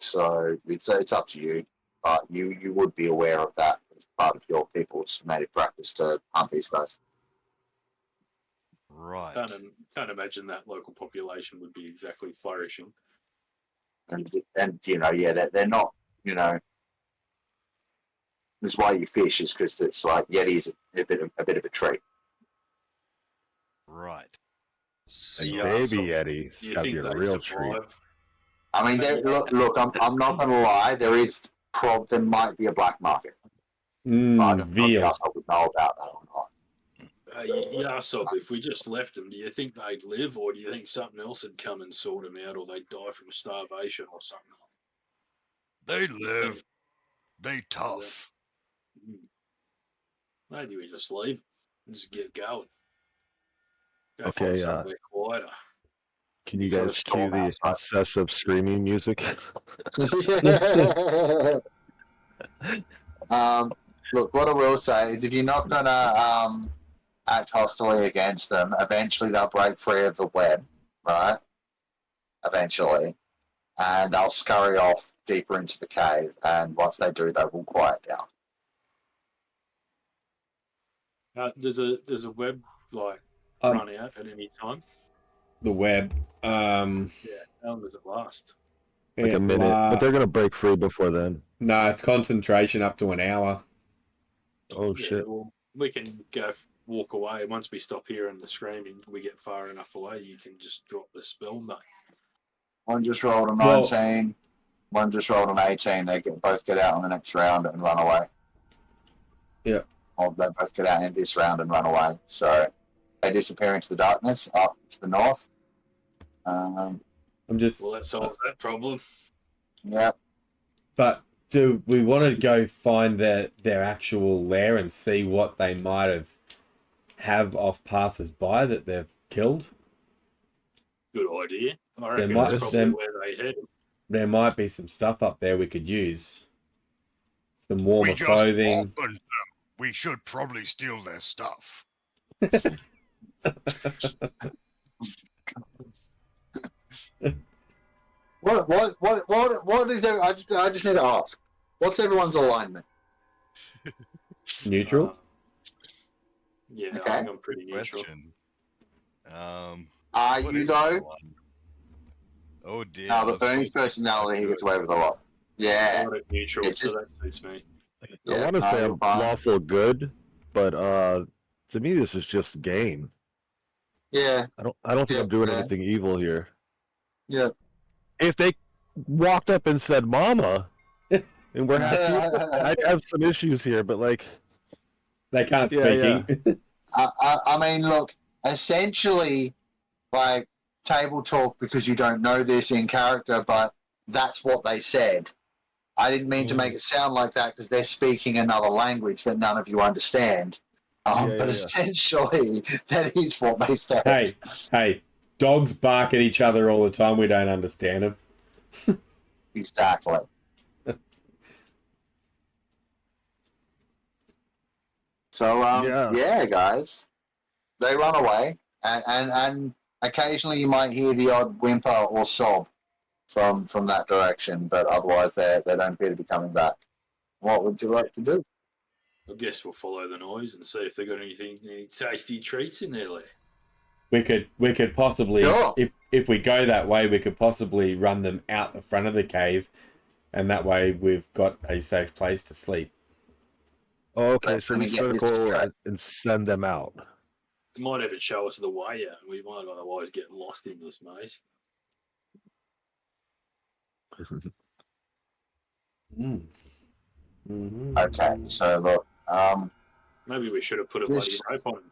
So it's up to you, but you would be aware of that as part of your people's native practice to hunt these guys. Right. Can't imagine that local population would be exactly flourishing. And they're not, this is why you fish, is because it's like Yeti's a bit of a treat. Right. A Yeah, baby so Yeti's Do you gotta be think a they real treat. survive? I mean, look, I'm not going to lie, there might be a black market. But I don't know Veal. if I would know about that or not. Yahsob, if we just left them, do you think they'd live, or do you think something else would come and sort them out, or they'd die from starvation or something? They live. Be tough. Maybe we just leave and just get going. Go Okay, find somewhere quieter. Can you Got a guys storm cue the outside. excessive screaming music? Look, what I will say is if you're not going to act hostily against them, eventually they'll break free of the web, right? Eventually. And they'll scurry off deeper into the cave. And once they do, they will quiet down. There's a web run out at any time. The web. Yeah, how long does it last? Like a minute, but they're gonna break free before then. No, it's concentration up to an hour. Oh shit! Well, we can walk away once we stop hearing the screaming. We get far enough away. You can just drop the spell, mate. One just rolled a 19. One just rolled an 18. They both get out in the next round and run away. Yeah. Or they both get out in this round and run away. So they disappear into the darkness up to the north. I'm just. Well, that solves that problem. Yeah. But do we want to go find their actual lair and see what they might have off passers-by that they've killed? Good idea. I reckon that's probably where they head. There might be some stuff up there we could use. Some warmer clothing. We should probably steal their stuff. What is there? I just need to ask. What's everyone's alignment? Neutral. Yeah, Okay. I think I'm pretty neutral. Question. Are What you is though? the one? Oh dear. No, the Bernie's personality, he gets away with a lot. Yeah. I'm neutral, It's so just- that suits me. I want to say you're I'm fine. lawful good, but to me this is just game. Yeah. I don't think Yeah, I'm doing yeah. anything evil here. Yeah. If they walked up and said "Mama," and we're happy, I'd have some issues here. But like, They can't Yeah, speak. I mean, look, essentially, like, table talk, because you don't know this in character, but that's what they said. I didn't mean to make it sound like that because they're speaking another language that none of you understand. But essentially, that is what they said. Hey, dogs bark at each other all the time. We don't understand them. Exactly. So, yeah, guys, they run away, and occasionally you might hear the odd whimper or sob from that direction, but otherwise they don't appear to be coming back. What would you like to do? I guess we'll follow the noise and see if they've got any tasty treats in their lair. We could possibly, Sure. if we go that way, we could possibly run them out the front of the cave, and that way we've got a safe place to sleep. okay, so Let me we get this circle straight. and send them out. It might even show us the way out. We might otherwise get lost in this maze. Mm-hmm. Okay, so look, Maybe we should have put a bloody This- rope on him.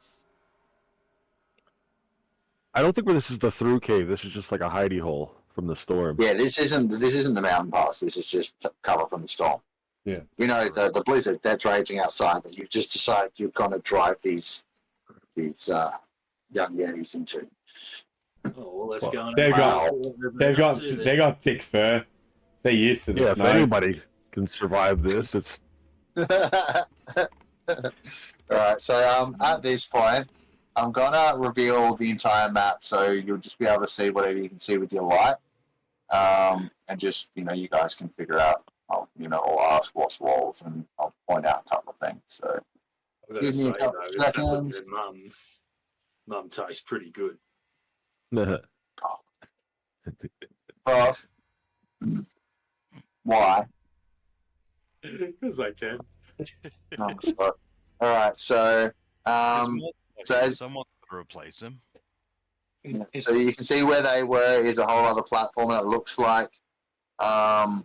I don't think this is the through cave. This is just like a hidey hole. from the storm. Yeah, this isn't the mountain pass. This is just cover from the storm. Yeah. You know, the blizzard that's raging outside that you've just decided you're going to drive these young Yetis into. Oh, well, let's go. They got thick fur. They're used to the Yeah, snow. if anybody can survive this, it's Alright, so at this point, I'm gonna reveal the entire map so you'll just be able to see whatever you can see with your light. And just, you guys can figure out, I'll ask what's walls and I'll point out a couple of things. So I've got to give me say, a couple though, of that seconds. with mum tastes pretty good. Prof. Why? Because I can. Alright, so Someone's got to replace him. yeah, so you can see where they were is a whole other platform, and it looks like sorry,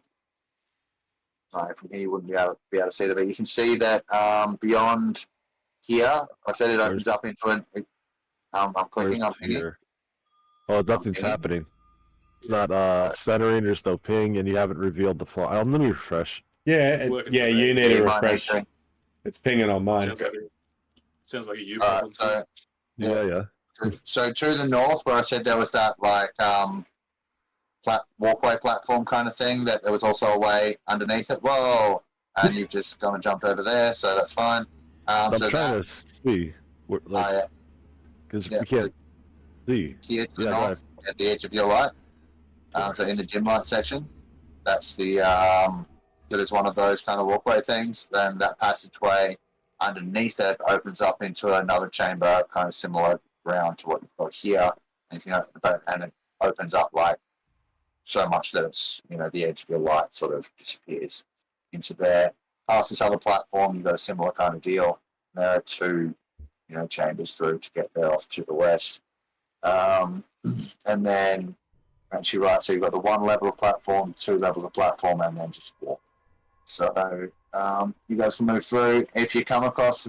from here you wouldn't be able to see that, but you can see that beyond here, I said it opens up into an I'm clicking on here. Oh, nothing's happening. It's not centering, there's no ping, and you haven't revealed the flaw. Let me refresh. Yeah, you need a refresh. It's pinging on mine. Sounds like a you problem. So, Yeah. So to the north, where I said there was that walkway platform kind of thing, that there was also a way underneath it. Whoa! And you've just gone and jumped over there, so that's fine. I'm trying to see, because we can't see. Here to the north, at the edge of your light. So in the gym light section, that's the so there's one of those kind of walkway things. Then that passageway underneath it opens up into another chamber, kind of similar ground to what you've got here, and it opens up like so much that it's the edge of your light sort of disappears into there. Past this other platform, you've got a similar kind of deal. There are two chambers through to get there off to the west, and then actually right. So you've got the one level of platform, two levels of platform, and then just walk. So you guys can move through. If you come across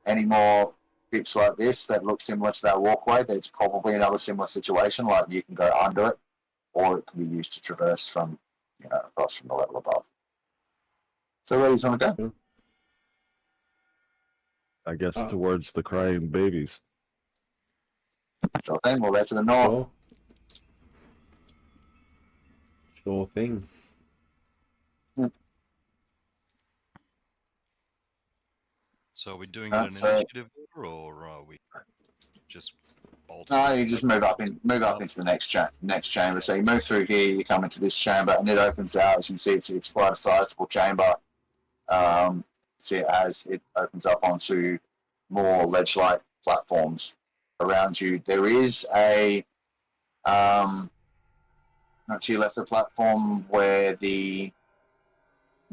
any more bits like this that look similar to that walkway, that's probably another similar situation. Like you can go under it, or it can be used to traverse from across from the level above. So where do you want to go? I guess towards the crying babies. Sure thing. We'll head to the north. Sure thing. So are we doing it in initiative order, or are we just bolted? No, you just move up into the next chamber. So you move through here, you come into this chamber, and it opens out. As you can see, it's quite a sizable chamber. See, it opens up onto more ledge-like platforms around you. There is a to your left of the platform where the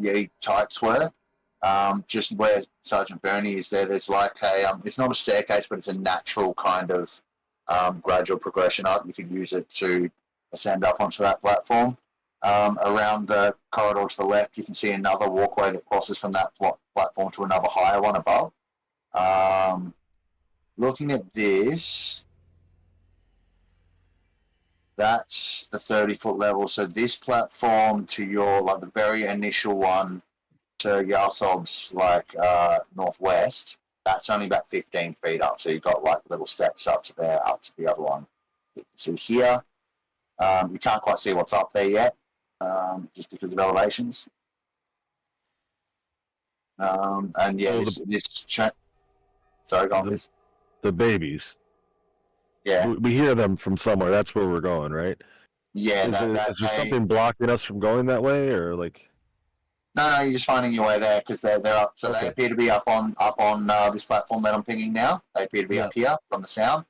Yeti types were. Just where Sergeant Bernie is there's like it's not a staircase, but it's a natural kind of gradual progression up. You could use it to ascend up onto that platform. Around the corridor to the left, you can see another walkway that crosses from that platform to another higher one above. Looking at this, that's the 30-foot level. So this platform to your, the very initial one to Yahsob's, northwest, that's only about 15 feet up. So you've got, little steps up to there, up to the other one. So here, you can't quite see what's up there yet, just because of elevations. And yeah, sorry, go on. The babies. Yeah. We hear them from somewhere. That's where we're going, right? Yeah. Is there something blocking us from going that way, or No, you're just finding your way there because they're up. So They appear to be up on this platform that I'm pinging now. They appear to be up here from the sound.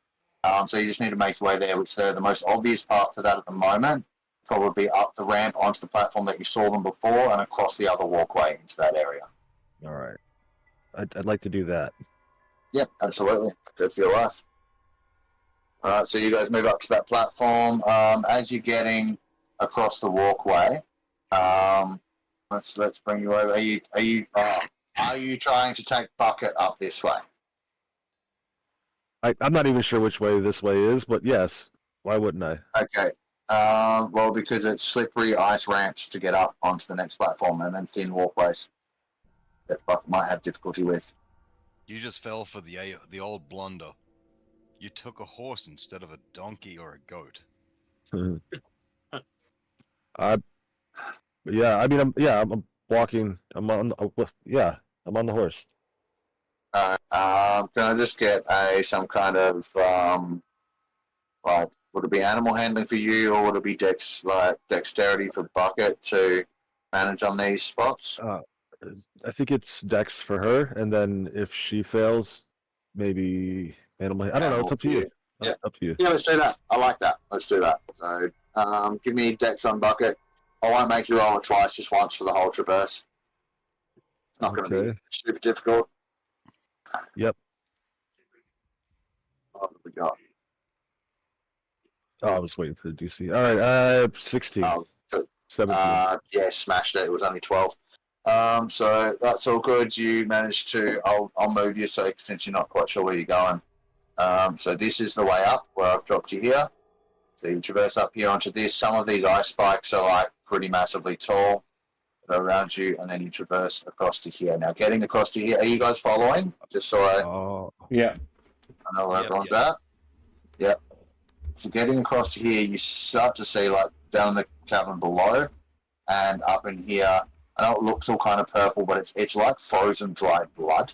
So you just need to make your way there, which the most obvious path to that at the moment, probably up the ramp onto the platform that you saw them before and across the other walkway into that area. All right. I'd like to do that. Yep, absolutely. Good for your life. All right, so you guys move up to that platform. As you're getting across the walkway, let's bring you over. Are you trying to take Bucket up this way? I'm not even sure which way this way is, but yes. Why wouldn't I? Okay. Well, because it's slippery ice ramps to get up onto the next platform, and then thin walkways that Buck might have difficulty with. You just fell for the old blunder. You took a horse instead of a donkey or a goat. Yeah, I mean, I'm walking. I'm on the horse. Can I just get some kind of like, would it be animal handling for you, or would it be dexterity for Bucket to manage on these spots? I think it's dex for her, and then if she fails, maybe animal. I don't know. It's up to you. Yeah. Up to you. Yeah, let's do that. I like that. Let's do that. So, give me dex on Bucket. I won't make you roll it twice, just once for the whole traverse. It's not going to be super difficult. Yep. What have we got? Oh, I was waiting for the DC. All right, 16. 17. Yeah, smashed it. It was only 12. So that's all good. You managed to. I'll move you since you're not quite sure where you're going. So this is the way up where I've dropped you here. So you traverse up here onto this. Some of these ice spikes are like pretty massively tall around you, and then you traverse across to here. Now, getting across to here, are you guys following? Just so yeah. I know where everyone's at. Yep. So getting across to here, you start to see like down in the cavern below, and up in here. I know it looks all kind of purple, but it's like frozen dried blood.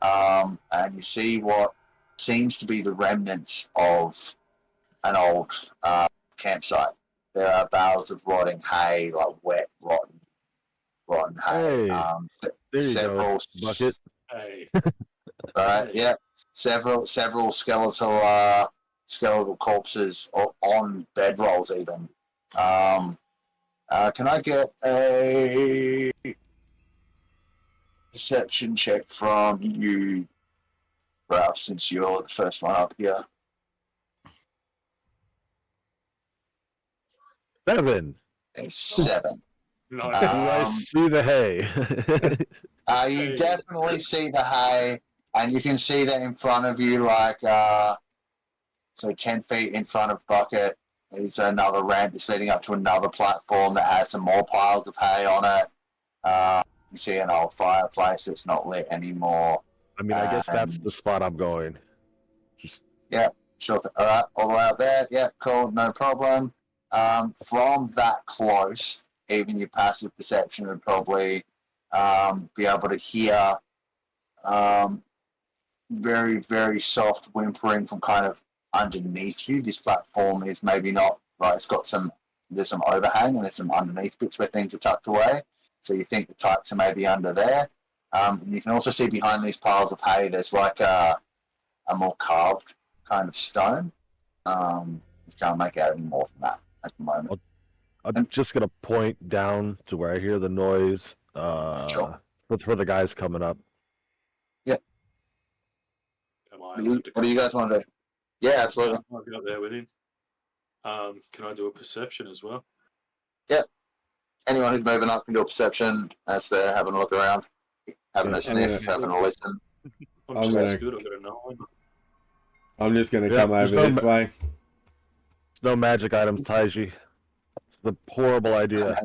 And you see what seems to be the remnants of an old campsite. There are bales of rotting hay, like wet, rotten hay. Hey, there you go, Bucket. Hey. Right, yeah. Several skeletal corpses on bedrolls even. Can I get a perception check from you, Ralph, since you're the first one up here? 7. A 7. Nice. Do I see the hay? You definitely see the hay, and you can see that in front of you, like, so 10 feet in front of Bucket is another ramp that's leading up to another platform that has some more piles of hay on it. You see an old fireplace that's not lit anymore. I mean, I guess that's the spot I'm going. Yeah, sure. All right, all the way up there. Yeah, cool, no problem. From that close, even your passive perception would probably be able to hear very, very soft whimpering from kind of underneath you. This platform is maybe not like there's some overhang and there's some underneath bits where things are tucked away. So you think the types are maybe under there. And you can also see behind these piles of hay, there's like a more carved kind of stone. You can't make out any more from that at the moment. I'm just gonna point down to where I hear the noise. Sure. For the guys coming up. Yep. What do you guys want to do? Yeah, absolutely. I'll go up there with him. Can I do a perception as well? Yep. Anyone who's moving up can do a perception as they're having a look around, having a sniff, having a listen. I'm just as good. I've got a 9. I'm just going to come over this way. There's no magic items, Taiji. It's a horrible idea.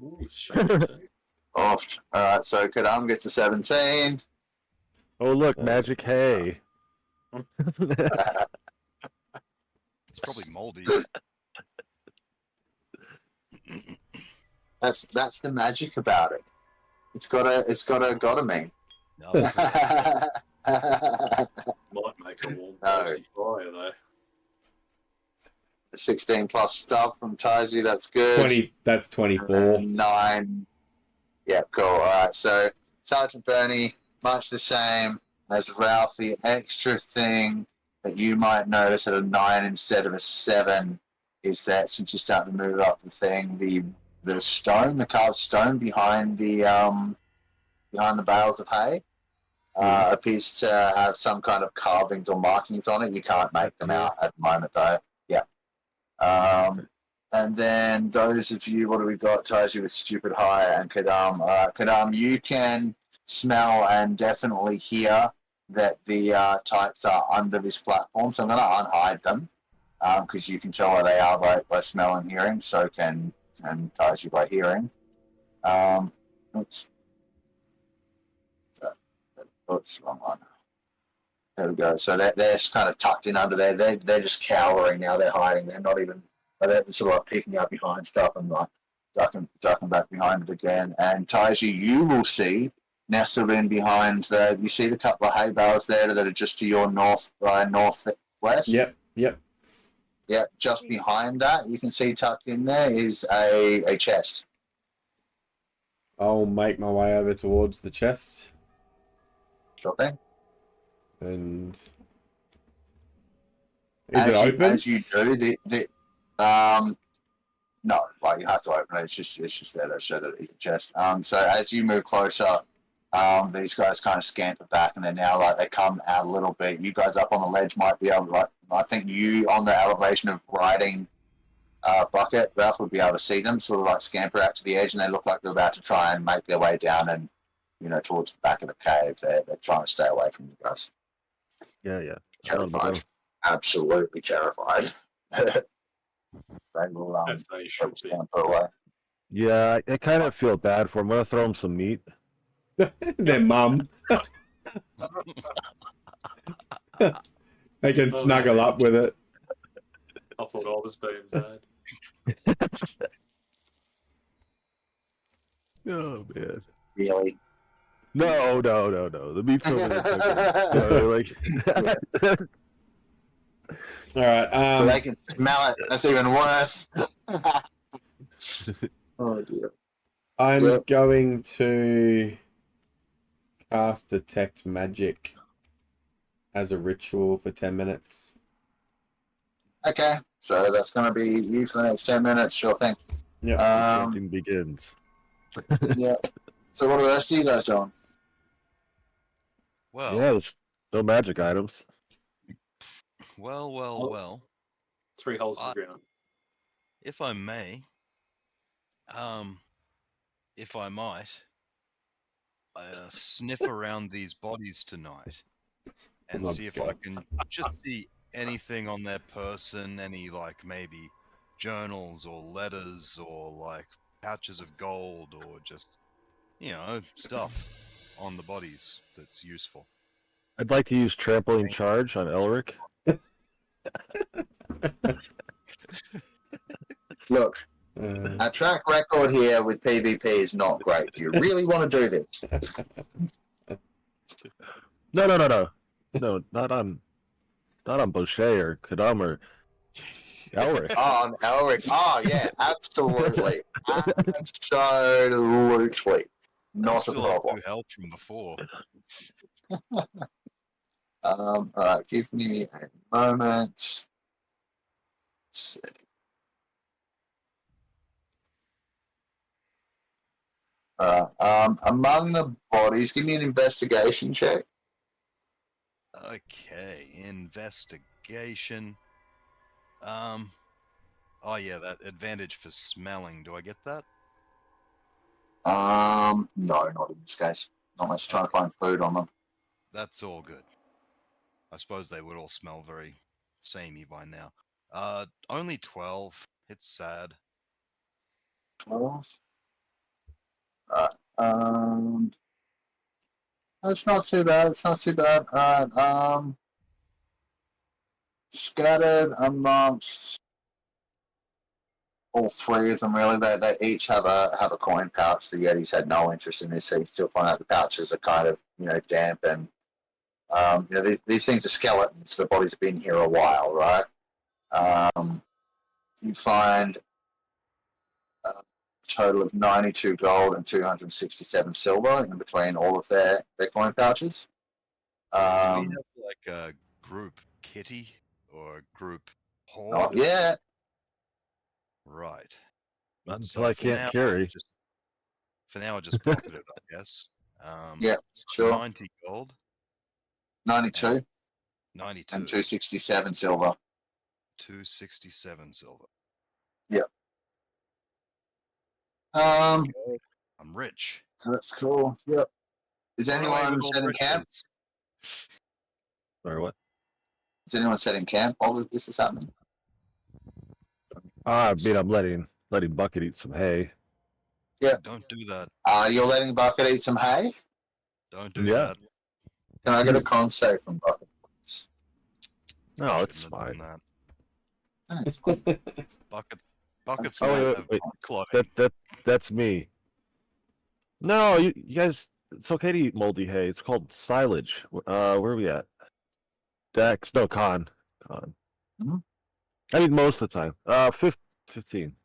Ooh, shit. Off. All right, so Kadam gets a 17. Oh, look, magic hay. It's probably moldy. That's the magic about it. It's got a mean. No, Might make a warm No. toasty fire though. 16 plus stuff from Taiji, that's good. That's 24. 9. Yeah, cool. All right, so Sergeant Bernie, much the same as Ralph. The extra thing that you might notice at a 9 instead of a 7 is that since you're starting to move up the thing, the stone, the carved stone behind the bales of hay, appears to have some kind of carvings or markings on it. You can't make them out at the moment, though. Yeah. And then those of you, what do we got? Taiji with Stupid High and Kadam. Kadam, you can smell and definitely hear that the types are under this platform, so I'm going to unhide them. because you can tell where they are by smell and hearing. So can Taiji by hearing. Oops. Oops, wrong one. There we go. So they're just kind of tucked in under there. They're just cowering now. They're hiding. They're not even. They're sort of like peeking up behind stuff and like ducking back behind it again. And Taiji, you will see nestled in behind the. You see the couple of hay bales there that are just to your northwest. Yep. Yep. Just behind that, you can see tucked in there is a chest. I'll make my way over towards the chest. Sure thing. And is it open? As you do, no, like you have to open it. It's just there to show that it's a chest. So as you move closer, these guys kind of scamper back, and they're now like they come out a little bit. You guys up on the ledge might be able to, like, I think you on the elevation of riding bucket, Ralph would be able to see them sort of like scamper out to the edge, and they look like they're about to try and make their way down and towards the back of the cave. They're trying to stay away from you guys. Yeah. Terrified. Absolutely terrified. They will As they should be. scamper away. Yeah, I kind of feel bad for him. I'm gonna throw him some meat. Their mum. They can snuggle up with it. I thought I was being bad. Oh man. Really? No. The meat's over there. All right. So they can smell it. That's even worse. Oh dear. I'm going to cast Detect Magic as a ritual for 10 minutes. Okay, so that's going to be you for the next 10 minutes. Sure thing. Yeah. Hunting begins. Yeah. So what are the rest of you guys doing? Well, Yeah, there's no magic items. well. 3 holes in the ground. If I may, if I might, sniff around these bodies tonight and see if I can just see anything on their person, any like maybe journals or letters or like pouches of gold or just, stuff on the bodies that's useful. I'd like to use trampling charge on Elric. Look, our track record here with PvP is not great. Do you really want to do this? No, not on Boucher or Kadam or Elric. On Elric. Oh, yeah, absolutely. Absolutely. Not a Still have problem. good help from before. All right, give me a moment. Let's see. All right. Among the bodies, give me an investigation check. Okay, investigation. Oh yeah, that advantage for smelling. Do I get that? No, not in this case. Not unless you're trying to find food on them. That's all good. I suppose they would all smell very samey by now. Only 12. It's sad. 12. It's not too bad. It's not too bad. Scattered amongst all 3 of them, really. They each have a coin pouch. The Yetis had no interest in this, so you still find out the pouches are kind of damp and these things are skeletons. The bodies have been here a while, right? You find a total of 92 gold and 267 silver in between all of their coin pouches. Do we have like a group kitty or a group horde? Not yet. Right. Not until So I for can't now, carry. For now, I just pocket it, I guess. Yeah, so sure. 90 gold, 92 92, and 267 silver. 267 silver. Yeah. I'm rich. So that's cool. Yep. Is Run away anyone with all setting camp? riches. Or what? Is anyone setting camp while this is happening? I mean, I'm letting Bucket eat some hay. Yeah. Don't do that. You're letting Bucket eat some hay? Don't do Yeah. that. Can I get a con save from Bucket, please? No, it's Shouldn't have fine. done Thanks. that. Bucket's Oh, gonna wait, have wait. clothing. That's me. No, you guys, it's okay to eat moldy hay. It's called silage. Where are we at? Dex, no, con. Mhm. I mean, most of the time. 15.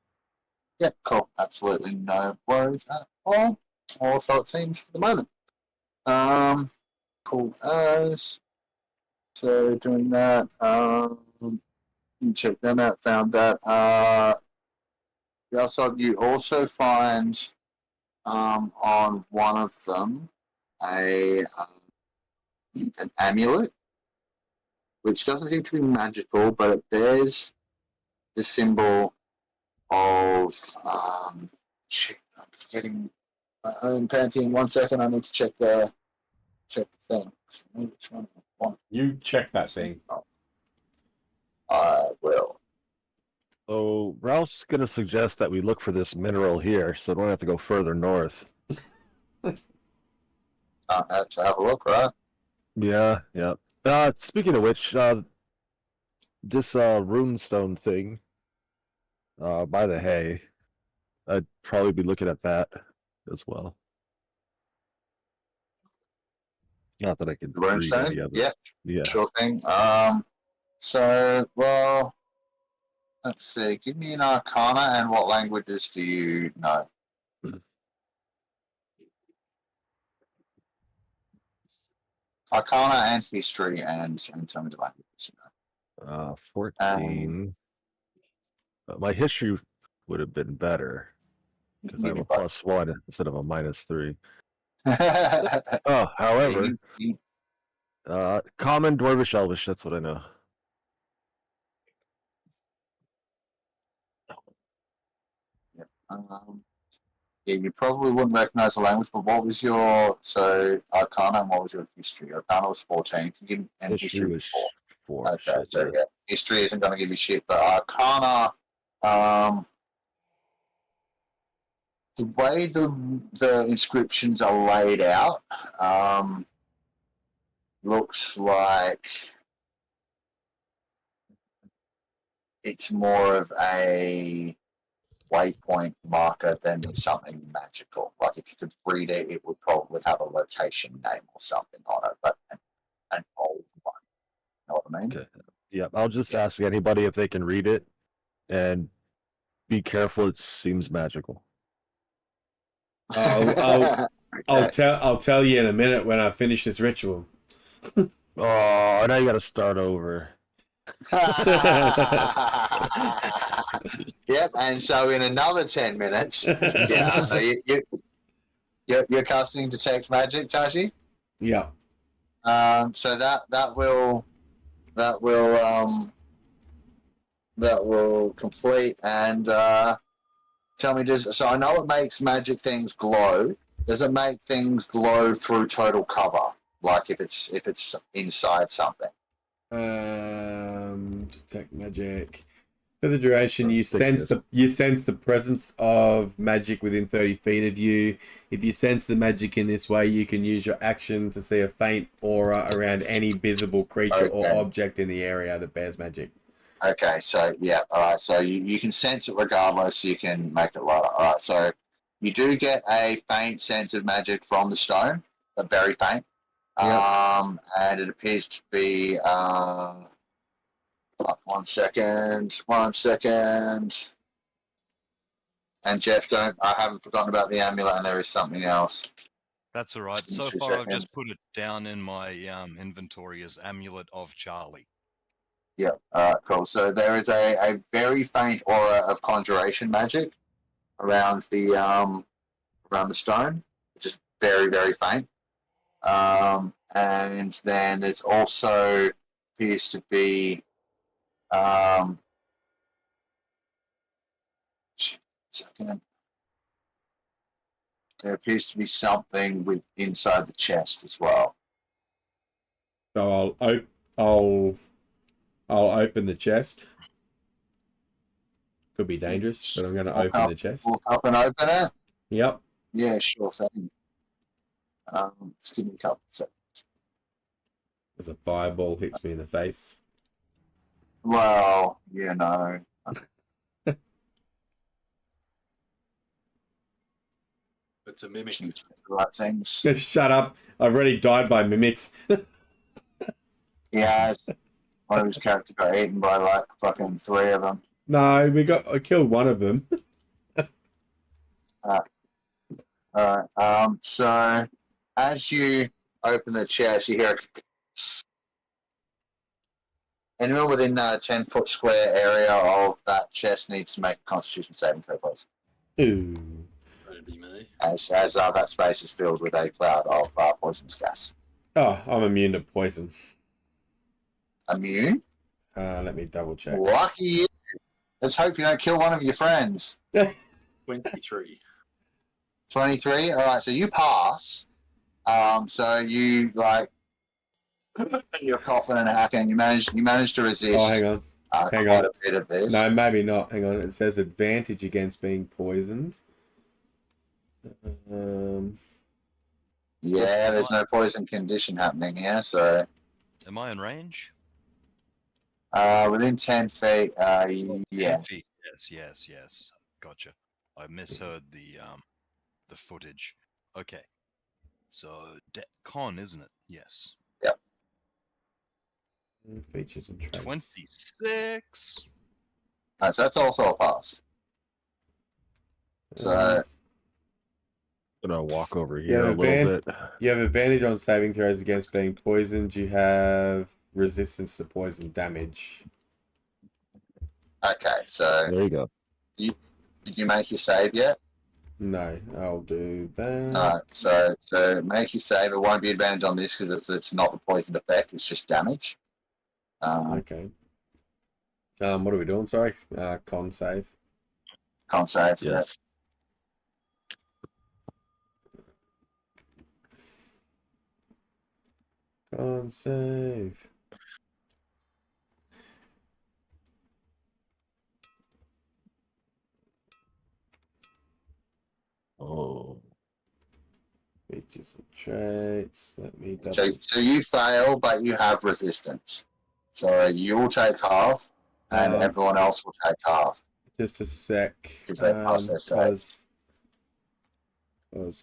Yeah, cool. Absolutely no worries at all. Also, it seems for the moment. Cool as. So doing that. Check them out. Found that. Yahsob, you also find on one of them an amulet, which doesn't seem to be magical, but it bears the symbol of shit, I'm forgetting my own pantheon. 1 second, I need to check the thing. Which one I want? You check that thing. I will. So Ralph's gonna suggest that we look for this mineral here, so we don't have to go further north. Have to have a look, right? Yeah, yeah. Speaking of which, this runestone thing, by the hay, I'd probably be looking at that as well. Not that I can The read any runestone? of it. Yeah, Yeah. sure thing. So, well, let's see. Give me an arcana, and what languages do you know? Arcana and history, and tell me the languages. 14. My history would have been better because I have a +1 instead of a -3. Oh, however, common, dwarvish, elvish, that's what I know. Yeah, you probably wouldn't recognize the language, but what was your Arcana and what was your history? Arcana was 14, and history was 4. 4. Okay, Shit, so yeah, history isn't going to give you shit, but Arcana, the way the inscriptions are laid out, looks like it's more of a waypoint marker than something magical. Like if you could read it, it would probably have a location name or something on it, but an old one. You know what I mean? Okay. Yeah, I'll just ask anybody if they can read it, and be careful. It seems magical. I'll tell you in a minute when I finish this ritual. Oh, now you got to start over. Yep, and so in another 10 minutes, yeah, so you're casting detect magic, Taiji. Yeah. So that will complete, and tell me, so I know it makes magic things glow. Does it make things glow through total cover? Like if it's inside something? Detect magic. For the duration, you sense the presence of magic within 30 feet of you. If you sense the magic in this way, you can use your action to see a faint aura around any visible creature or object in the area that bears magic. Okay, so yeah, all right. So you can sense it regardless. You can make it lighter. All right. So you do get a faint sense of magic from the stone, but very faint. Yep. And it appears to be. 1 second. And Jeff, I haven't forgotten about the amulet, and there is something else. That's all right. So far, I've just put it down in my inventory as Amulet of Charlie. Yeah, cool. So there is a very faint aura of conjuration magic around the stone, which is very, very faint. And then there's also appears to be there appears to be something inside the chest as well. So I'll open the chest. Could be dangerous, but I'm going to open the chest. Walk up and open it. Yep. Yeah, sure thing. Just give me a couple. So, As a fireball hits me in the face. well, you know. It's a mimic. The right things. Shut up. I've already died by mimics. Yeah, one of his characters got eaten by like fucking 3 of them. No, I killed one of them. Alright, so as you open the chest, you hear anyone within a 10-foot square area of that chest needs to make a Constitution saving throw, please. Ooh. That'd be me. As that space is filled with a cloud of poisonous gas. Oh, I'm immune to poison. Immune? Let me double check. Lucky you. Let's hope you don't kill one of your friends. 23. 23? Alright, so you pass. So you, like, you're coughing and hacking. You manage to resist. Oh, hang on. Hang quite on. a bit of this. No, maybe not. Hang on. It says advantage against being poisoned. Yeah, there's no poison condition happening here, so... Am I in range? Within 10 feet, yeah. 10 feet. Yes. Gotcha. I misheard the footage. Okay. So, con, isn't it? Yes. Yep. Features and traits. 26. So that's also a pass. So... Gonna walk over Yeah, here a little bit. You have advantage on saving throws against being poisoned. You have resistance to poison damage. Okay, so... There you go. Did you make your save yet? No, I'll do that. Alright, so make your save. It won't be advantage on this because it's not the poisoned effect, it's just damage. Okay. What are we doing? Sorry. Con save. Can't save. Yes. Con save. Oh. Features and traits. Let me double. So you fail, but you have resistance. So you'll take half, and everyone else will take half. Just a sec. If they pass their save.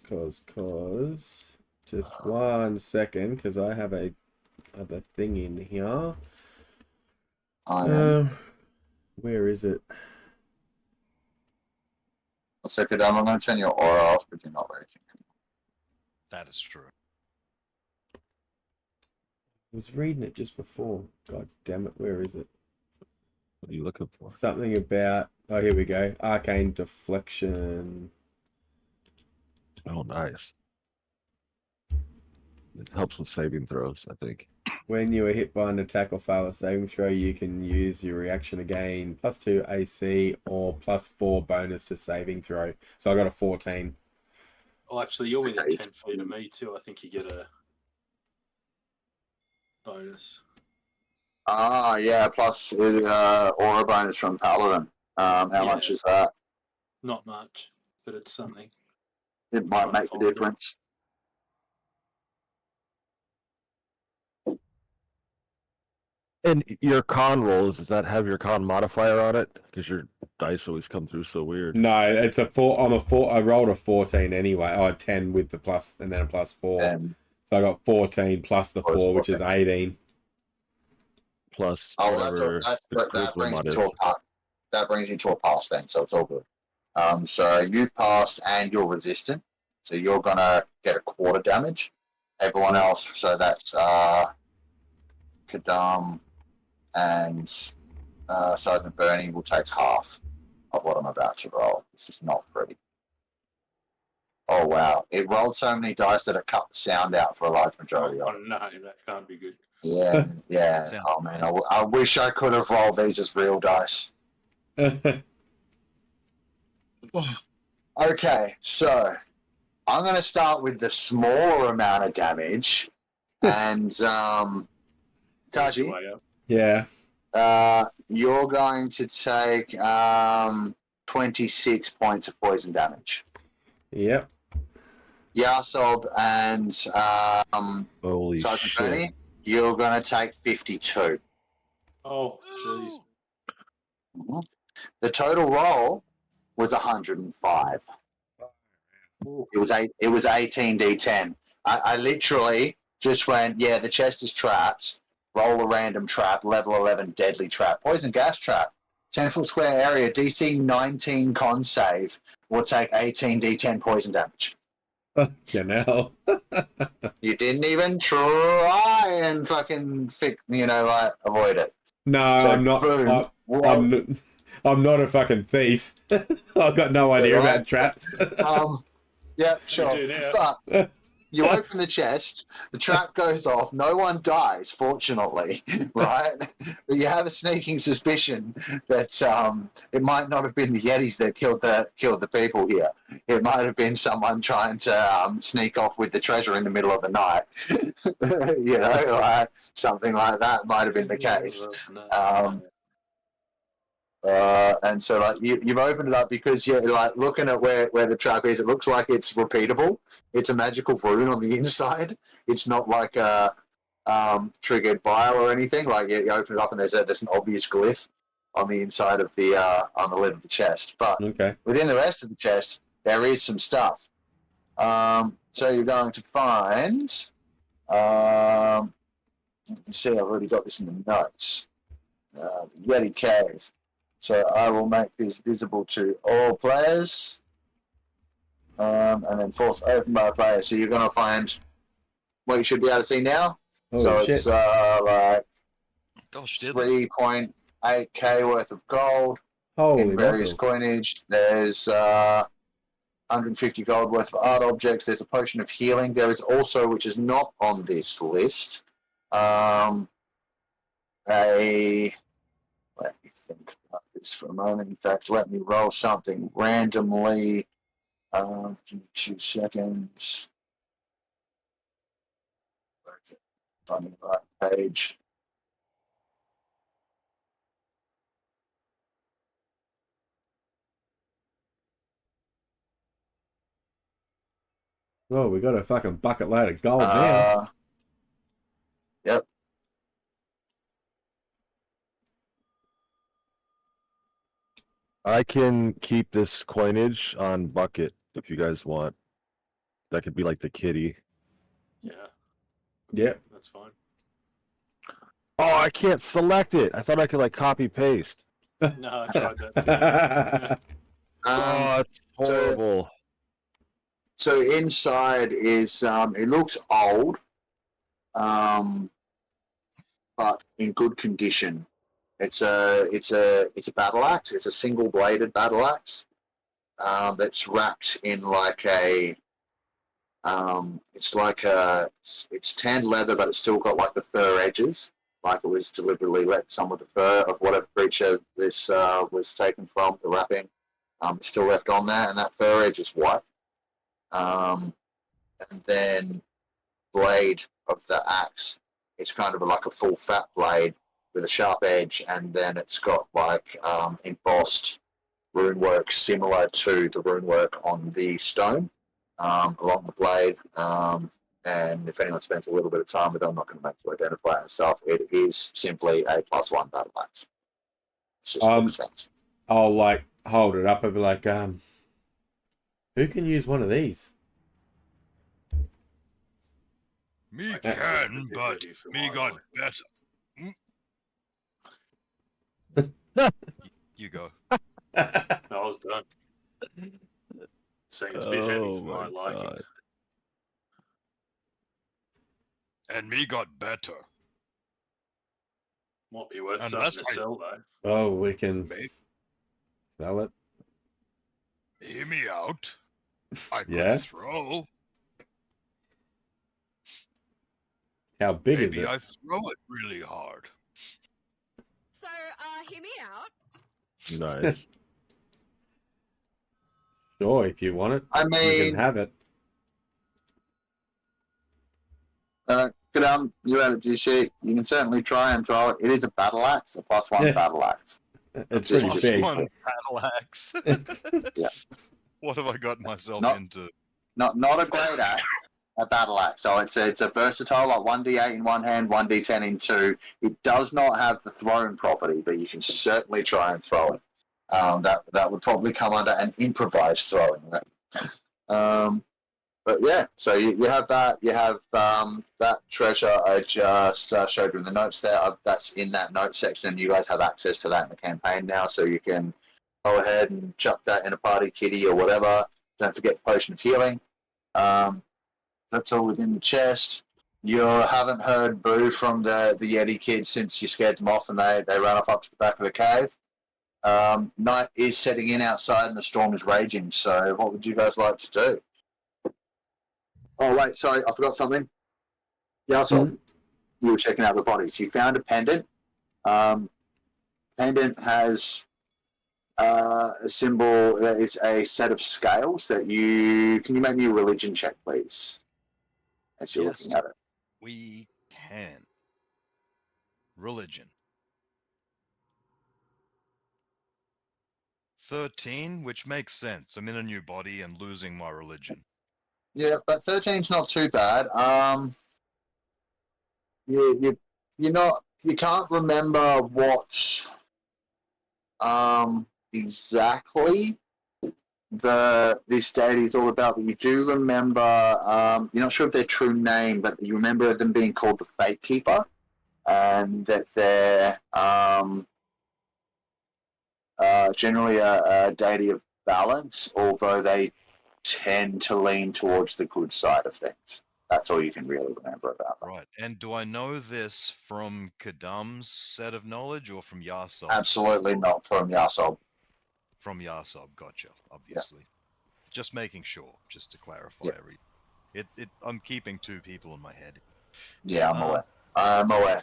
Cause. Just 1 second, because I have a other thing in here. Where is it? So I'm going to turn your aura off, but you're not raging. That is true. I was reading it just before. God damn it, where is it? What are you looking for? Something about... Oh, here we go. Arcane Deflection. Oh, nice. It helps with saving throws, I think. When you are hit by an attack or fail a saving throw, you can use your reaction again, +2 AC or +4 bonus to saving throw. So I got a 14. Well, actually, you're within 10 feet of me, too. I think you get a bonus. Yeah, plus aura bonus from Paladin. How much is that? Not much, but it's something. It might make a difference. And your con rolls, does that have your con modifier on it? Because your dice always come through so weird. No, it's a 4. I'm a 4. I rolled a 14 anyway. Oh, 10 with the plus and then a +4. So I got 14 plus the 4, which is 18. Plus, that brings you to a pass. That brings you to a pass then, so it's all good. So you've passed and you're resistant, so you're gonna get a quarter damage. Everyone else, so that's Kadam and Sergeant Bernie will take half of what I'm about to roll. This is not pretty. Oh wow! It rolled so many dice that it cut the sound out for a large majority of it. Oh no, that can't be good. Yeah, yeah. Oh man, I wish I could have rolled these as real dice. Okay, so I'm going to start with the smaller amount of damage, and Taiji, Yeah. you're going to take 26 points of poison damage. Yep. Yahsob and Holy Sergeant shit. Bernie, you're going to take 52. Oh, jeez. Mhm. The total roll was 105. It was 18d10. I literally just went, yeah, the chest is trapped. Roll a random trap, level 11 deadly trap, poison gas trap, 10-foot square area, DC 19 con save, will take 18d10 poison damage. Now. You didn't even try and fucking avoid it. No, So, I'm not. boom. I'm not a fucking thief. I've got no idea Right. about traps. Yeah, sure. You do now. But you open the chest, the trap goes off, no one dies, fortunately, right? But you have a sneaking suspicion that it might not have been the Yetis that killed the people here. It might have been someone trying to sneak off with the treasure in the middle of the night. Something like that might have been the case. And so you've opened it up because you're looking at where the trap is. It looks like it's repeatable. It's a magical rune on the inside. It's not like a triggered vial or anything. Like you open it up and there's an obvious glyph on the inside of the on the lid of the chest. But Okay. within the rest of the chest, there is some stuff. So you're going to find. You can see I've already got this in the notes. The Yeti Cave. So I will make this visible to all players. And then force open by a player. So you're going to find what you should be able to see now. Holy shit. It's like Gosh, did 3.8k worth of gold Holy in various mackerel. coinage. There's 150 gold worth of art objects. There's a potion of healing. There is also, which is not on this list, let me think about this for a moment. In fact, let me roll something randomly. Give me 2 seconds. Where's it? Finding the right page. Well, we got a fucking bucket load of gold now. Yep. I can keep this coinage on bucket if you guys want. That could be like the kitty. Yeah, Yep. that's fine. Oh, I can't select it. I thought I could like copy paste. No, I tried that too. Oh, it's horrible. So inside is it looks old, but in good condition. It's a battle axe. It's a single bladed battle axe that's wrapped in like a it's tanned leather, but it's still got like the fur edges. Like it was deliberately let some of the fur of whatever creature this was taken from, the wrapping, still left on there, and that fur edge is white. And then blade of the axe, it's kind of like a full fat blade with a sharp edge, and then it's got like embossed rune work similar to the rune work on the stone along the blade. And if anyone spends a little bit of time with it, I'm not going to make you identify it and stuff. It is simply a +1 battle axe. It's just expensive. I'll like hold it up and be like, who can use one of these? Me I can, be but ready for me my got one. better. You go. I was done. Saying it's a bit heavy Oh for my my liking. God. And me got better. Might be worth Unless something to I- sell though. Oh, we can Mate, sell it. hear me out. I could Yeah? throw. How big Maybe is it? I throw it really hard. So, hear me out. Nice. Sure, if you want it, I you mean, can have it. You have a G sheet. You can certainly try and throw it. It is a battle axe, a +1 Yeah. battle axe. It's Just- pretty just- big. One battle axe. Yeah. What have I got myself Not- into? Not a great axe, a battle axe. So it's a versatile, like 1d8 in one hand, 1d10 in two. It does not have the thrown property, but you can certainly try and throw it. That would probably come under an improvised throwing. But yeah, so you have that. You have that treasure I just showed you in the notes there. That's in that note section, and you guys have access to that in the campaign now, so you can go ahead and chuck that in a party kitty or whatever. Don't forget the potion of healing. That's all within the chest. You haven't heard boo from the Yeti kids since you scared them off and they ran off up to the back of the cave. Night is setting in outside and the storm is raging, so what would you guys like to do? Oh, wait, sorry, I forgot something. Yahsob, you were checking out the bodies. You found a pendant. Pendant has a symbol that is a set of scales that you... Can you make me a religion check, please? As you're Yes. looking at it. We can. Religion. 13, which makes sense. I'm in a new body and losing my religion. Yeah, but 13's not too bad. You're not... You can't remember what exactly this deity is all about, but you do remember, you're not sure of their true name, but you remember them being called the Fate Keeper, and that they're generally a deity of balance, although they tend to lean towards the good side of things. That's all you can really remember about them. Right. And do I know this from Kadam's set of knowledge or from Yahsob? Absolutely not from Yahsob. From Yahsob, gotcha, obviously. Just making sure, just to clarify Yeah. I'm keeping two people in my head. Yeah, I'm aware.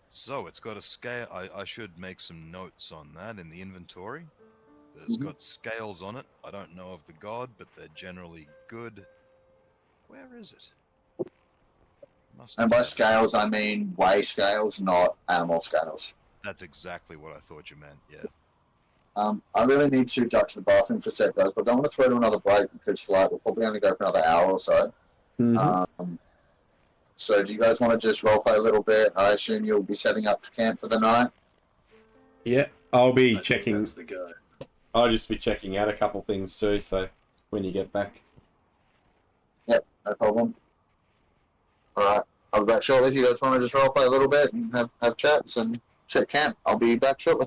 So it's got a scale. I should make some notes on that in the inventory. It's Mhm. got scales on it. I don't know of the god, but they're generally good. Where is it? Must And be by there. scales, I mean weigh scales, not animal scales. That's exactly what I thought you meant, yeah. I really need to duck to the bathroom for a sec, guys, but I don't want to throw to another break because we'll probably only go for another hour or so. So do you guys want to just roleplay a little bit? I assume you'll be setting up to camp for the night. Yeah, I'll be I think checking. that's the go. I'll just be checking out a couple things too. So when you get back, Yep, no problem. Alright, I'll be back shortly. If you guys want to just roleplay a little bit and have chats and set camp, I'll be back shortly.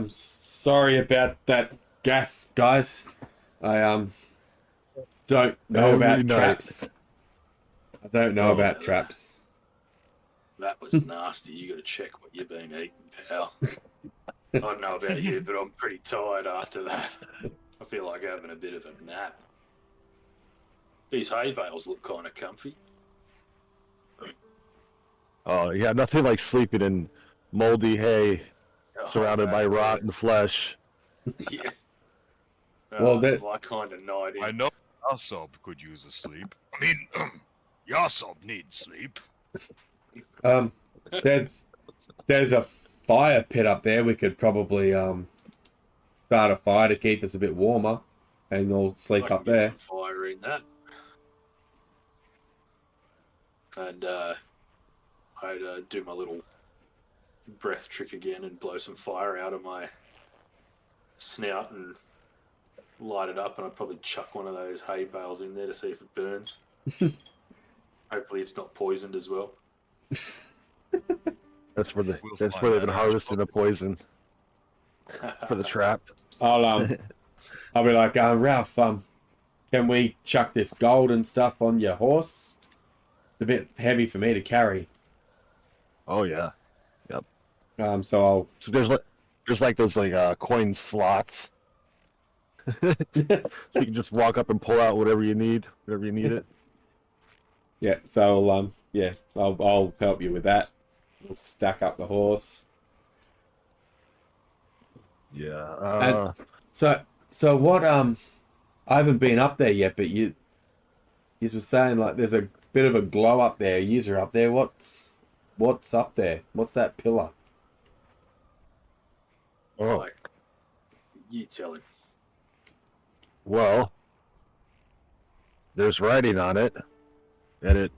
sorry about that gas, guys. I don't know Every about night. traps. I don't know Oh, about no. traps. That was nasty. You got to check what you've been eating, pal. I don't know about you, but I'm pretty tired after that. I feel like having a bit of a nap. These hay bales look kind of comfy. Oh yeah, nothing like sleeping in moldy hay Oh, surrounded by man, rotten flesh. Yeah. Well, that- my kind of night. I know Yahsob could use a sleep. I mean, Yahsob needs sleep. There's a fire pit up there. We could probably start a fire to keep us a bit warmer, and we'll sleep I can up get there. some fire in that. And I'd do my little breath trick again and blow some fire out of my snout and light it up, and I'd probably chuck one of those hay bales in there to see if it burns. Hopefully it's not poisoned as well. That's where We'll they've find been that out. harvesting the poison for the trap. I'll be like, Ralph, can we chuck this gold and stuff on your horse? It's a bit heavy for me to carry. Oh yeah. So I'll. So there's like those coin slots. So you can just walk up and pull out whatever you need it. Yeah, so I'll help you with that. We'll stack up the horse. Yeah. So what I haven't been up there yet, but you were saying like there's bit of a glow up there. User up there. What's up there? What's that pillar? Oh, Like, you tell him. well, there's writing on it, and it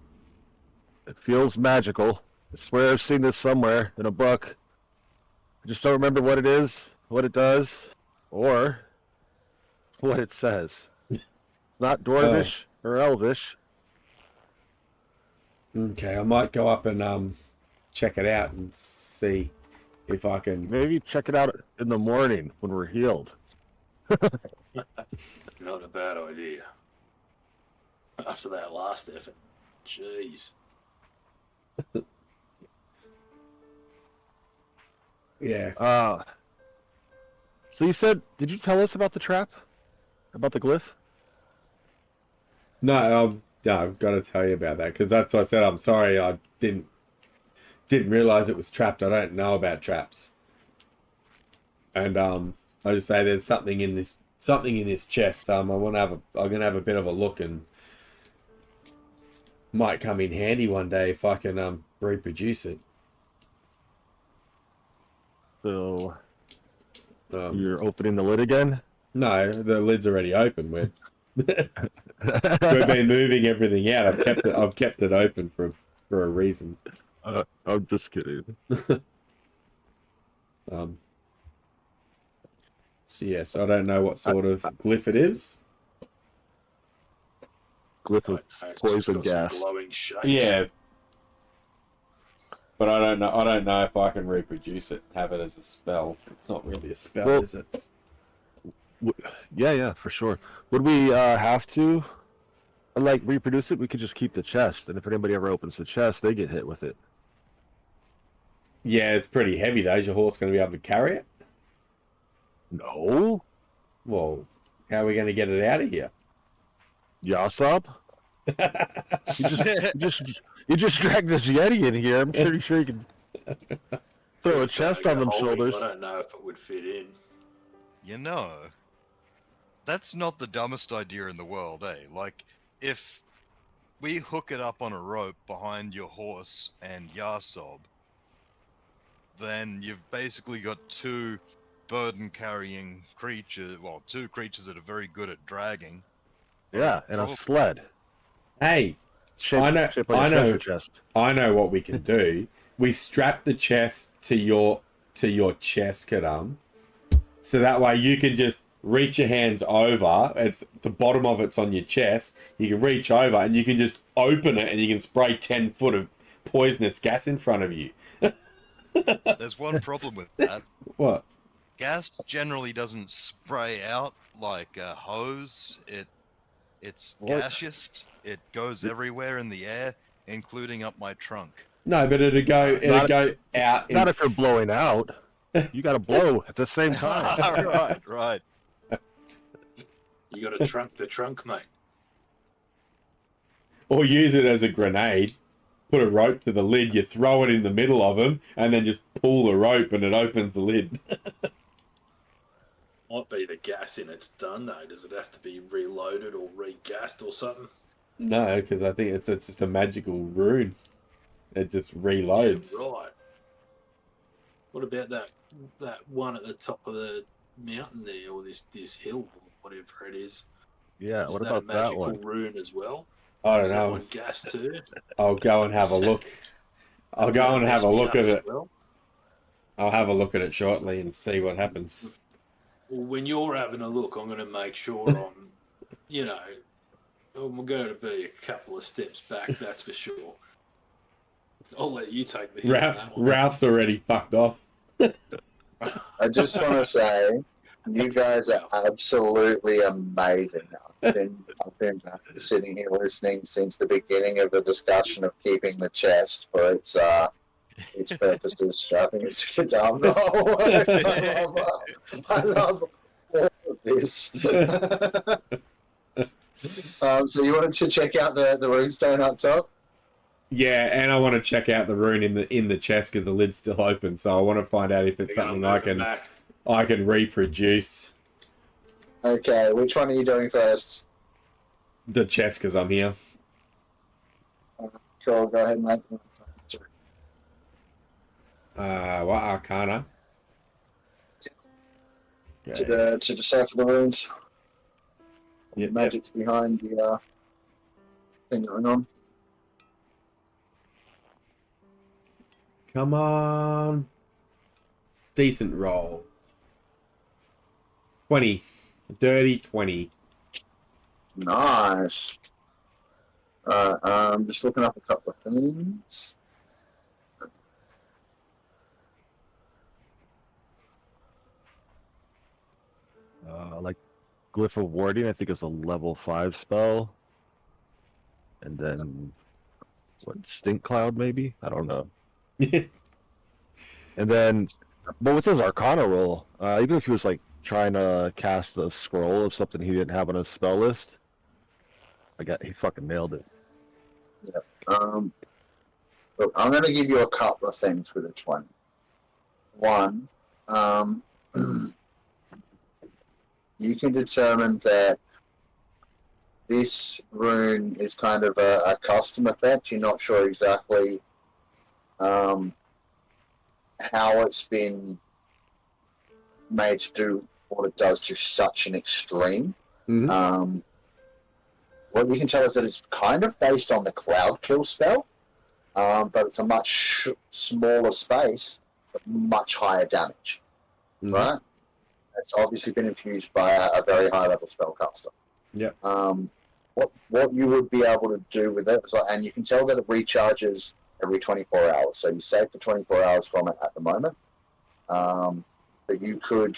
feels magical. I swear I've seen this somewhere in a book. I just don't remember what it is, what it does, or what it says. It's not Dwarvish or Elvish. Okay, I might go up and check it out and see if I can. Maybe check it out in the morning when we're healed. Not a bad idea. After that last effort. Jeez. Yeah. So you said, did you tell us about the trap? About the glyph? No, I've got to tell you about that because that's what I said. I'm sorry, I didn't realize it was trapped. I don't know about traps, and I just say there's something in this chest. I'm gonna have a bit of a look and might come in handy one day if I can reproduce it. So you're opening the lid again? No, the lid's already open. We've been moving everything out. I've kept it open for a reason. I'm just kidding. So yes, I don't know what sort of glyph it is. Glyph of It's just poison got some gas. glowing shapes. Yeah, but I don't know if I can reproduce it. Have it as a spell. It's not really a spell, Well, is it? Yeah, for sure. Would we have to like reproduce it? We could just keep the chest, and if anybody ever opens the chest, they get hit with it. Yeah, it's pretty heavy though. Is your horse going to be able to carry it? No, Well, how are we going to get it out of here? Yahsob. You just drag this Yeti in here. I'm pretty sure you can throw a chest on them Holding, shoulders. I don't know if it would fit in. You know, that's not the dumbest idea in the world, eh? Like, if we hook it up on a rope behind your horse and Yahsob, then you've basically got two burden-carrying creatures, well, two creatures that are very good at dragging. Yeah, and a sled. Hey, Shaped, I know- shaped like I a know. treasure chest. I know what we can do. We strap the chest to your chest, Kadam, so that way you can just reach your hands over. It's the bottom of it's on your chest. You can reach over and you can just open it, and you can spray 10 foot of poisonous gas in front of you. There's one problem with that. What? Gas generally doesn't spray out like a hose. It's What? gaseous. It goes everywhere in the air, including up my trunk. No, but it'd go out. Not if you're blowing out. You got to blow at the same time. Right. You got to trunk the trunk, mate. Or use it as a grenade. Put a rope to the lid, you throw it in the middle of them, and then just pull the rope and it opens the lid. Might be the gas in it's done though. Does it have to be reloaded or regassed or something? No, because I think it's just a magical rune. It just reloads. Yeah, right. What about that one at the top of the mountain there, or this hill, or whatever it is? Yeah, Is what that about a that magical one? rune as well? I don't Is that know. one gas too? I'll go and have a look. I'll go and have a look at it. Well, I'll have a look at it shortly and see what happens. when you're having a look, I'm going to make sure I'm going to be a couple of steps back. That's for sure. I'll let you take the hit on that one. Ralph's already fucked off. I just want to say, you guys are absolutely amazing. I've been sitting here listening since the beginning of the discussion of keeping the chest for its purposes. I think it's a dumb. I love all of this. So you wanted to check out the runestone up top? Yeah, and I want to check out the rune in the chest because the lid's still open. So I want to find out if it's something I can reproduce. Okay, which one are you doing first? The chest, because I'm here. Cool. Go ahead and make them. What Arcana? To decipher the runes. Yep, Magic's behind the thing going on. Come on. Decent roll. 20. Dirty 20. Nice. I'm just looking up a couple of things. Like Glyph of Warding, I think it's a level 5 spell. And then, what, Stink Cloud maybe? I don't know. And then, but with his Arcana roll, even if he was like trying to cast a scroll of something he didn't have on his spell list, he fucking nailed it. Yeah. Look, I'm going to give you a couple of things with a 20. One, you can determine that this rune is kind of a custom effect. You're not sure exactly how it's been made to do what it does to such an extreme. Mm-hmm. What you can tell is that it's kind of based on the Cloud Kill spell, but it's a much smaller space, but much higher damage. Mm-hmm. Right? It's obviously been infused by a very high level spellcaster. Yep. What you would be able to do with it, and you can tell that it recharges every 24 hours. So you save for 24 hours from it at the moment. But you could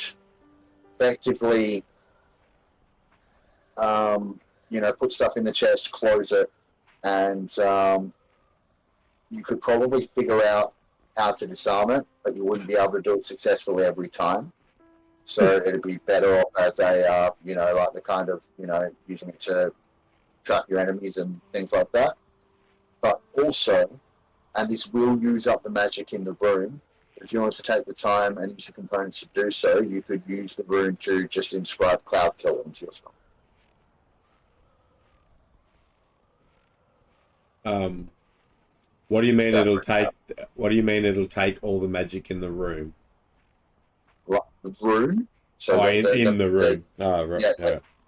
effectively, put stuff in the chest, close it, and you could probably figure out how to disarm it, but you wouldn't be able to do it successfully every time. So it'd be better off as a, like the kind of, using it to trap your enemies and things like that. But also, and this will use up the magic in the rune, if you wanted to take the time and use the components to do so, you could use the rune to just inscribe Cloud Kill into your spell. What do you mean it'll take? What do you mean it'll take all the magic in the room? Right, the rune. So in the room. Right.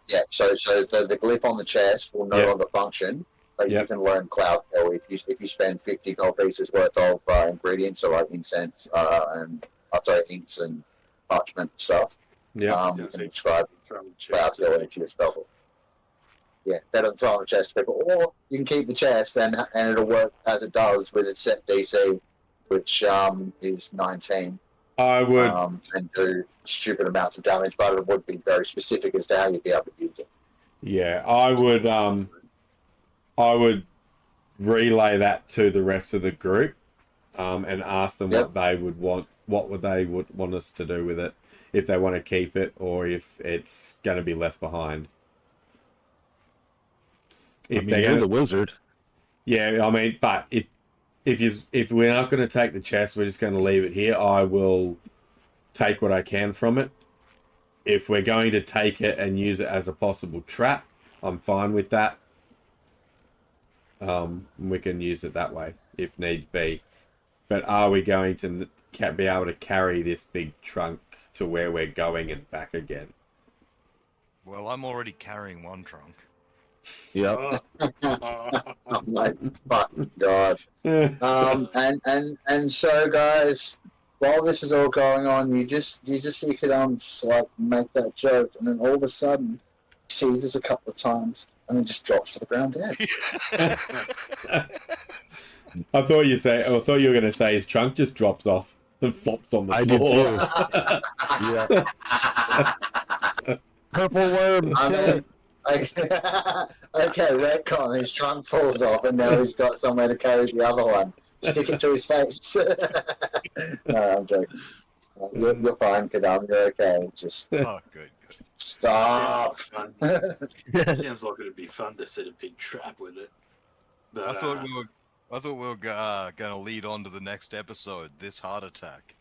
Yeah. So the glyph on the chest will no longer function, but you can learn Cloud Kill if you spend 50 gold pieces worth of ingredients, so like incense inks and parchment stuff. Yeah. You can inscribe Cloud Kill into your spell. Yeah, better than throwing the chest to people. Or you can keep the chest and it'll work as it does with its set DC, which is 19. I would and do stupid amounts of damage, but it would be very specific as to how you'd be able to use it. Yeah, I would relay that to the rest of the group, and ask them what they would want. What would they want us to do with it? If they want to keep it, or if it's going to be left behind. You're the wizard. Yeah, I mean, but if we're not going to take the chest, we're just going to leave it here. I will take what I can from it. If we're going to take it and use it as a possible trap, I'm fine with that. We can use it that way if need be. But are we going to be able to carry this big trunk to where we're going and back again? Well, I'm already carrying one trunk. Yep. Oh my fucking god. And so guys, while this is all going on, you could like make that joke, and then all of a sudden he seizes a couple of times and then just drops to the ground dead. I thought you were going to say his trunk just drops off and flops on the floor. I did too. Yeah. Purple worm. I mean, okay, retcon. His trunk falls off, and now he's got somewhere to carry the other one. Stick it to his face. No, I'm joking. You're fine, Kadam. You're okay. Just good. stop. Sounds like it'd be fun to set a big trap with it. But, I thought we were going to lead on to the next episode. This heart attack.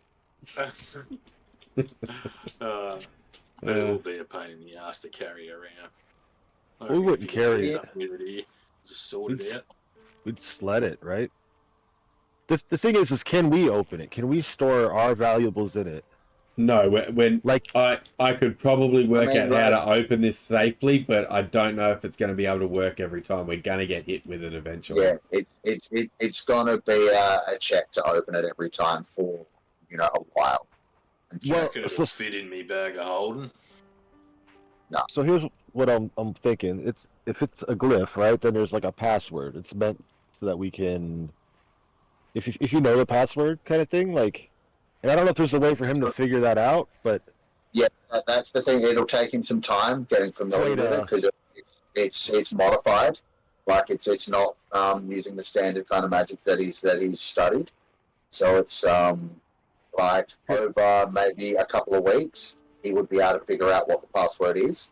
It will be a pain in the ass to carry around. We wouldn't carry it. Just sort it out. we'd sled it, right? The thing is can we open it? Can we store our valuables in it? No, when Like, I could probably work mean, out how to open this safely, but I don't know if it's going to be able to work every time. We're going to get hit with it eventually. Yeah, it's going to be a check to open it every time for, a while. well, Reckon it'll fit in me bag of holding. so here's what I'm thinking. If it's a glyph, right? Then there's like a password. It's meant so that we can, if you know the password, kind of thing. Like, and I don't know if there's a way for him to figure that out, but Yeah, that's the thing. It'll take him some time getting familiar with it because it's modified. Like it's not using the standard kind of magic that he's studied. So it's like over maybe a couple of weeks, he would be able to figure out what the password is.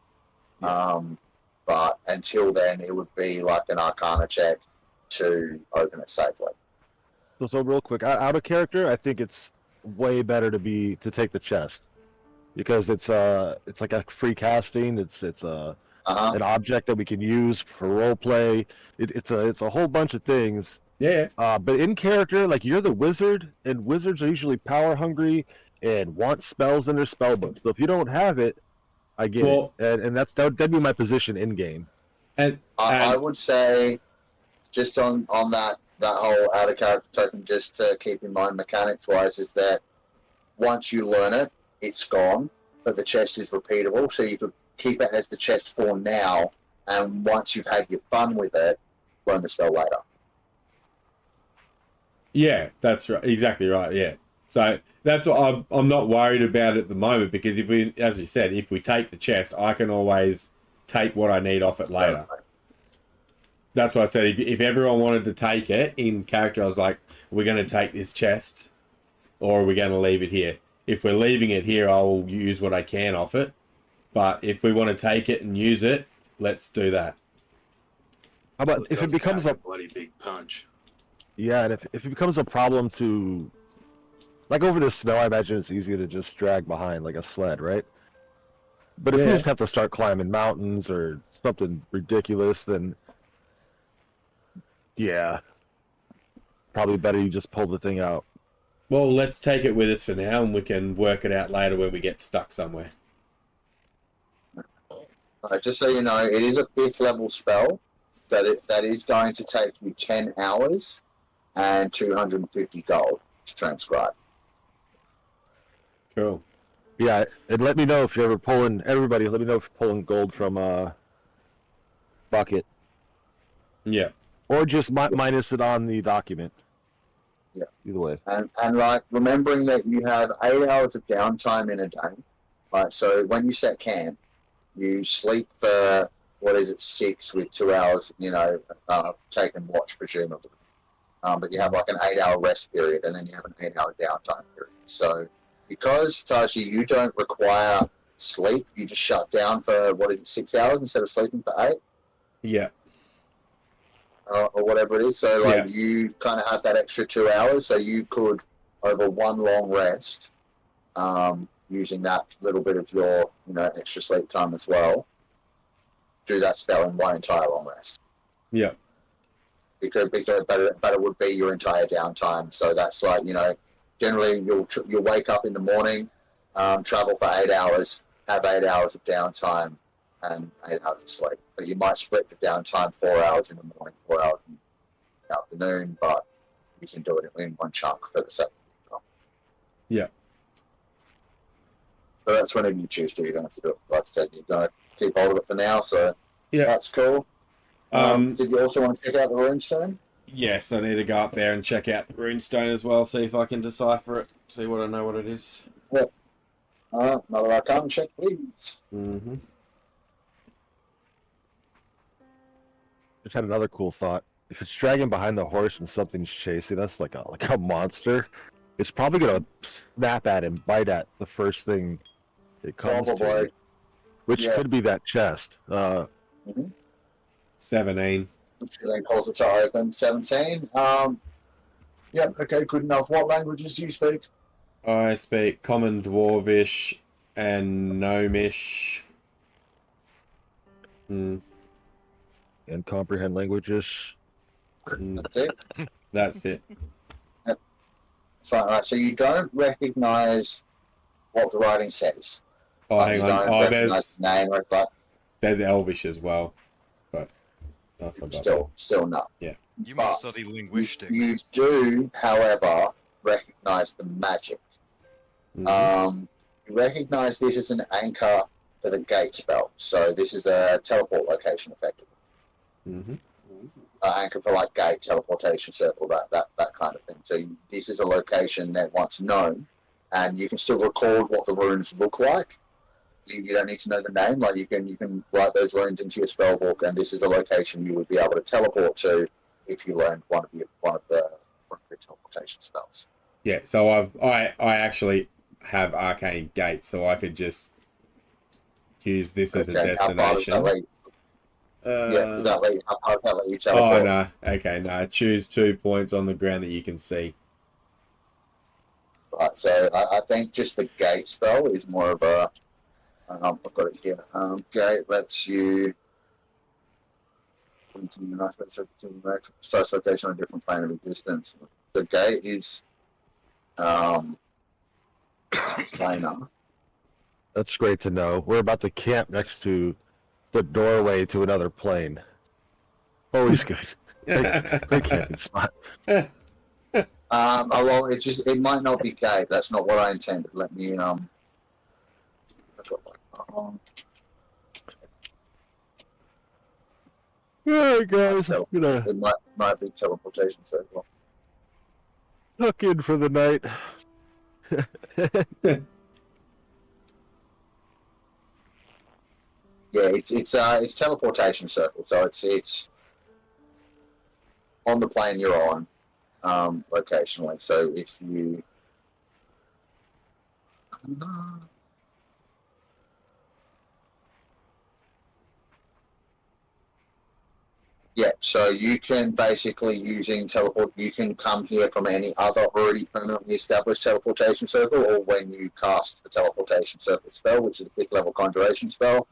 But until then, it would be like an Arcana check to open it safely. so real quick, out of character, I think it's way better to take the chest because it's like a free casting. It's an object that we can use for role play. It's a whole bunch of things. Yeah. But in character, like you're the wizard, and wizards are usually power hungry and want spells in their spell book. So if you don't have it, I get it, and that'd be my position in game. And I would say, just on that whole out of character token, just to keep in mind mechanics wise, is that once you learn it, it's gone, but the chest is repeatable, so you could keep it as the chest for now, and once you've had your fun with it, learn the spell later. Yeah, that's right. Exactly right. Yeah. So that's what I'm not worried about at the moment because if we, as you said, if we take the chest, I can always take what I need off it later. That's what I said. If everyone wanted to take it in character, I was like, we're going to take this chest or are we going to leave it here? If we're leaving it here, I'll use what I can off it. But if we want to take it and use it, let's do that. How about if it becomes a bloody big punch? Yeah, and if it becomes a problem to, like over the snow, I imagine it's easy to just drag behind like a sled, right? But if we just have to start climbing mountains or something ridiculous, then yeah, probably better you just pull the thing out. Well, let's take it with us for now, and we can work it out later when we get stuck somewhere. Just so you know, it is a 5th level spell that is going to take you 10 hours and 250 gold to transcribe. Cool. Yeah, and let me know if you're ever pulling. Everybody, let me know if you're pulling gold from bucket. Yeah. Or just minus it on the document. Yeah. Either way. And like remembering that you have 8 hours of downtime in a day. Right, so when you set camp, you sleep for 6 with 2 hours, taking watch presumably. But you have like an 8-hour rest period, and then you have an 8-hour downtime period. So because, Taiji, you don't require sleep, you just shut down for 6 hours instead of sleeping for 8? Yeah. Or whatever it is. So you kind of have that extra 2 hours, so you could, over one long rest, using that little bit of your extra sleep time as well, do that spell in one entire long rest. Yeah. But it would be your entire downtime. So that's like, generally you'll wake up in the morning, travel for 8 hours, have 8 hours of downtime and 8 hours of sleep. But you might split the downtime 4 hours in the morning, 4 hours in the afternoon, but you can do it in one chunk for the second. Yeah. So that's whenever you choose to. You don't have to do it. Like I said, you're going to keep hold of it for now, so that's cool. Did you also want to check out the runestone? Yes, I need to go up there and check out the runestone as well, see if I can decipher it, see what I know what it is. Yep. Another Arcana check, please. Mm-hmm. Just had another cool thought. If it's dragging behind the horse and something's chasing us like a monster, it's probably gonna snap at and bite at the first thing it comes to, which could be that chest. 17. Which then calls it to open. 17. Okay, good enough. What languages do you speak? I speak Common, Dwarvish, and Gnomish. And comprehend languages. That's it. That's it. Right. So you don't recognise what the writing says. Oh, Like, hang you on. don't Oh, recognise the name, but there's Elvish as well, but I forgot. still no. Yeah. You But must study linguistics. You do, however, recognise the magic. Mhm. You recognise this as an anchor for the gate spell. So this is a teleport location, effectively. Mhm. Anchor for like gate, teleportation circle, that kind of thing. So this is a location that once known, and you can still record what the runes look like. You don't need to know the name. Like you can write those runes into your spell book, and this is a location you would be able to teleport to if you learned one of the teleportation spells. Yeah. So I actually have Arcane Gate, so I could just use this as a destination. How far does that let you, how far does that let you Oh teleport? no. Okay. No. Choose 2 points on the ground that you can see. Right. So I think just the gate spell is more of a. I've got it here. Gate lets you continue an aspect precise location on a different plane of existence. The gate is planar. That's great to know. We're about to camp next to the doorway to another plane. Always good. Great camping spot. Well, it might not be gate. That's not what I intended. Let me Alright guys, I'm gonna It might be teleportation circle. tuck in for the night. Yeah, it's teleportation circle. So it's on the plane you're on, locationally. So if you yeah, so you can basically using teleport. You can come here from any other already permanently established teleportation circle, or when you cast the teleportation circle spell, which is a 5th level conjuration spell.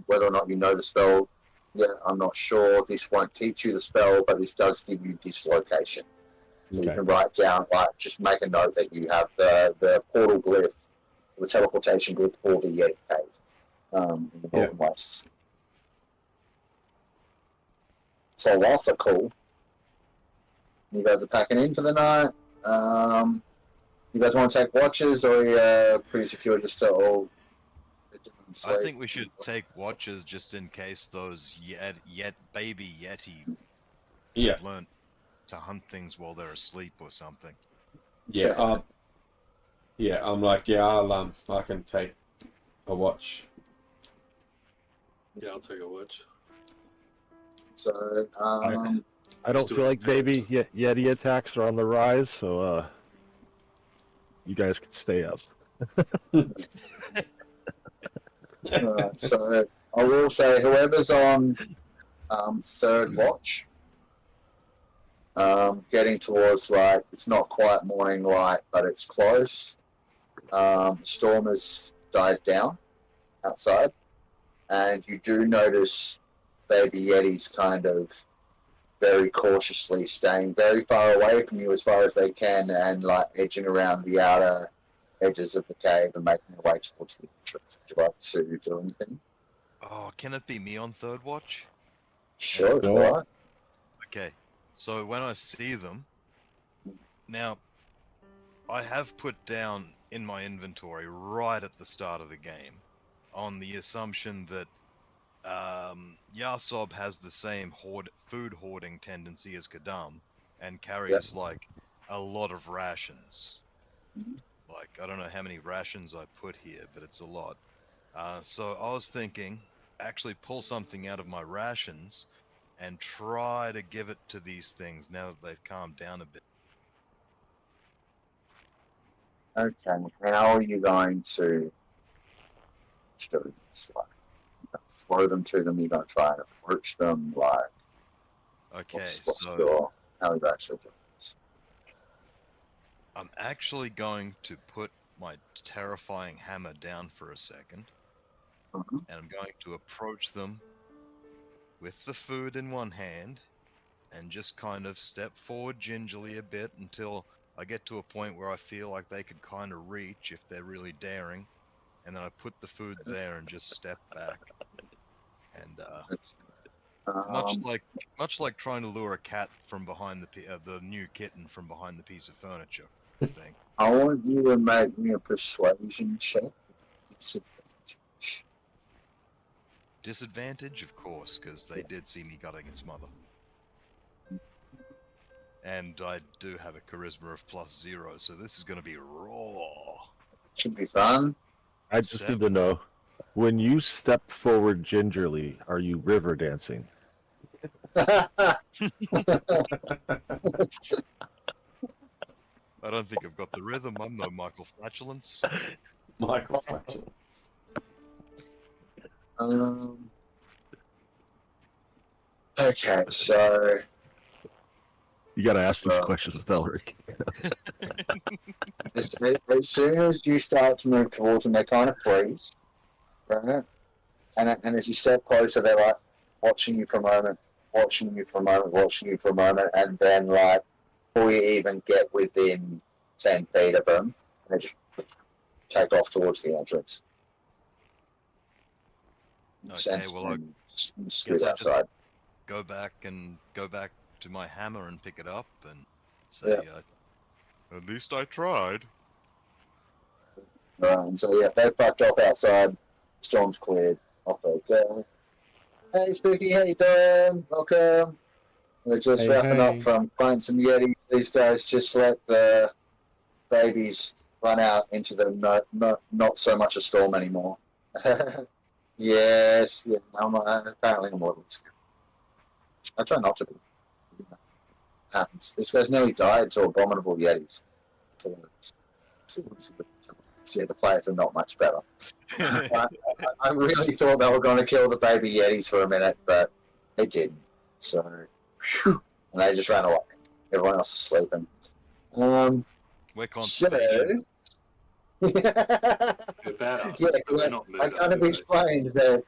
Whether or not you know the spell, yeah, I'm not sure. This won't teach you the spell, but this does give you this location. So you can write down, like, just make a note that you have the portal glyph, the teleportation glyph for the Yeti cave in the Northern Wastes. So whilst they're cool, you guys are packing in for the night. You guys want to take watches, or are you pretty secure just to all? I think we should take watches just in case those baby Yeti Yeah. learn to hunt things while they're asleep or something. Yeah. I'm like, I can take a watch. Yeah, I'll take a watch. So, I don't feel like baby Yeti attacks are on the rise, so you guys can stay up. so I will say, whoever's on third watch, getting towards, like, it's not quite morning light, but it's close. The storm has died down outside, and you do notice baby Yetis kind of very cautiously staying very far away from you as far as they can, and like edging around the outer edges of the cave and making their way towards the entrance. Would you like to do anything? Oh, can it be me on third watch? Sure, Go all on. right. Okay, so when I see them, now, I have put down in my inventory right at the start of the game, on the assumption that Yahsob has the same food hoarding tendency as Kadam, and carries like a lot of rations. Like, I don't know how many rations I put here, but it's a lot. So I was thinking, actually pull something out of my rations and try to give it to these things now that they've calmed down a bit. Okay, how are you going to do this? Like, throw them to them? You're going to try and approach them? Like, Okay, how are you actually doing this? I'm actually going to put my terrifying hammer down for a second, and I'm going to approach them with the food in one hand and just kind of step forward gingerly a bit until I get to a point where I feel like they could kind of reach if they're really daring, and then I put the food there and just step back. And much like trying to lure a cat from behind the new kitten from behind the piece of furniture thing. I want you to make me a persuasion check. Disadvantage, of course, because they did see me gutting its mother. And I do have a charisma of +0, so this is going to be raw. Should be fun. I just need to know, when you step forward gingerly, are you river dancing? I don't think I've got the rhythm. I'm no Michael Flatulence. Michael Flatulence. Okay, so You gotta ask these questions with Elric. as soon as you start to move towards them, they kind of freeze, right? And as you step closer, they're like watching you for a moment, watching you for a moment, watching you for a moment, and then like before you even get within 10 feet of them, they just take off towards the entrance. Okay, well, I scoot guess I'll outside. go back to my hammer and pick it up and say, at least I tried. And so yeah, they fucked off outside. Storm's cleared. Off they go. Hey Spooky, how you doing? Welcome. We're just wrapping up from fighting some Yetis. These guys just let the babies run out into the not so much a storm anymore. Yes, yeah. Apparently I'm a little. I try not to be. Happens. This guy's nearly died to abominable Yetis. Yeah, the players are not much better. I really thought they were going to kill the baby Yetis for a minute, but they didn't. So, and they just ran away. Everyone else is sleeping. We're conservative. I kind of explained that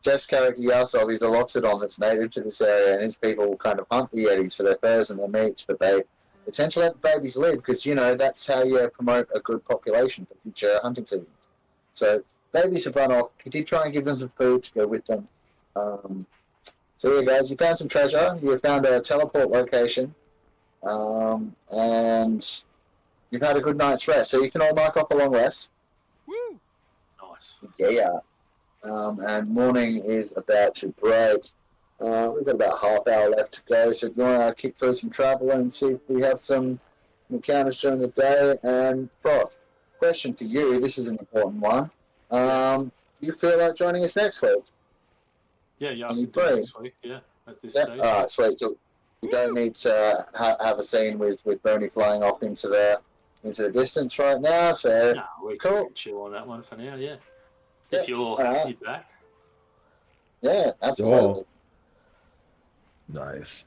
Jeff's character Yahsob is a loxodon that's native to this area, and his people kind of hunt the Yetis for their furs and their meats, but they tend to let the babies live because, that's how you promote a good population for future hunting seasons. So babies have run off. He did try and give them some food to go with them. So yeah, guys, you found some treasure. You found a teleport location, and you've had a good night's rest. So you can all mark off a long rest. Woo! Nice. Yeah. And morning is about to break. We've got about a half hour left to go, so if you want to kick through some travel and see if we have some encounters during the day. And Prof, question for you, this is an important one. You feel like joining us next week? Yeah, Are you free? Next week, yeah, at this stage. All right, sweet. So we don't need to have a scene with Bernie flying off into the distance right now, so No, we cool. can chill on that one for now, yeah. If you're happy back. Yeah, absolutely. Nice.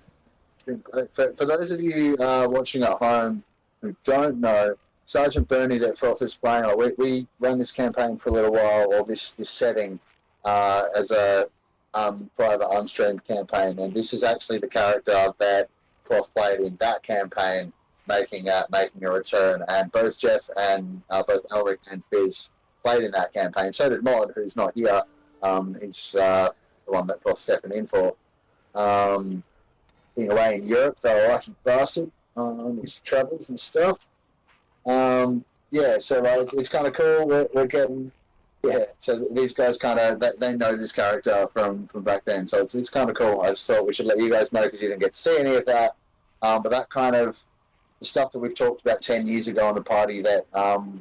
For those of you watching at home who don't know, Sergeant Bernie that Froth is playing, we ran this campaign for a little while, or this setting, as a private unstreamed campaign, and this is actually the character that Froth played in that campaign, making a return. And both Jeff and both Elric and Fizz played in that campaign. So did Mod, who's not here. He's the one that Froth's stepping in for. Being away in Europe, though, a lucky bastard on his travels and stuff. So it's kind of cool. We're getting, so these guys kind of, they know this character from back then, so it's kind of cool. I just thought we should let you guys know because you didn't get to see any of that. But that kind of, the stuff that we've talked about 10 years ago in the party that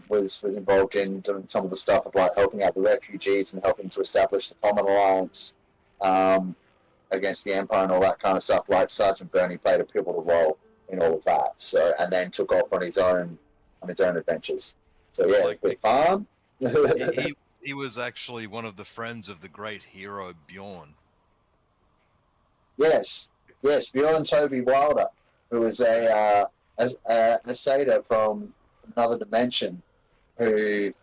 was involved in doing some of the stuff of like helping out the refugees and helping to establish the Common Alliance against the Empire and all that kind of stuff. Like Sergeant Bernie played a pivotal role in all of that. So, and then took off on his own adventures. So yeah, Like it's fun. he was actually one of the friends of the great hero Bjorn. Yes, Bjorn Toby Wilder, who was a satyr from another dimension, who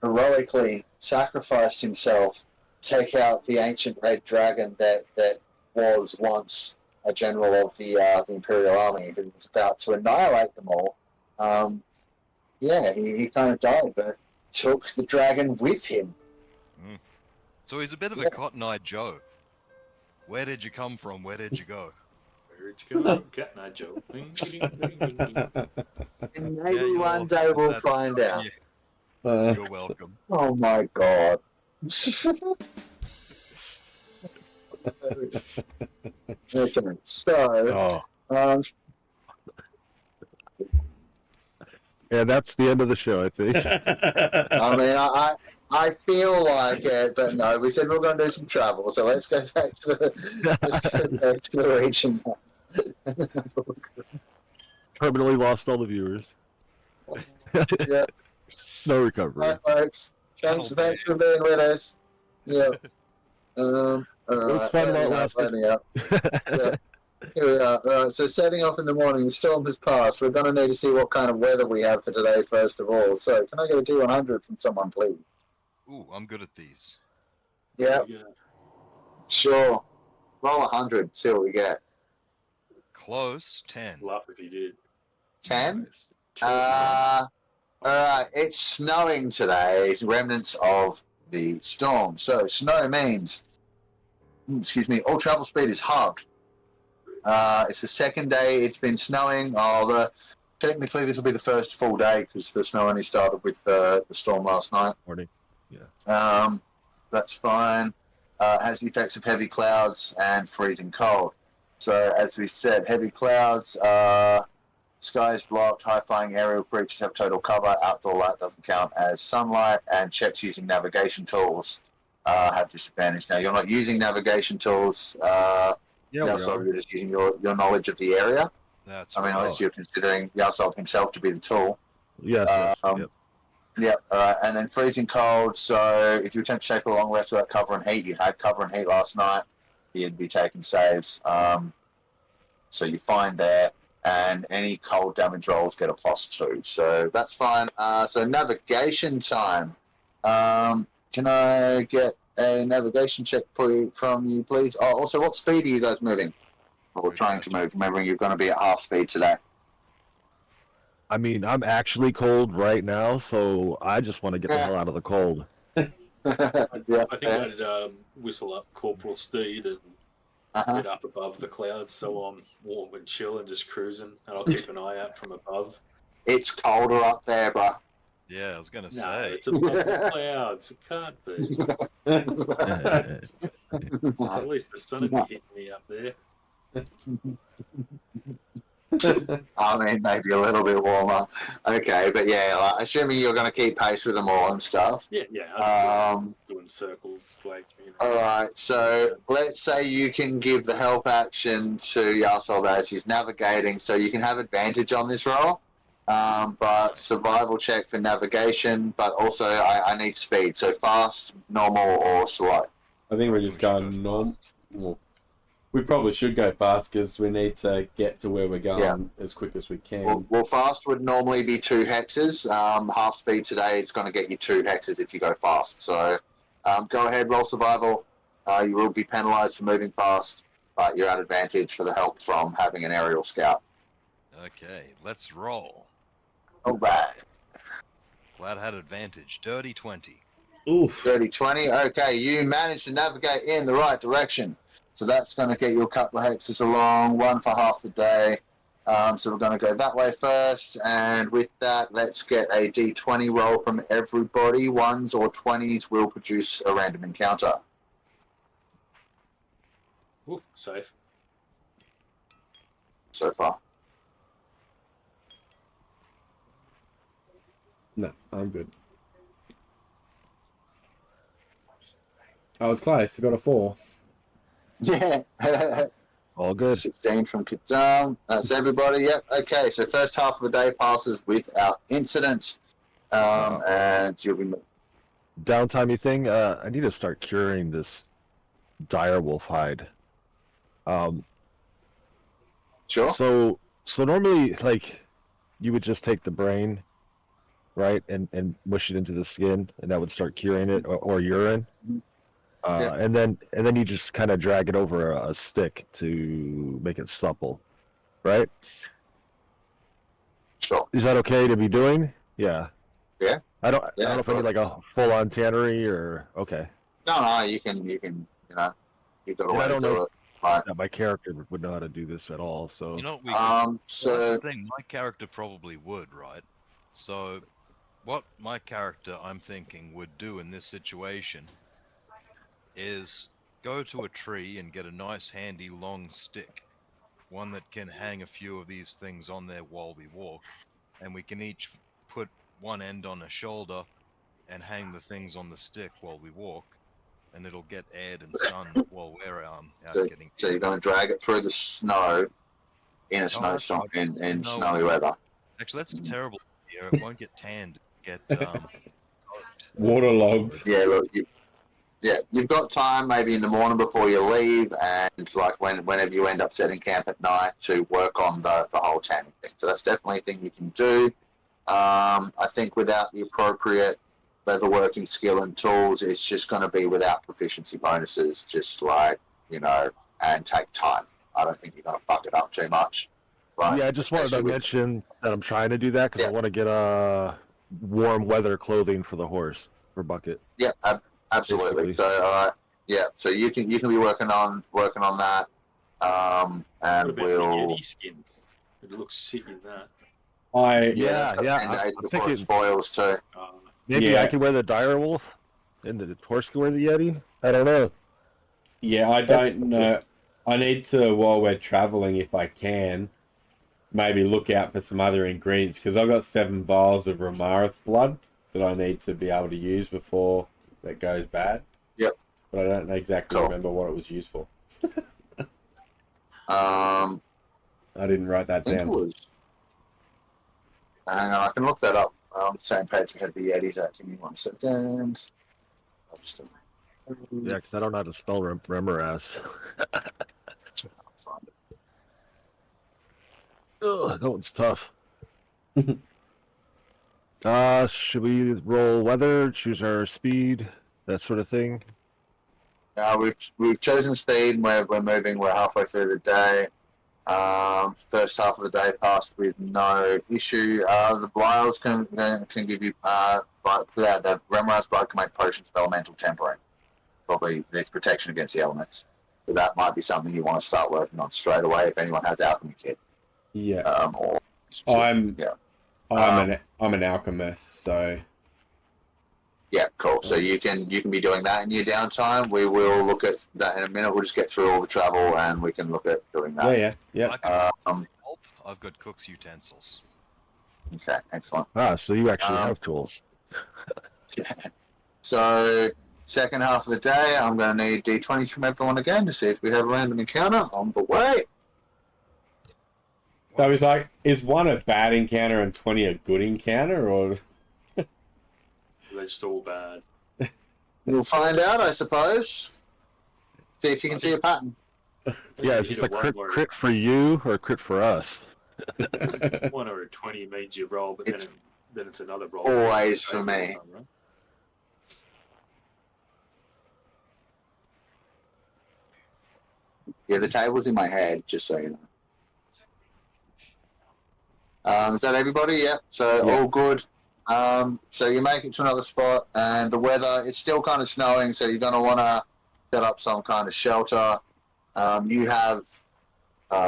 heroically sacrificed himself to take out the ancient red dragon that was once a general of the Imperial Army who was about to annihilate them all. He kind of died, but took the dragon with him. So he's a bit of a Cotton-Eyed Joe. Where did you come from? Where did you go? Where'd you go? Cotton-Eyed Joe. Ding, ding, ding, ding, ding. And maybe one day we'll find out. Yeah. You're welcome. Oh my god. Okay, so yeah, that's the end of the show, I think. I mean, I feel like it, but no, we said we're going to do some travel, so let's go back to the region. Permanently lost all the viewers. Yeah. No recovery. Hi, folks. Thanks for being with us. Yeah. It was fun while it lasted. Yeah. Here we are. Right, so setting off in the morning, the storm has passed. We're going to need to see what kind of weather we have for today, first of all. So, can I get a D100 from someone, please? Ooh, I'm good at these. Yeah. Sure. Roll 100, see what we get. Close, 10. Laugh if you did. 10? Alright, it's snowing today. It's remnants of the storm. So, snow means, all travel speed is halved. It's the second day it's been snowing. Technically, this will be the first full day because the snow only started with the storm last night. Morning. Yeah. That's fine. Has the effects of heavy clouds and freezing cold. So, as we said, heavy clouds, sky is blocked, high-flying aerial creatures have total cover, outdoor light doesn't count as sunlight, and checks using navigation tools have disadvantage. Now, you're not using navigation tools, so you're just using your knowledge of the area. That's unless you're considering Yahsob himself to be the tool. Yes. Yep. And then freezing cold. So if you attempt to take a long rest without cover and heat, you had cover and heat last night, you'd be taking saves. So you find there, and any cold damage rolls get a +2. So that's fine. So navigation time. Can I get a navigation check from you, please? Oh, also, what speed are you guys moving? Or trying to move? Remembering you're going to be at half speed today. I mean, I'm actually cold right now, so I just want to get the hell out of the cold. I think I'd whistle up Corporal Steed and get up above the clouds so I'm warm and chill and just cruising, and I'll keep an eye out from above. It's colder up there, bro. Yeah, I was going to No, say. it's above the clouds. It can't be. At least the sun would be hitting me up there. I mean, maybe a little bit warmer. Okay, but yeah, assuming you're going to keep pace with them all and stuff. Yeah. I'm doing circles, All right, so let's say you can give the help action to Yahsob as he's navigating, so you can have advantage on this roll. But survival check for navigation, but also I need speed, so fast, normal, or slow. I think we're just going normal. Well, we probably should go fast because we need to get to where we're going as quick as we can. Well, fast would normally be 2 hexes. Half speed today is going to get you 2 hexes if you go fast. So go ahead, roll survival. You will be penalised for moving fast, but you're at advantage for the help from having an aerial scout. Okay, let's roll. All right. Glad I had advantage. Dirty 20. Oof. Dirty 20. Okay, you managed to navigate in the right direction. So that's going to get you a couple of hexes along, one for half the day. So we're going to go that way first. And with that, let's get a D20 roll from everybody. 1s or 20s will produce a random encounter. Ooh, safe. So far. No, I'm good. I was close. I got a 4. Yeah. All good. 16 from Kadam. That's everybody. Yep. Okay, so first half of the day passes without incident. And you'll be... Downtimey thing, I need to start curing this dire wolf hide. Sure. So normally, you would just take the brain, right, and mush it into the skin, and that would start curing it, or urine. And then you just kind of drag it over a stick to make it supple, right? Sure. Is that okay to be doing? Yeah. Yeah. I don't know if I sure. need like a full-on tannery or okay. No, you can, you've got a way I to don't do know it. Right. that my character would know how to do this at all. So You know what we Um, that's so, the thing. My character probably would, right? So, what my character, I'm thinking, would do in this situation is go to a tree and get a nice, handy, long stick, one that can hang a few of these things on there while we walk, and we can each put one end on a shoulder and hang the things on the stick while we walk, and it'll get aired and sunned while we're out getting. so you're going to drag it through the snow in a that's snowstorm, right. in No, snowy weather. Actually, that's a terrible idea. It won't get tanned. Get Waterlogged. Yeah, look, you've got time maybe in the morning before you leave, and like whenever you end up setting camp at night to work on the whole tanning thing. So that's definitely a thing you can do. I think without the appropriate leatherworking skill and tools, it's just going to be without proficiency bonuses, just like, and take time. I don't think you're going to fuck it up too much. Right? yeah, I just wanted to mention that I'm trying to do that because I want to get warm weather clothing for the horse for Bucket. Yeah, absolutely. Basically. So so you can be working on that, and What about the we'll. Yeti skin? It looks sick in that. Yeah, 10 days I'm before thinking it spoils too. maybe Yeah. I can wear the dire wolf and the horse can wear the Yeti. I don't know. Yeah, I don't know. I need to, while we're traveling, if I can, maybe look out for some other ingredients, because I've got 7 vials of Romarith blood that I need to be able to use before that goes bad. Yep. But I don't exactly remember what it was used for. I I didn't write that think it down. was. Hang on, I can look that up. On the same page we had the Yetis at. Give me 1 second. Yeah, because I don't know how to spell Remoras. Ugh, that one's tough. Should we roll weather, choose our speed, that sort of thing? We've chosen speed. We're moving. We're halfway through the day. First half of the day passed with no issue. The Bliles can give you the Remoras blood can make potions of elemental tempering. Probably there's protection against the elements. So that might be something you want to start working on straight away if anyone has alchemy kit. Yeah. I'm an alchemist, so yeah, cool. So you can be doing that in your downtime. We will look at that in a minute. We'll just get through all the travel and we can look at doing that. Yeah. I've got cook's utensils. Okay, excellent. So you actually have tools. So second half of the day, I'm going to need d20s from everyone again to see if we have a random encounter on the way. So it's like, is 1 a bad encounter and 20 a good encounter, or? They're just all bad. We'll find out, I suppose. See if you can see a pattern. Yeah, is this a crit for you or a crit for us? 1 or a 20 means you roll, but then it's another roll. Always for me. Right? Yeah, the table's in my head, just so you know. Is that everybody? Yep. So all good. So you make it to another spot, and the weather, it's still kind of snowing, so you're going to want to set up some kind of shelter. You have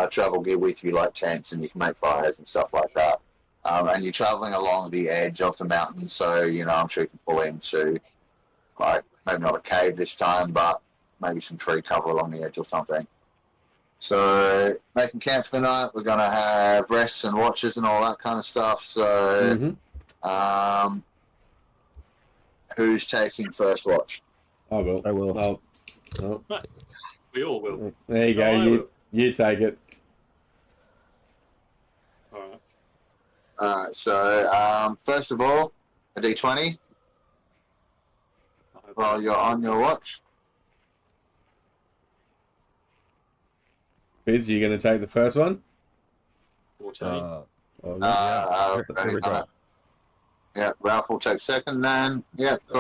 travel gear with you, like tents, and you can make fires and stuff like that. And you're traveling along the edge of the mountain, so, I'm sure you can pull into, like, maybe not a cave this time, but maybe some tree cover along the edge or something. So, making camp for the night, we're going to have rests and watches and all that kind of stuff. So, who's taking first watch? I will. Oh. We all will. There you go. You take it. Alright. So, first of all, a d20 while you're on your watch. Biz, you going to take the first one? 14. Yeah, Ralph will take second then. Yeah, cool.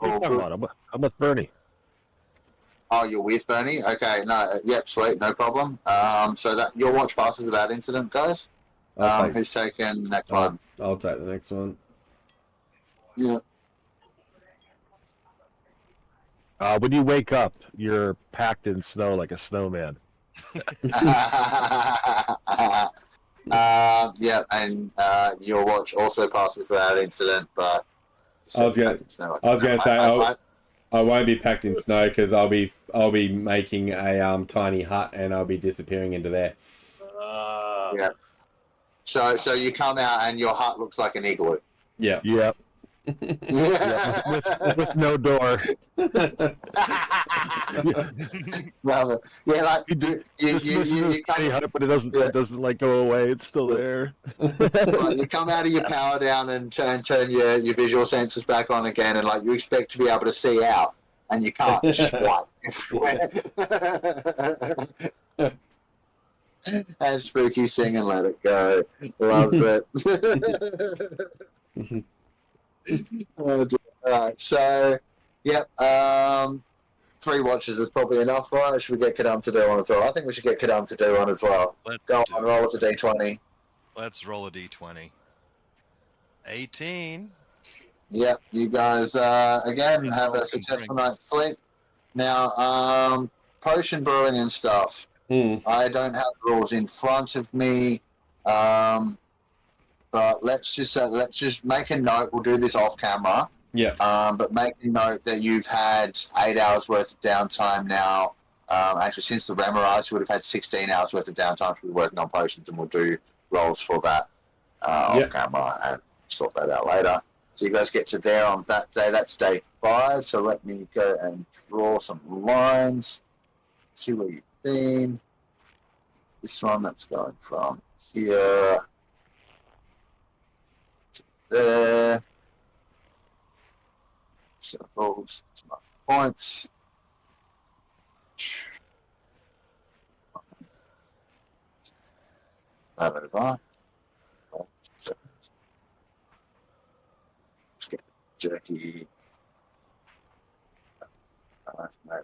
I'm with Bernie. Oh, you're with Bernie? Okay, no, yep, sweet, no problem. So that your watch passes without incident, guys. Who's taking the next one? I'll take the next one. Yeah. When you wake up, you're packed in snow like a snowman. Yeah, and your watch also passes without incident, but I was gonna say I won't be packed in snow because I'll be making a tiny hut and I'll be disappearing into there. Yeah. So you come out and your hut looks like an igloo. Yeah. Yep. with no door. Well, yeah, like you come, but it doesn't like go away. It's still there. Well, you come out of your power down and turn your visual senses back on again, and like you expect to be able to see out, and you can't. It's just white everywhere. And spooky sing and let it go. Love it. Oh, alright, so yep, 3 watches is probably enough, right? Should we get Kadam to do one as well? I think we should get Kadam to do one as well. Go on, roll us a d20. Let's roll a d20. 18. Yep, you guys again have a successful night's sleep. Now, potion brewing and stuff. I don't have the rules in front of me. But let's just make a note. We'll do this off camera. Yeah. But make a note that you've had 8 hours worth of downtime now. Actually, since the Rimalaw, you would have had 16 hours worth of downtime to be working on potions, and we'll do rolls for that off camera and sort that out later. So you guys get to there on that day. That's day 5. So let me go and draw some lines. See where you've been. This one that's going from here. There. Circles, points. Let's get jerky.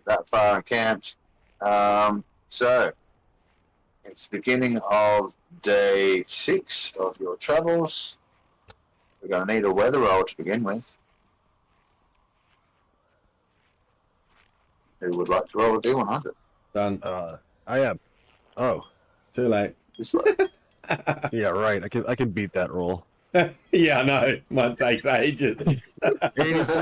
That far encamped. So it's the beginning of day 6 of your travels. We're going to need a weather roll to begin with. Who would like to roll a D100? Done. I am. Oh, too late. Yeah, right. I can beat that roll. Yeah, I know. One takes ages. 84.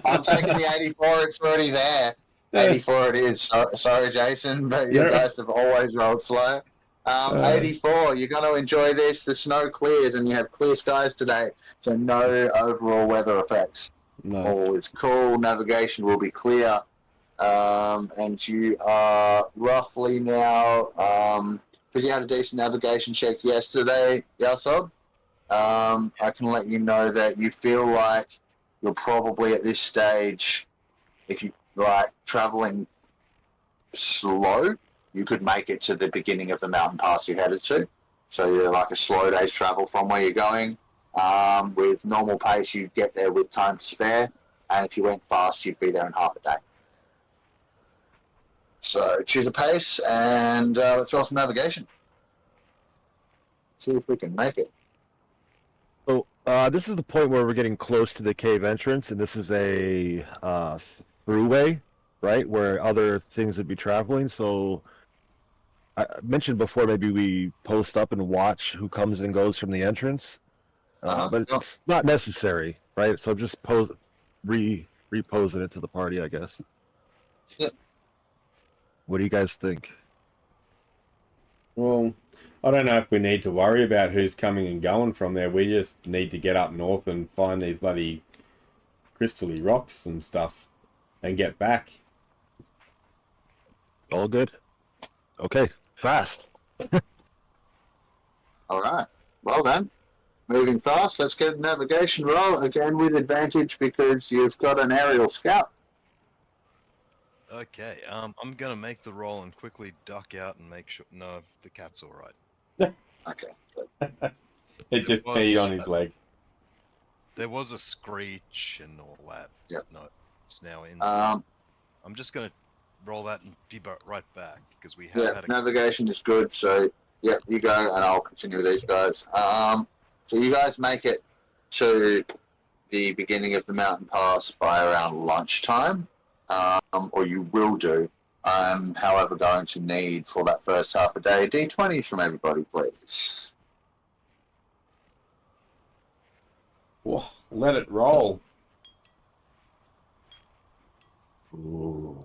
I'm taking the 84. It's already there. 84 it is. Sorry, Jason, but you guys have always rolled slow. 84, you're going to enjoy this. The snow clears and you have clear skies today, so no overall weather effects. Nice. All is cool. Navigation will be clear. And you are roughly now, because you had a decent navigation check yesterday, Yahsob, I can let you know that you feel like you're probably at this stage, if you like traveling slow, you could make it to the beginning of the mountain pass you headed to. So you're like a slow day's travel from where you're going. With normal pace, you'd get there with time to spare. And if you went fast, you'd be there in half a day. So choose a pace and let's roll some navigation. See if we can make it. So this is the point where we're getting close to the cave entrance, and this is a throughway, right, where other things would be traveling. So I mentioned before, maybe we post up and watch who comes and goes from the entrance, but it's not necessary, right? So just reposing it to the party, I guess. Yep. What do you guys think? Well, I don't know if we need to worry about who's coming and going from there. We just need to get up north and find these bloody crystally rocks and stuff and get back. All good? Okay, fast. All right. Well then, moving fast. Let's get a navigation roll again with advantage because you've got an aerial scout. Okay, I'm gonna make the roll and quickly duck out and make sure. No, the cat's all right. Okay. It just peed on his leg. There was a screech and all that. Yep. No, it's now in. I'm just gonna roll that and be right back because we have had a navigation is good. So yeah, you go, and I'll continue with these guys. So you guys make it to the beginning of the mountain pass by around lunchtime, or you will do. I'm, however, going to need for that first half a day D20s from everybody, please. Whoa, let it roll. Ooh,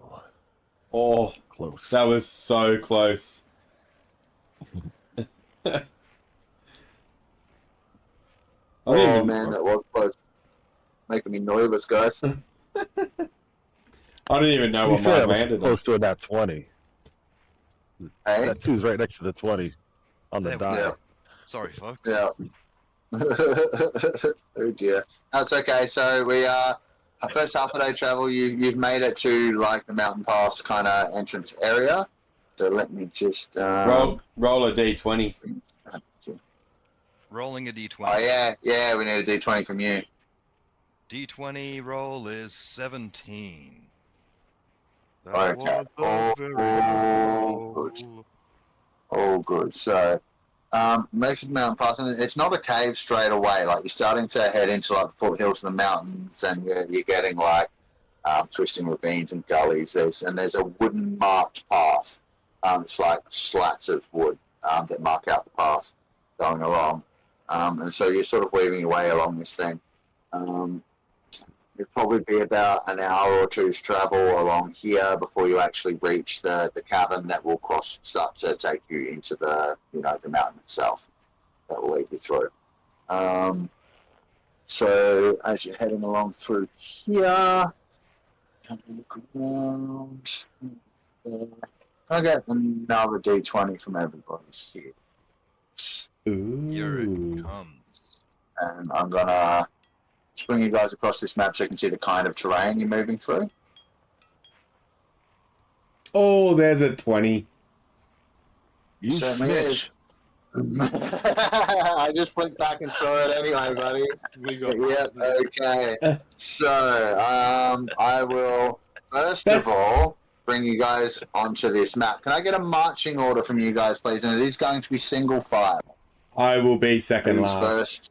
Oh, close. that was so close. I don't Oh even, man, that was close. Making me nervous, guys. I don't even know To what be fair, mine that was landed on. close to a nat 20. Hey? That 2's right next to the 20 on the There we die. go. Sorry, folks. Yeah. Oh dear. That's okay. So we our first half a day travel. You've made it to like the mountain pass kind of entrance area. So let me just Roll a d20. Rolling a d20. Oh yeah. We need a D20 from you. D20 roll is 17. That Okay. was a very good roll. All good. So, make it mountain pass, and it's not a cave straight away. Like you're starting to head into like the foothills of the mountains, and you're getting like twisting ravines and gullies. There's a wooden marked path. It's like slats of wood that mark out the path going along, and so you're sort of weaving your way along this thing. It'd probably be about an hour or two's travel along here before you actually reach the cavern that will start to take you into the the mountain itself. That will lead you through. So as you're heading along through here, have a look around. I get another D20 from everybody here, Here it Ooh. comes. and I'm gonna just bring you guys across this map so you can see the kind of terrain you're moving through. Oh, there's a 20. You Certainly snitch. is. I just went back and saw it anyway, buddy. We got Yep, okay. So, I will, first That's- of all, bring you guys onto this map. Can I get a marching order from you guys, please? And it is going to be single file. I will be second Who's last. first?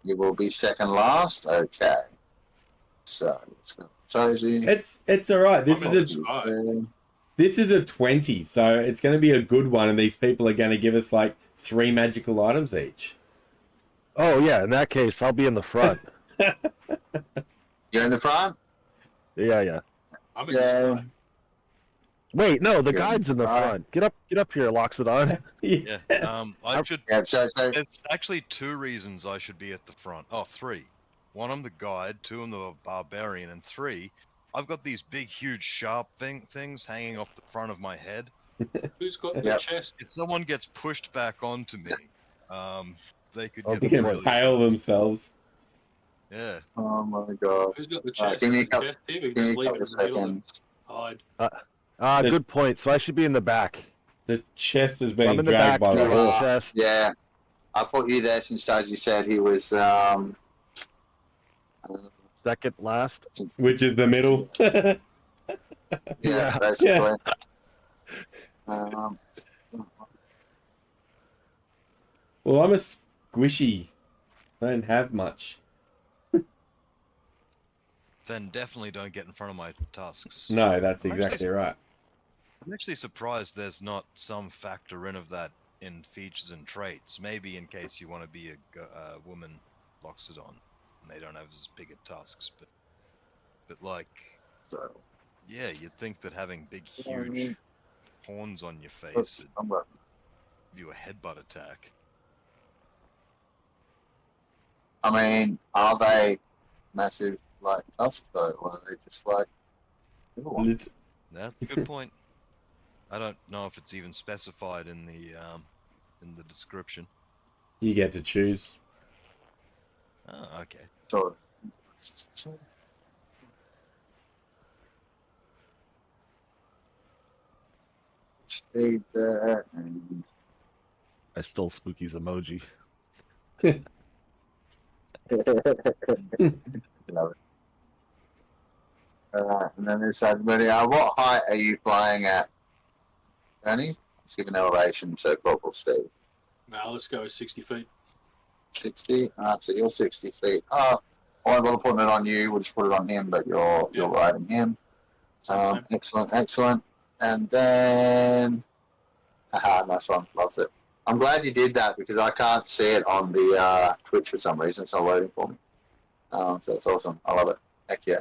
You will be second last? Okay. So, let's go. Taiji. It's all right. This I'm is in a the this is a 20, so it's going to be a good one. And these people are going to give us like 3 magical items each. Oh, yeah, in that case, I'll be in the front. You're in the front? Yeah. I'm in Yeah. the sky. Wait, no, the Yeah. guide's in the front. Get up here, Loxodon. Yeah. Yeah. I should. Yeah, so There's actually 2 reasons I should be at the front. Oh, 3. 1, I'm the guide. 2, I'm the barbarian. And 3, I've got these big, huge, sharp things hanging off the front of my head. Who's got the Yep. chest? If someone gets pushed back onto me, they could Oh, get They can really impale themselves. Yeah. oh my god. Who's got the Alright, chest? give me a The couple- chest here? We can Give me just a leave it couple in of the middle and seconds. hide. Good point. So I should be in the back. The chest is I'm being in the dragged back. by the You horse, are. Chest. Yeah. I put you there since Taiji said he was Second last. which is the middle. yeah, Yeah. basically. Well, I'm a squishy. I don't have much. Then definitely don't get in front of my tusks. No, that's I'm actually exactly right. I'm actually surprised there's not some factor in of that in features and traits. Maybe in case you want to be a woman Loxodon, and they don't have as big a tusks, but like, So, yeah, you'd think that having big, Yeah, I huge mean- horns on your face let's, would I'm gonna- give you a headbutt attack. I mean, are they massive like tusks though? Or are they just like little ones? Lit- That's a good point. I don't know if it's even specified in the description. You get to choose. Oh, okay. So, stay there and I stole Spooky's emoji. love it. Alright, and then this side. What height are you flying at, Danny? Let's give an elevation to Corporal Steve. Now let's go 60 feet. 60? Alright, so you're 60 feet. Oh, I wasn't putting it on you, we'll just put it on him, but you're riding him. Same. Excellent. And then... Haha, nice one. Loves it. I'm glad you did that because I can't see it on the Twitch for some reason. It's not loading for me. So that's awesome. I love it. Heck yeah.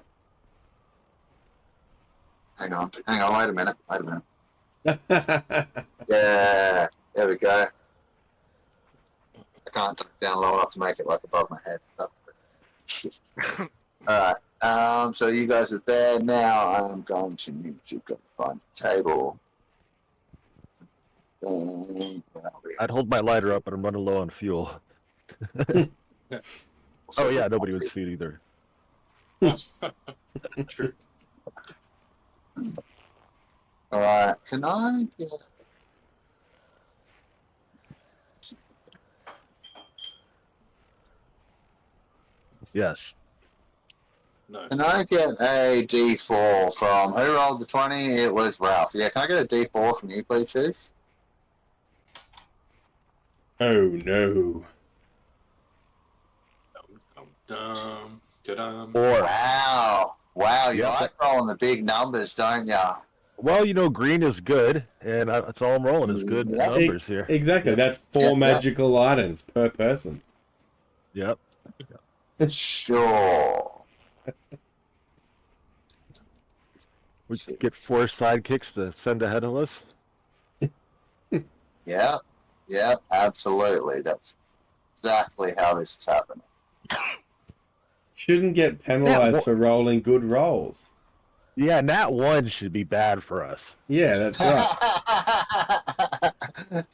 Hang on, wait a minute. Yeah, there we go. I can't tuck down low enough to make it like above my head. Alright, so you guys are there now. I'm going to need to go find a table. I'd hold my lighter up, but I'm running low on fuel. Oh yeah, nobody would see it either. True. Alright, can I get... Yes. No. Can I get a D4 from... Who rolled the 20? It was Ralph. Yeah, can I get a D4 from you, please, Fizz? Oh no. Or Wow, you Yep. like rolling the big numbers, don't ya? well, green is good, and that's all I'm rolling is good Yeah. numbers here. Exactly. That's 4 magical items per person. Yep. Sure. We get 4 sidekicks to send ahead of us. Yeah, absolutely. That's exactly how this is happening. Shouldn't get penalized for rolling good rolls. Yeah, Nat 1 should be bad for us. Yeah, that's right.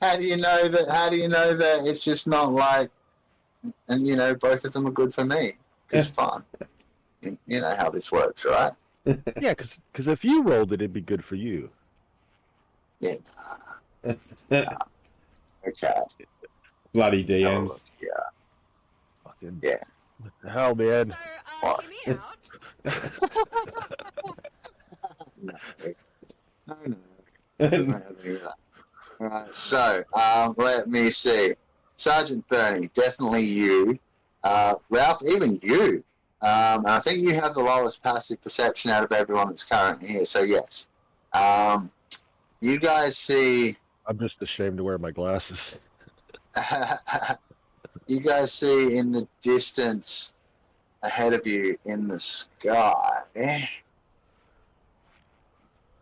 How do you know that it's just not like, and both of them are good for me? It's fun. You know how this works, right? Yeah, because if you rolled it, it'd be good for you. Yeah. Okay. Bloody DMs. Yeah. Fucking Yeah. what the hell, man? So, hear me out. No. Right, so, let me see. Sergeant Bernie, definitely you. Ralph, even you. And I think you have the lowest passive perception out of everyone that's currently here, so yes. You guys see... I'm just ashamed to wear my glasses. You guys see in the distance ahead of you in the sky. Let's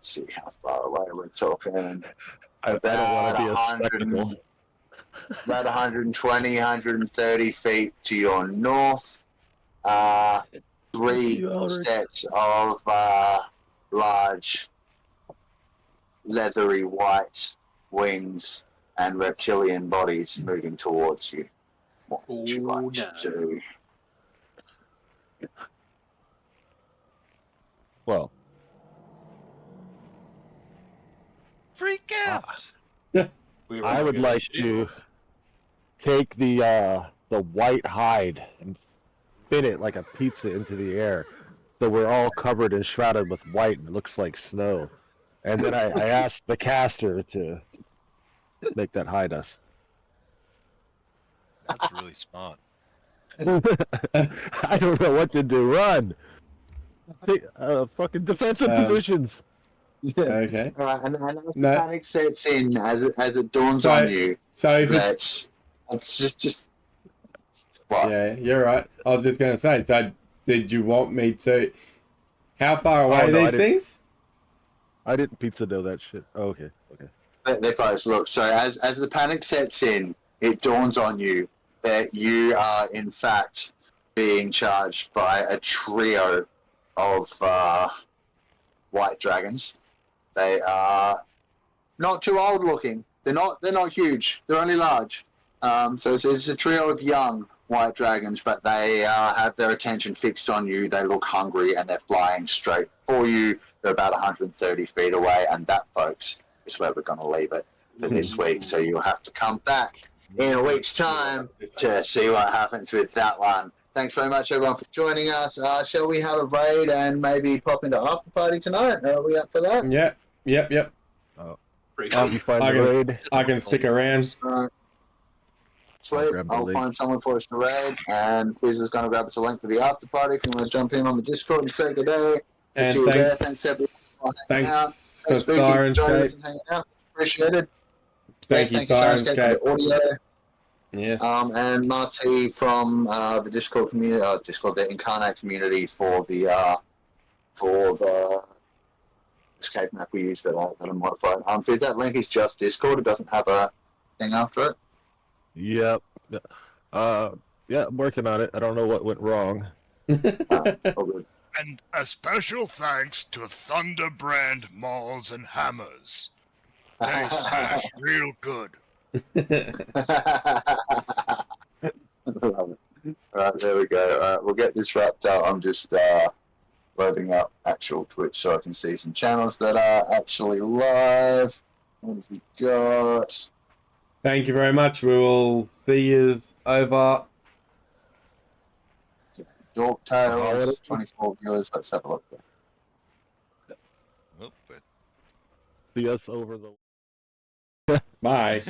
see how far away we're talking. I don't want to be a spectacle. About 120, 130 feet to your north. 3 sets of large, leathery white wings and reptilian bodies moving towards you. What would you like to do? Well, Freak out! I would like to take the white hide and spin it like a pizza into the air, so we're all covered and shrouded with white and it looks like snow. And then I asked the caster to make that hide us. That's really smart. I don't know what to do. Run! Fucking defensive positions. Okay. All right, and as the panic sets in, as it dawns on you, So if it's just what? yeah, you're right. I was just going to say, so did you want me to... How far away are these things? I didn't pizza dough that shit. Oh, okay. They're close. Look, so as the panic sets in, it dawns on you that you are in fact being charged by a trio of white dragons. They are not too old looking. They're not huge. They're only large. So it's a trio of young white dragons, but they have their attention fixed on you. They look hungry and they're flying straight for you. They're about 130 feet away, and that, folks, is where we're going to leave it for this week. So you'll have to come back in a week's time to see what happens with that one. thanks very much, everyone, for joining us. Shall we have a raid and maybe pop into after party tonight? Are we up for that? Yep. I'll be fine to raid. I can stick around. Sweet. grab the I'll link. find someone for us to raid, and Fizz is going to grab us a link for the after party if you want to jump in on the Discord and say good day. And See you there. thanks, Thanks, everyone. For hanging out. thanks for Thanks, Vicky, for joining us Sirenscape. and hanging out. Appreciate it. Thank you, Sirenscape, Sirenscape. for the audio. Yes. And Marty from the Discord community, the Incarnate community for the escape map we use that are modified. Fizz, that link is just Discord. It doesn't have a thing after it. Yep. Yeah, I'm working on it. I don't know what went wrong. All good. And a special thanks to Thunderbrand Malls and Hammers. They smash real good. Love it. Alright, there we go. Alright, we'll get this wrapped up. I'm just loading up actual Twitch so I can see some channels that are actually live. What have we got? Thank you very much. We will see you over. Dork Tales, 24 viewers. Let's have a look. Oh, but See us over the. Bye.